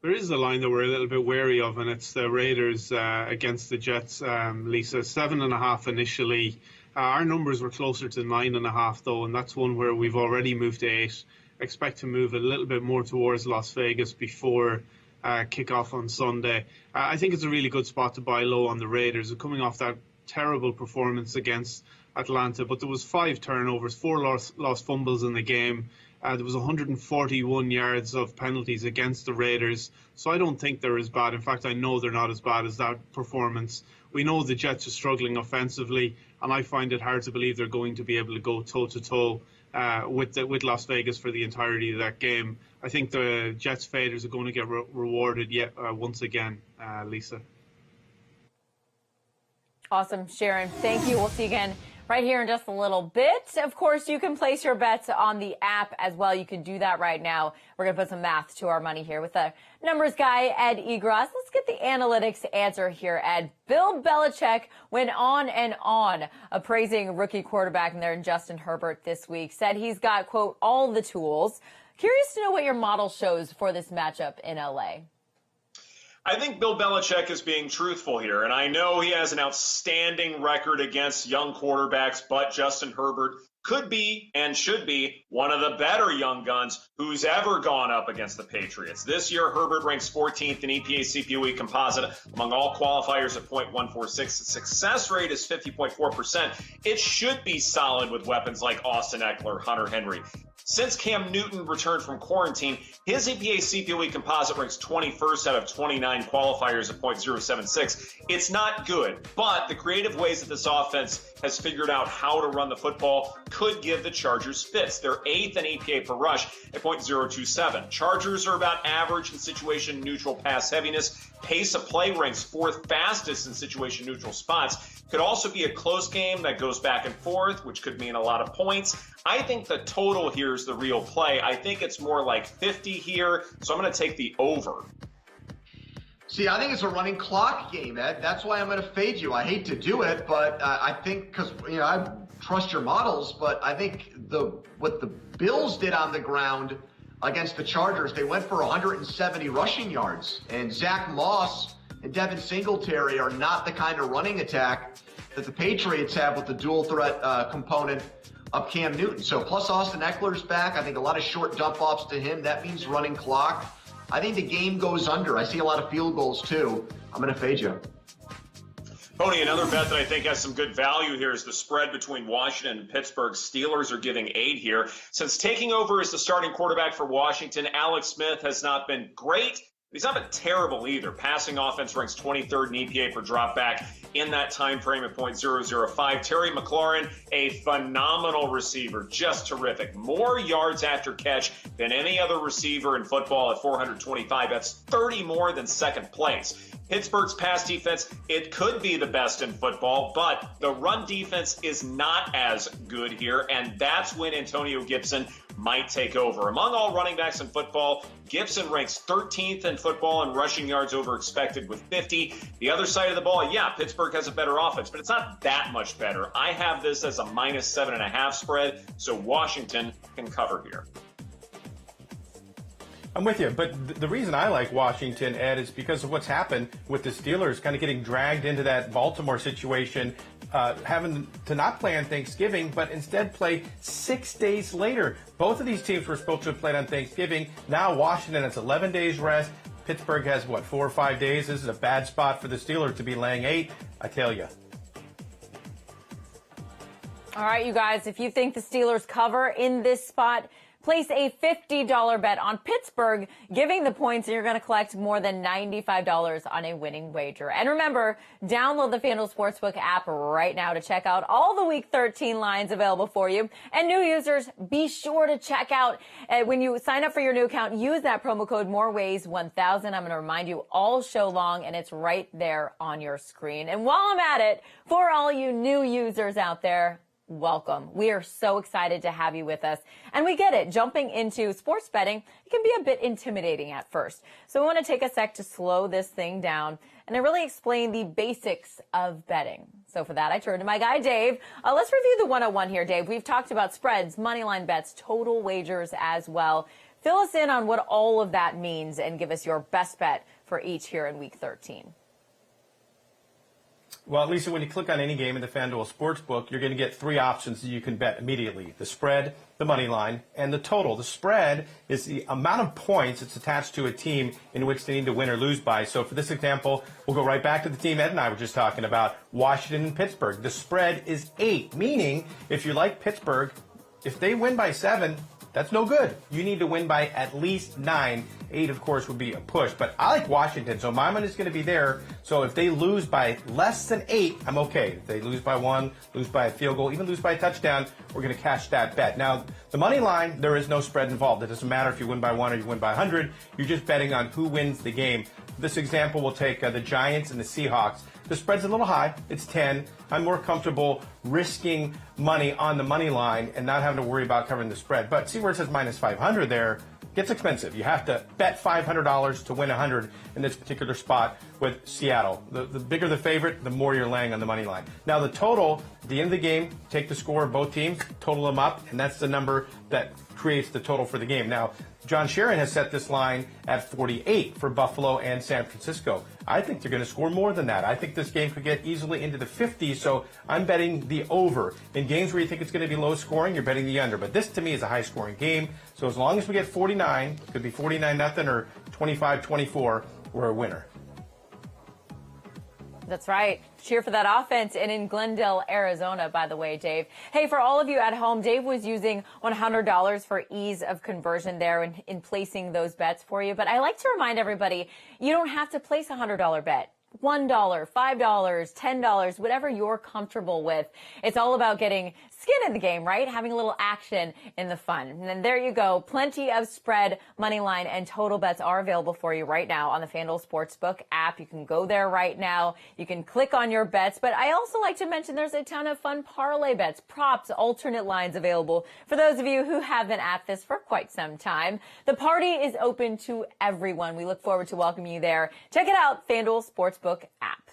Speaker 6: There is a line that we're a little bit wary of, and it's the Raiders against the Jets, Lisa. 7.5 initially. Our numbers were closer to 9.5, though, and that's one where we've already moved to 8. Expect to move a little bit more towards Las Vegas before kickoff on Sunday. I think it's a really good spot to buy low on the Raiders. They're coming off that terrible performance against Atlanta, but there was 5 turnovers, 4 lost fumbles in the game. There was 141 yards of penalties against the Raiders, so I don't think they're as bad. In fact, I know they're not as bad as that performance. We know the Jets are struggling offensively, and I find it hard to believe they're going to be able to go toe-to-toe with Las Vegas for the entirety of that game. I think the Jets faders are going to get rewarded yet once again, Lisa.
Speaker 2: Awesome, Sharon. Thank you. We'll see you again right here in just a little bit. Of course, you can place your bets on the app as well. You can do that right now. We're going to put some math to our money here with the numbers guy, Ed Egros. Let's get the analytics answer here, Ed. Bill Belichick went on and on appraising rookie quarterback in there, Justin Herbert, this week. Said he's got, quote, all the tools. Curious to know what your model shows for this matchup in L.A.
Speaker 7: I think Bill Belichick is being truthful here, and I know he has an outstanding record against young quarterbacks, but Justin Herbert could be and should be one of the better young guns who's ever gone up against the Patriots. This year, Herbert ranks 14th in EPA CPOE composite among all qualifiers at .146. The success rate is 50.4%. It should be solid with weapons like Austin Eckler, Hunter Henry. Since Cam Newton returned from quarantine, his EPA CPOE composite ranks 21st out of 29 qualifiers at .076. It's not good, but the creative ways that this offense has figured out how to run the football could give the Chargers fits. They're 8th in EPA per rush at .027. Chargers are about average in situation neutral pass heaviness. Pace of play ranks 4th fastest in situation neutral spots. Could also be a close game that goes back and forth, which could mean a lot of points. I think the total here is the real play. I think it's more like 50 here, so I'm going to take the over.
Speaker 3: See, I think it's a running clock game, Ed. That's why I'm going to fade you. I hate to do it, but I think because I trust your models, but I think what the Bills did on the ground against the Chargers, they went for 170 rushing yards, and Zach Moss and Devin Singletary are not the kind of running attack that the Patriots have with the dual threat component of Cam Newton. So plus Austin Eckler's back. I think a lot of short dump offs to him. That means running clock. I think the game goes under. I see a lot of field goals too. I'm going to fade you.
Speaker 7: Tony, another bet that I think has some good value here is the spread between Washington and Pittsburgh. Steelers are giving 8 here. Since taking over as the starting quarterback for Washington, Alex Smith has not been great. He's not been terrible either. Passing offense ranks 23rd in EPA per drop back in that time frame at .005. Terry McLaurin, a phenomenal receiver, just terrific. More yards after catch than any other receiver in football at 425. That's 30 more than second place. Pittsburgh's pass defense, it could be the best in football, but the run defense is not as good here, and that's when Antonio Gibson might take over. Among all running backs in football, Gibson ranks 13th in football in rushing yards over expected with 50. The other side of the ball, yeah, Pittsburgh has a better offense, but it's not that much better. I have this as a -7.5 spread, so Washington can cover here.
Speaker 4: I'm with you, but the reason I like Washington, Ed, is because of what's happened with the Steelers kind of getting dragged into that Baltimore situation, having to not play on Thanksgiving, but instead play 6 days later. Both of these teams were supposed to have played on Thanksgiving. Now Washington has 11 days rest. Pittsburgh has, 4 or 5 days? This is a bad spot for the Steelers to be laying 8, I tell you.
Speaker 2: All right, you guys, if you think the Steelers cover in this spot, place a $50 bet on Pittsburgh, giving the points, and you're going to collect more than $95 on a winning wager. And remember, download the FanDuel Sportsbook app right now to check out all the Week 13 lines available for you. And new users, be sure to check out when you sign up for your new account, use that promo code MOREWAYS1000. I'm going to remind you all show long, and it's right there on your screen. And while I'm at it, for all you new users out there, welcome. We are so excited to have you with us. And we get it. Jumping into sports betting, it can be a bit intimidating at first. So we want to take a sec to slow this thing down and to really explain the basics of betting. So for that, I turn to my guy, Dave. Let's review the 101 here, Dave. We've talked about spreads, moneyline bets, total wagers as well. Fill us in on what all of that means and give us your best bet for each here in Week 13.
Speaker 4: Well, Lisa, when you click on any game in the FanDuel Sportsbook, you're going to get 3 options that you can bet immediately. The spread, the money line, and the total. The spread is the amount of points that's attached to a team in which they need to win or lose by. So for this example, we'll go right back to the team Ed and I were just talking about, Washington and Pittsburgh. The spread is 8, meaning if you like Pittsburgh, if they win by 7, that's no good. You need to win by at least 9. 8, of course, would be a push. But I like Washington, so my money's going to be there. So if they lose by less than 8, I'm okay. If they lose by 1, lose by a field goal, even lose by a touchdown, we're going to cash that bet. Now, the money line, there is no spread involved. It doesn't matter if you win by 1 or you win by 100. You're just betting on who wins the game. This example will take the Giants and the Seahawks. The spread's a little high. It's 10. I'm more comfortable risking money on the money line and not having to worry about covering the spread. But see where it says minus 500 there? Gets expensive. You have to bet $500 to win 100 in this particular spot with Seattle. The bigger the favorite, the more you're laying on the money line. Now the total, at the end of the game, take the score of both teams, total them up, and that's the number that creates the total for the game. Now, John Sharon has set this line at 48 for Buffalo and San Francisco. I think they're going to score more than that. I think this game could get easily into the 50s, so I'm betting the over. In games where you think it's going to be low scoring, you're betting the under. But this, to me, is a high scoring game. So as long as we get 49, it could be 49-0 or 25-24, we're a winner.
Speaker 2: That's right. Cheer for that offense. And in Glendale, Arizona, by the way, Dave. Hey, for all of you at home, Dave was using $100 for ease of conversion there in placing those bets for you. But I like to remind everybody, you don't have to place a $100 bet. $1, $5, $10, whatever you're comfortable with. It's all about getting skin in the game, right? Having a little action in the fun. And then there you go. Plenty of spread, money line, and total bets are available for you right now on the FanDuel Sportsbook app. You can go there right now. You can click on your bets. But I also like to mention there's a ton of fun parlay bets, props, alternate lines available for those of you who have been at this for quite some time. The party is open to everyone. We look forward to welcoming you there. Check it out, FanDuel Sportsbook app.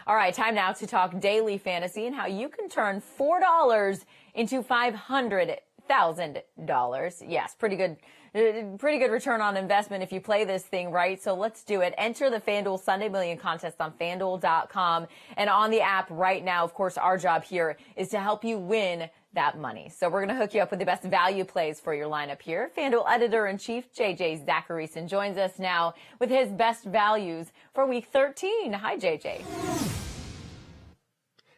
Speaker 2: All right, time now to talk daily fantasy and how you can turn $4 into $500,000. Yes, pretty good return on investment if you play this thing right. So let's do it. Enter the FanDuel Sunday Million contest on FanDuel.com and on the app right now. Of course, our job here is to help you win that money. So we're going to hook you up with the best value plays for your lineup here. FanDuel Editor-in-Chief JJ Zacharyson joins us now with his best values for Week 13. Hi, JJ.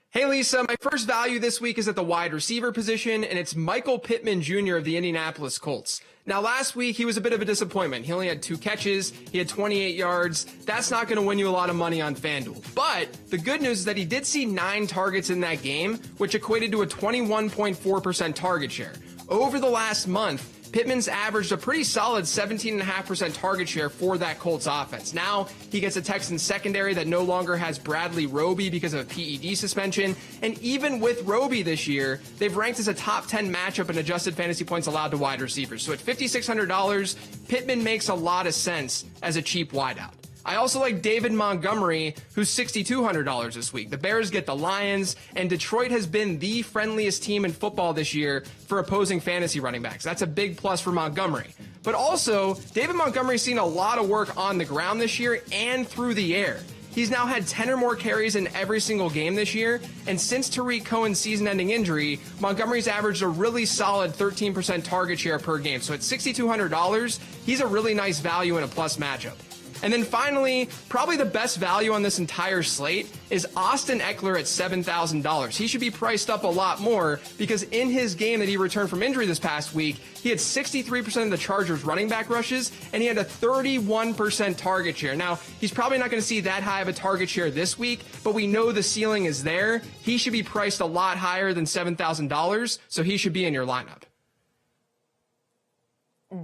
Speaker 8: Hey, Lisa, my first value this week is at the wide receiver position, and it's Michael Pittman Jr. of the Indianapolis Colts. Now, last week, he was a bit of a disappointment. He only had 2 catches. He had 28 yards. That's not going to win you a lot of money on FanDuel. But the good news is that he did see 9 targets in that game, which equated to a 21.4% target share. Over the last month, Pittman's averaged a pretty solid 17.5% target share for that Colts offense. Now he gets a Texans secondary that no longer has Bradley Roby because of a PED suspension. And even with Roby this year, they've ranked as a top 10 matchup in adjusted fantasy points allowed to wide receivers. So at $5,600, Pittman makes a lot of sense as a cheap wideout. I also like David Montgomery, who's $6,200 this week. The Bears get the Lions, and Detroit has been the friendliest team in football this year for opposing fantasy running backs. That's a big plus for Montgomery. But also, David Montgomery's seen a lot of work on the ground this year and through the air. He's now had 10 or more carries in every single game this year, and since Tariq Cohen's season-ending injury, Montgomery's averaged a really solid 13% target share per game. So at $6,200, he's a really nice value in a plus matchup. And then finally, probably the best value on this entire slate is Austin Eckler at $7,000. He should be priced up a lot more because in his game that he returned from injury this past week, he had 63% of the Chargers running back rushes, and he had a 31% target share. Now, he's probably not going to see that high of a target share this week, but we know the ceiling is there. He should be priced a lot higher than $7,000, so he should be in your lineup.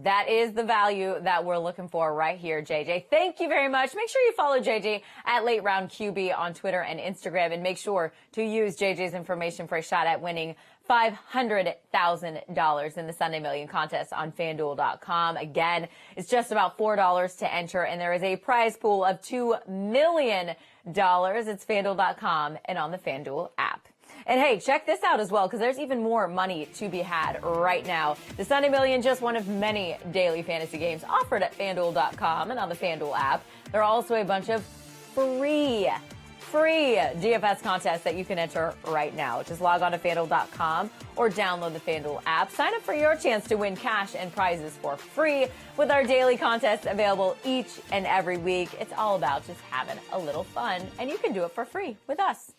Speaker 2: That is the value that we're looking for right here, JJ. Thank you very much. Make sure you follow JJ at Late Round QB on Twitter and Instagram, and make sure to use JJ's information for a shot at winning $500,000 in the Sunday Million contest on FanDuel.com. Again, it's just about $4 to enter, and there is a prize pool of $2 million. It's FanDuel.com and on the FanDuel app. And hey, check this out as well, because there's even more money to be had right now. The Sunday Million, just one of many daily fantasy games offered at FanDuel.com and on the FanDuel app. There are also a bunch of free DFS contests that you can enter right now. Just log on to FanDuel.com or download the FanDuel app. Sign up for your chance to win cash and prizes for free with our daily contests available each and every week. It's all about just having a little fun, and you can do it for free with us.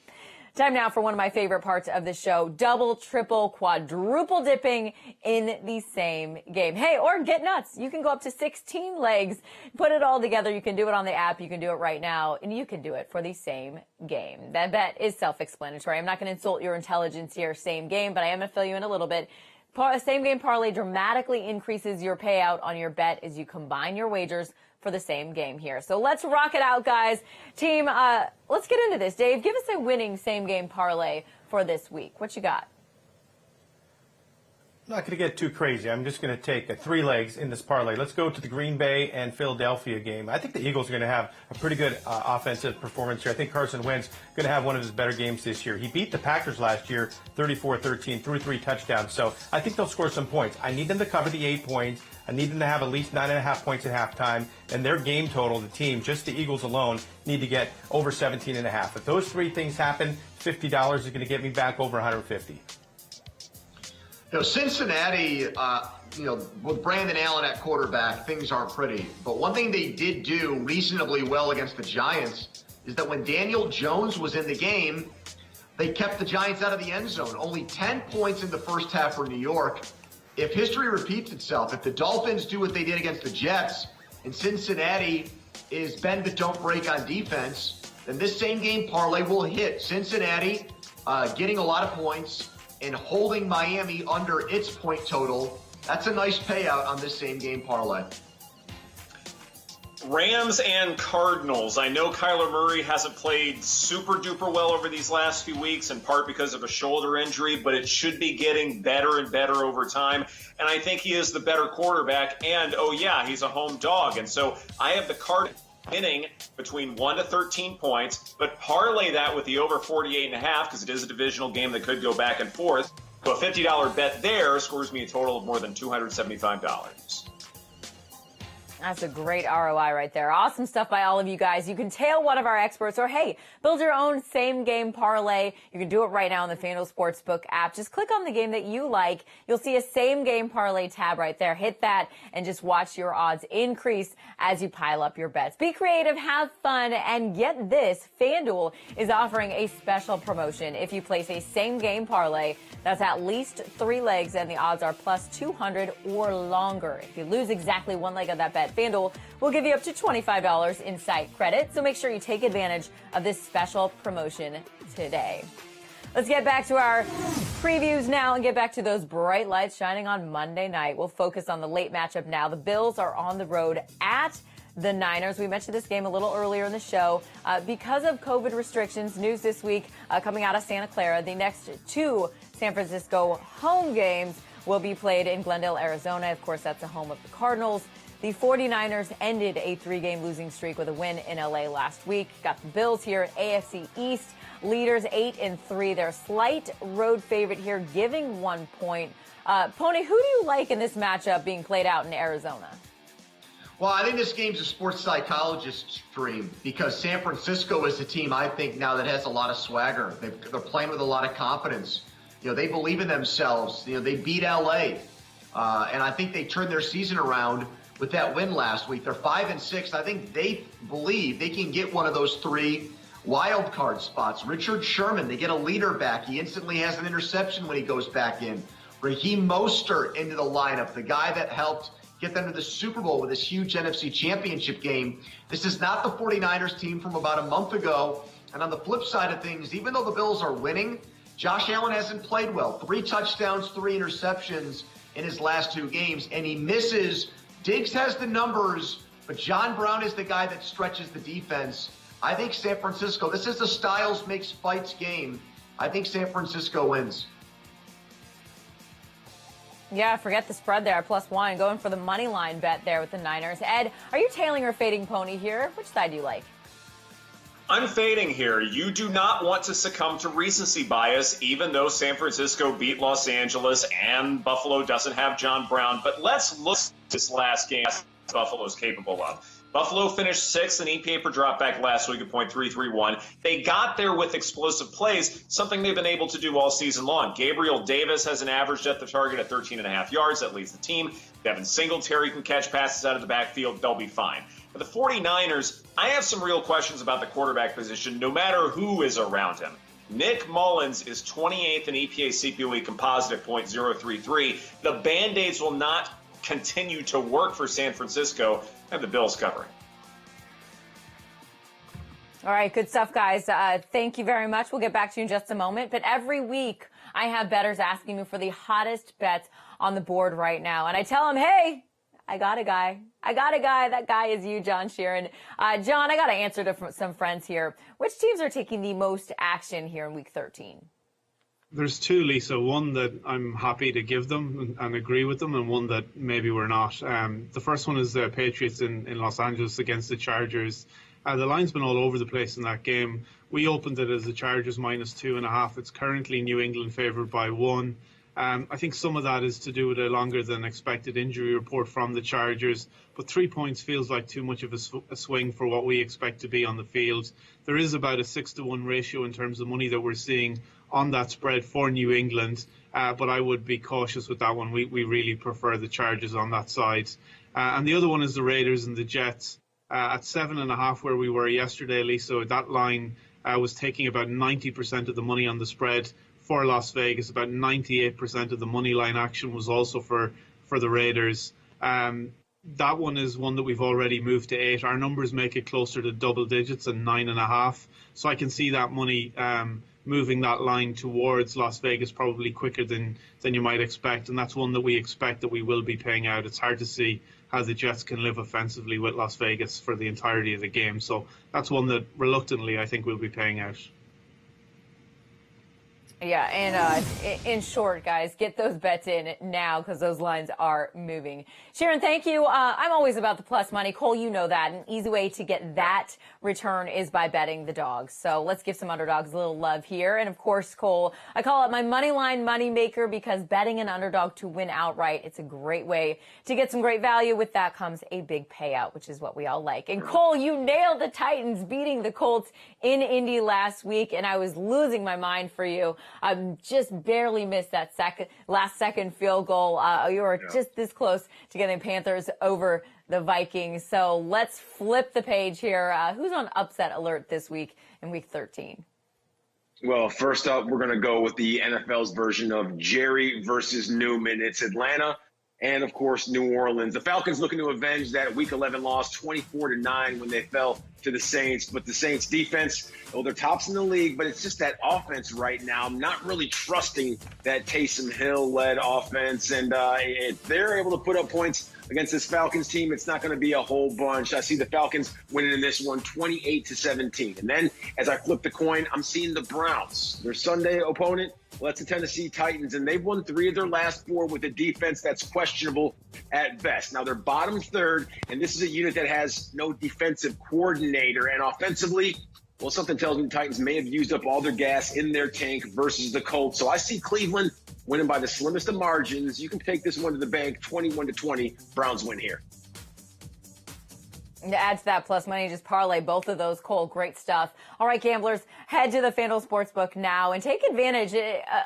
Speaker 2: Time now for one of my favorite parts of the show, double, triple, quadruple dipping in the same game. Hey, or get nuts. You can go up to 16 legs, put it all together. You can do it on the app. You can do it right now, and you can do it for the same game. That bet is self-explanatory. I'm not going to insult your intelligence here, same game, but I am going to fill you in a little bit. Same game parlay dramatically increases your payout on your bet as you combine your wagers for the same game here. So let's rock it out, guys. Team, let's get into this. Dave, give us a winning same game parlay for this week. What you got?
Speaker 4: I'm not going to get too crazy. I'm just going to take 3 legs in this parlay. Let's go to the Green Bay and Philadelphia game. I think the Eagles are going to have a pretty good offensive performance here. I think Carson Wentz is going to have one of his better games this year. He beat the Packers last year 34-13, threw 3 touchdowns. So I think they'll score some points. I need them to cover the 8 points. I need them to have at least 9.5 points at halftime. And their game total, the team, just the Eagles alone, need to get over 17.5. If those 3 things happen, $50 is going to get me back over $150.
Speaker 3: Cincinnati, with Brandon Allen at quarterback, things aren't pretty. But one thing they did do reasonably well against the Giants is that when Daniel Jones was in the game, they kept the Giants out of the end zone. Only 10 points in the first half for New York. If history repeats itself, if the Dolphins do what they did against the Jets, and Cincinnati is bend but don't break on defense, then this same game parlay will hit. Cincinnati getting a lot of points and holding Miami under its point total. That's a nice payout on this same game parlay.
Speaker 7: Rams and Cardinals. I know Kyler Murray hasn't played super duper well over these last few weeks, in part because of a shoulder injury, but it should be getting better and better over time. And I think he is the better quarterback. And, oh yeah, he's a home dog. And so I have the Cardinals winning between 1 to 13 points, but parlay that with the over 48.5 because it is a divisional game that could go back and forth. So a $50 bet there scores me a total of more than $275.
Speaker 2: That's a great ROI right there. Awesome stuff by all of you guys. You can tail one of our experts, or hey, build your own same game parlay. You can do it right now in the FanDuel Sportsbook app. Just click on the game that you like. You'll see a same game parlay tab right there. Hit that and just watch your odds increase as you pile up your bets. Be creative, have fun, and get this. FanDuel is offering a special promotion if you place a same game parlay that's at least 3 legs and the odds are plus 200 or longer. If you lose exactly 1 leg of that bet, FanDuel will give you up to $25 in site credit. So make sure you take advantage of this special promotion today. Let's get back to our previews now and get back to those bright lights shining on Monday night. We'll focus on the late matchup now. The Bills are on the road at the Niners. We mentioned this game a little earlier in the show. Because of COVID restrictions, news this week coming out of Santa Clara, the next 2 San Francisco home games will be played in Glendale, Arizona. Of course, that's the home of the Cardinals. The 49ers ended a 3-game losing streak with a win in LA last week. Got the Bills here, AFC East leaders 8-3. They're a slight road favorite here, giving 1 point. Pony, who do you like in this matchup being played out in Arizona?
Speaker 3: Well, I think this game's a sports psychologist's dream because San Francisco is a team, I think, now that has a lot of swagger. They're playing with a lot of confidence. They believe in themselves. They beat L.A., and I think they turned their season around with that win last week. They're 5-6. I think they believe they can get one of those 3 wild card spots. Richard Sherman, they get a leader back. He instantly has an interception when he goes back in. Raheem Mostert into the lineup, the guy that helped get them to the Super Bowl with this huge NFC Championship game. This is not the 49ers team from about a month ago. And on the flip side of things, even though the Bills are winning, Josh Allen hasn't played well. 3 touchdowns, 3 interceptions in his last 2 games, and he misses. Diggs has the numbers, but John Brown is the guy that stretches the defense. I think San Francisco, this is the Styles makes fights game. I think San Francisco wins.
Speaker 2: Yeah, forget the spread there, +1. Going for the money line bet there with the Niners. Ed, are you tailing or fading Pony here? Which side do you like?
Speaker 7: I'm fading here. You do not want to succumb to recency bias, even though San Francisco beat Los Angeles and Buffalo doesn't have John Brown. But let's look at this last game Buffalo's capable of. Buffalo finished 6th in EPA per dropback last week at .331. They got there with explosive plays, something they've been able to do all season long. Gabriel Davis has an average depth of target at 13.5 yards. That leads the team. Devin Singletary can catch passes out of the backfield. They'll be fine. For the 49ers, I have some real questions about the quarterback position, no matter who is around him. Nick Mullins is 28th in EPA CPOE composite at .033. The Band-Aids will not continue to work for San Francisco. I have the Bills covering.
Speaker 2: All right, good stuff, guys. Thank you very much. We'll get back to you in just a moment. But every week, I have bettors asking me for the hottest bets on the board right now. And I tell them, hey, I got a guy. That guy is you, John Sheeran. John, I got to answer to some friends here. Which teams are taking the most action here in Week 13?
Speaker 6: There's 2, Lisa. One that I'm happy to give them and agree with them, and one that maybe we're not. The first one is the Patriots in Los Angeles against the Chargers. The line's been all over the place in that game. We opened it as the Chargers -2.5. It's currently New England favored by 1. I think some of that is to do with a longer than expected injury report from the Chargers, but 3 points feels like too much of a swing for what we expect to be on the field. There is about a 6-to-1 ratio in terms of money that we're seeing on that spread for New England, but I would be cautious with that one. We really prefer the Chargers on that side. And the other one is the Raiders and the Jets. At 7.5 where we were yesterday, Lisa, that line was taking about 90% of the money on the spread for Las Vegas. About 98% of the money line action was also for the Raiders. That one is one that we've already moved to 8. Our numbers make it closer to double digits and 9.5. So I can see that money moving that line towards Las Vegas probably quicker than you might expect. And that's one that we expect that we will be paying out. It's hard to see how the Jets can live offensively with Las Vegas for the entirety of the game. So that's one that reluctantly I think we'll be paying out.
Speaker 2: Yeah, and in short, guys, get those bets in now because those lines are moving. Sharon, thank you. I'm always about the plus money. Cole, you know that. An easy way to get that return is by betting the dogs. So let's give some underdogs a little love here. And, of course, Cole, I call it my money line money maker because betting an underdog to win outright, it's a great way to get some great value. With that comes a big payout, which is what we all like. And, Cole, you nailed the Titans beating the Colts in Indy last week, and I was losing my mind for you. Just barely missed that last second field goal. You were just this close to getting Panthers over the Vikings. So let's flip the page here. Who's on upset alert this week in Week 13?
Speaker 5: Well, first up, we're going to go with the NFL's version of Jerry versus Newman. It's Atlanta and, of course, New Orleans. The Falcons looking to avenge that Week 11 loss 24-9 when they fell to the Saints. But the Saints defense, they're tops in the league, but it's just that offense right now. I'm not really trusting that Taysom Hill-led offense. And if they're able to put up points against this Falcons team, it's not going to be a whole bunch. I see the Falcons winning in this one 28-17. And then as I flip the coin, I'm seeing the Browns, their Sunday opponent. Well, that's the Tennessee Titans, and they've won 3 of their last 4 with a defense that's questionable at best. Now, they're bottom third, and this is a unit that has no defensive coordinator. And offensively, well, something tells me the Titans may have used up all their gas in their tank versus the Colts. So I see Cleveland winning by the slimmest of margins. You can take this one to the bank, 21-20. Browns win here.
Speaker 2: To add to that plus money, just parlay both of those, Cole. Great stuff. All right, gamblers, head to the FanDuel Sportsbook now and take advantage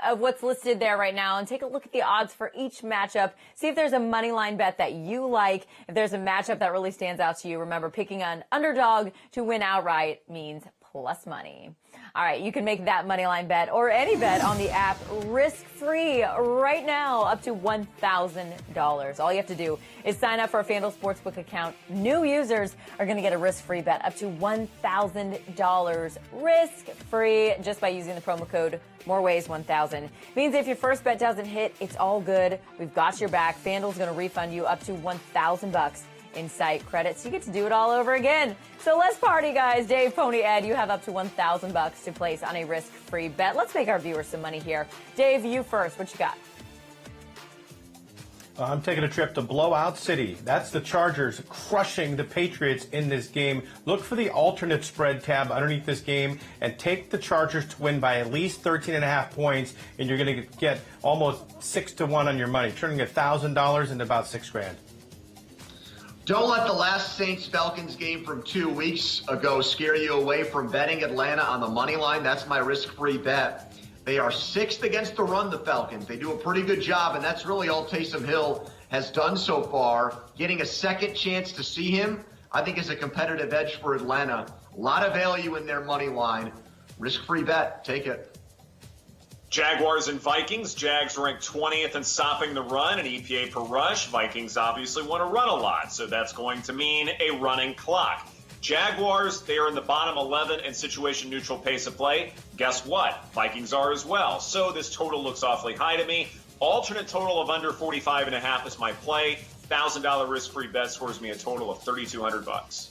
Speaker 2: of what's listed there right now and take a look at the odds for each matchup. See if there's a money line bet that you like. If there's a matchup that really stands out to you, remember, picking an underdog to win outright means plus money. All right, you can make that moneyline bet or any bet on the app risk-free right now up to $1,000. All you have to do is sign up for a FanDuel Sportsbook account. New users are going to get a risk-free bet up to $1,000 risk-free just by using the promo code MOREWAYS1000. Means if your first bet doesn't hit, it's all good. We've got your back. FanDuel's going to refund you up to $1,000 in site credits. You get to do it all over again. So let's party, guys. Dave, Pony, Ed, you have up to $1,000 to place on a risk-free bet. Let's make our viewers some money here. Dave, you first. What you got?
Speaker 4: I'm taking a trip to Blowout City. That's the Chargers crushing the Patriots in this game. Look for the alternate spread tab underneath this game and take the Chargers to win by at least 13.5 points, and you're going to get almost 6-1 on your money, turning $1,000 into about $6,000.
Speaker 3: Don't let the last Saints-Falcons game from 2 weeks ago scare you away from betting Atlanta on the money line. That's my risk-free bet. They are 6th against the run, the Falcons. They do a pretty good job, and that's really all Taysom Hill has done so far. Getting a second chance to see him, I think, is a competitive edge for Atlanta. A lot of value in their money line. Risk-free bet. Take it.
Speaker 7: Jaguars and Vikings. Jags ranked 20th in stopping the run and EPA per rush. Vikings obviously want to run a lot, so that's going to mean a running clock. Jaguars, they are in the bottom 11 in situation neutral pace of play. Guess what? Vikings are as well. So this total looks awfully high to me. Alternate total of under 45.5 is my play. $1,000 risk-free bet scores me a total of $3,200.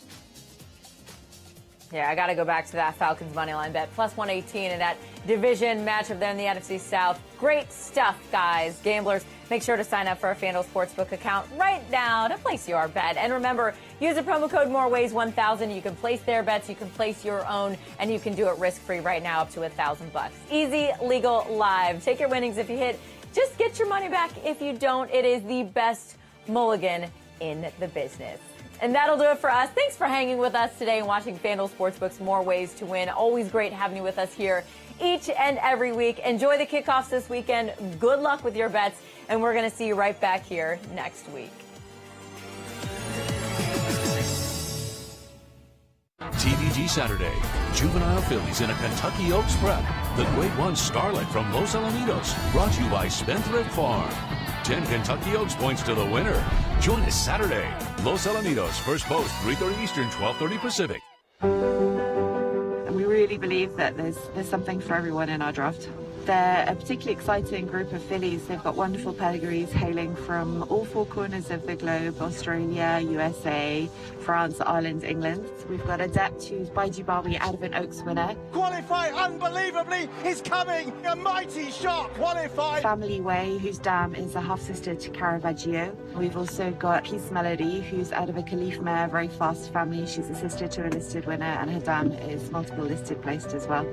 Speaker 2: Yeah, I got to go back to that Falcons moneyline bet. Plus 118 in that division matchup there in the NFC South. Great stuff, guys. Gamblers, make sure to sign up for a FanDuel Sportsbook account right now to place your bet. And remember, use the promo code MOREWAYS1000. You can place their bets, you can place your own, and you can do it risk-free right now up to $1,000. Easy, legal, live. Take your winnings if you hit. Just get your money back if you don't. It is the best mulligan in the business. And that'll do it for us. Thanks for hanging with us today and watching FanDuel Sportsbook's More Ways to Win. Always great having you with us here each and every week. Enjoy the kickoffs this weekend. Good luck with your bets, and we're going to see you right back here next week.
Speaker 10: TVG Saturday, juvenile fillies in a Kentucky Oaks prep. The Grade 1 Starlet from Los Alamitos, brought to you by Spendthrift Farm. 10 Kentucky Oaks points to the winner. Join us Saturday. Los Alamitos, first post, 3:30 Eastern, 12:30 Pacific.
Speaker 15: We really believe that there's something for everyone in our draft. They're a particularly exciting group of fillies. They've got wonderful pedigrees hailing from all four corners of the globe: Australia, USA, France, Ireland, England. We've got Adept, who's by Dubai out of an Oaks winner.
Speaker 16: Qualify unbelievably is coming, a mighty shot. Qualify.
Speaker 15: Family Way, whose dam is a half-sister to Caravaggio. We've also got Peace Melody, who's out of a Caliph mare, very fast family. She's a sister to a listed winner, and her dam is multiple listed placed as well.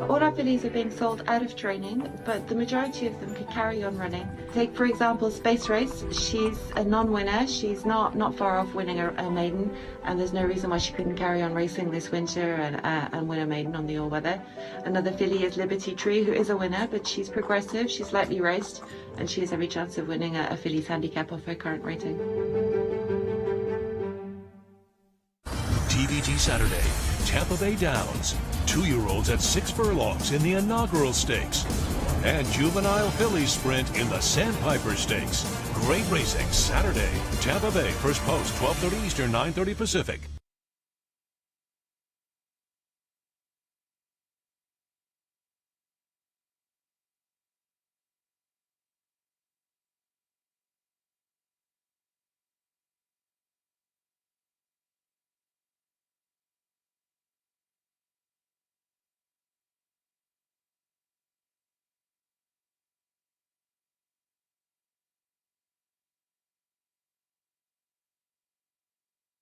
Speaker 15: All our fillies are being sold out of training, but the majority of them could carry on running. Take, for example, Space Race. She's a non-winner. She's not far off winning a maiden, and there's no reason why she couldn't carry on racing this winter and win a maiden on the all-weather. Another filly is Liberty Tree, who is a winner, but she's progressive, she's lightly raced, and she has every chance of winning a filly's handicap off her current rating.
Speaker 10: TVG Saturday, Tampa Bay Downs. 2-year-olds at 6 furlongs in the inaugural stakes. And juvenile fillies sprint in the Sandpiper Stakes. Great racing Saturday. Tampa Bay, first post, 12:30 Eastern, 9:30 Pacific.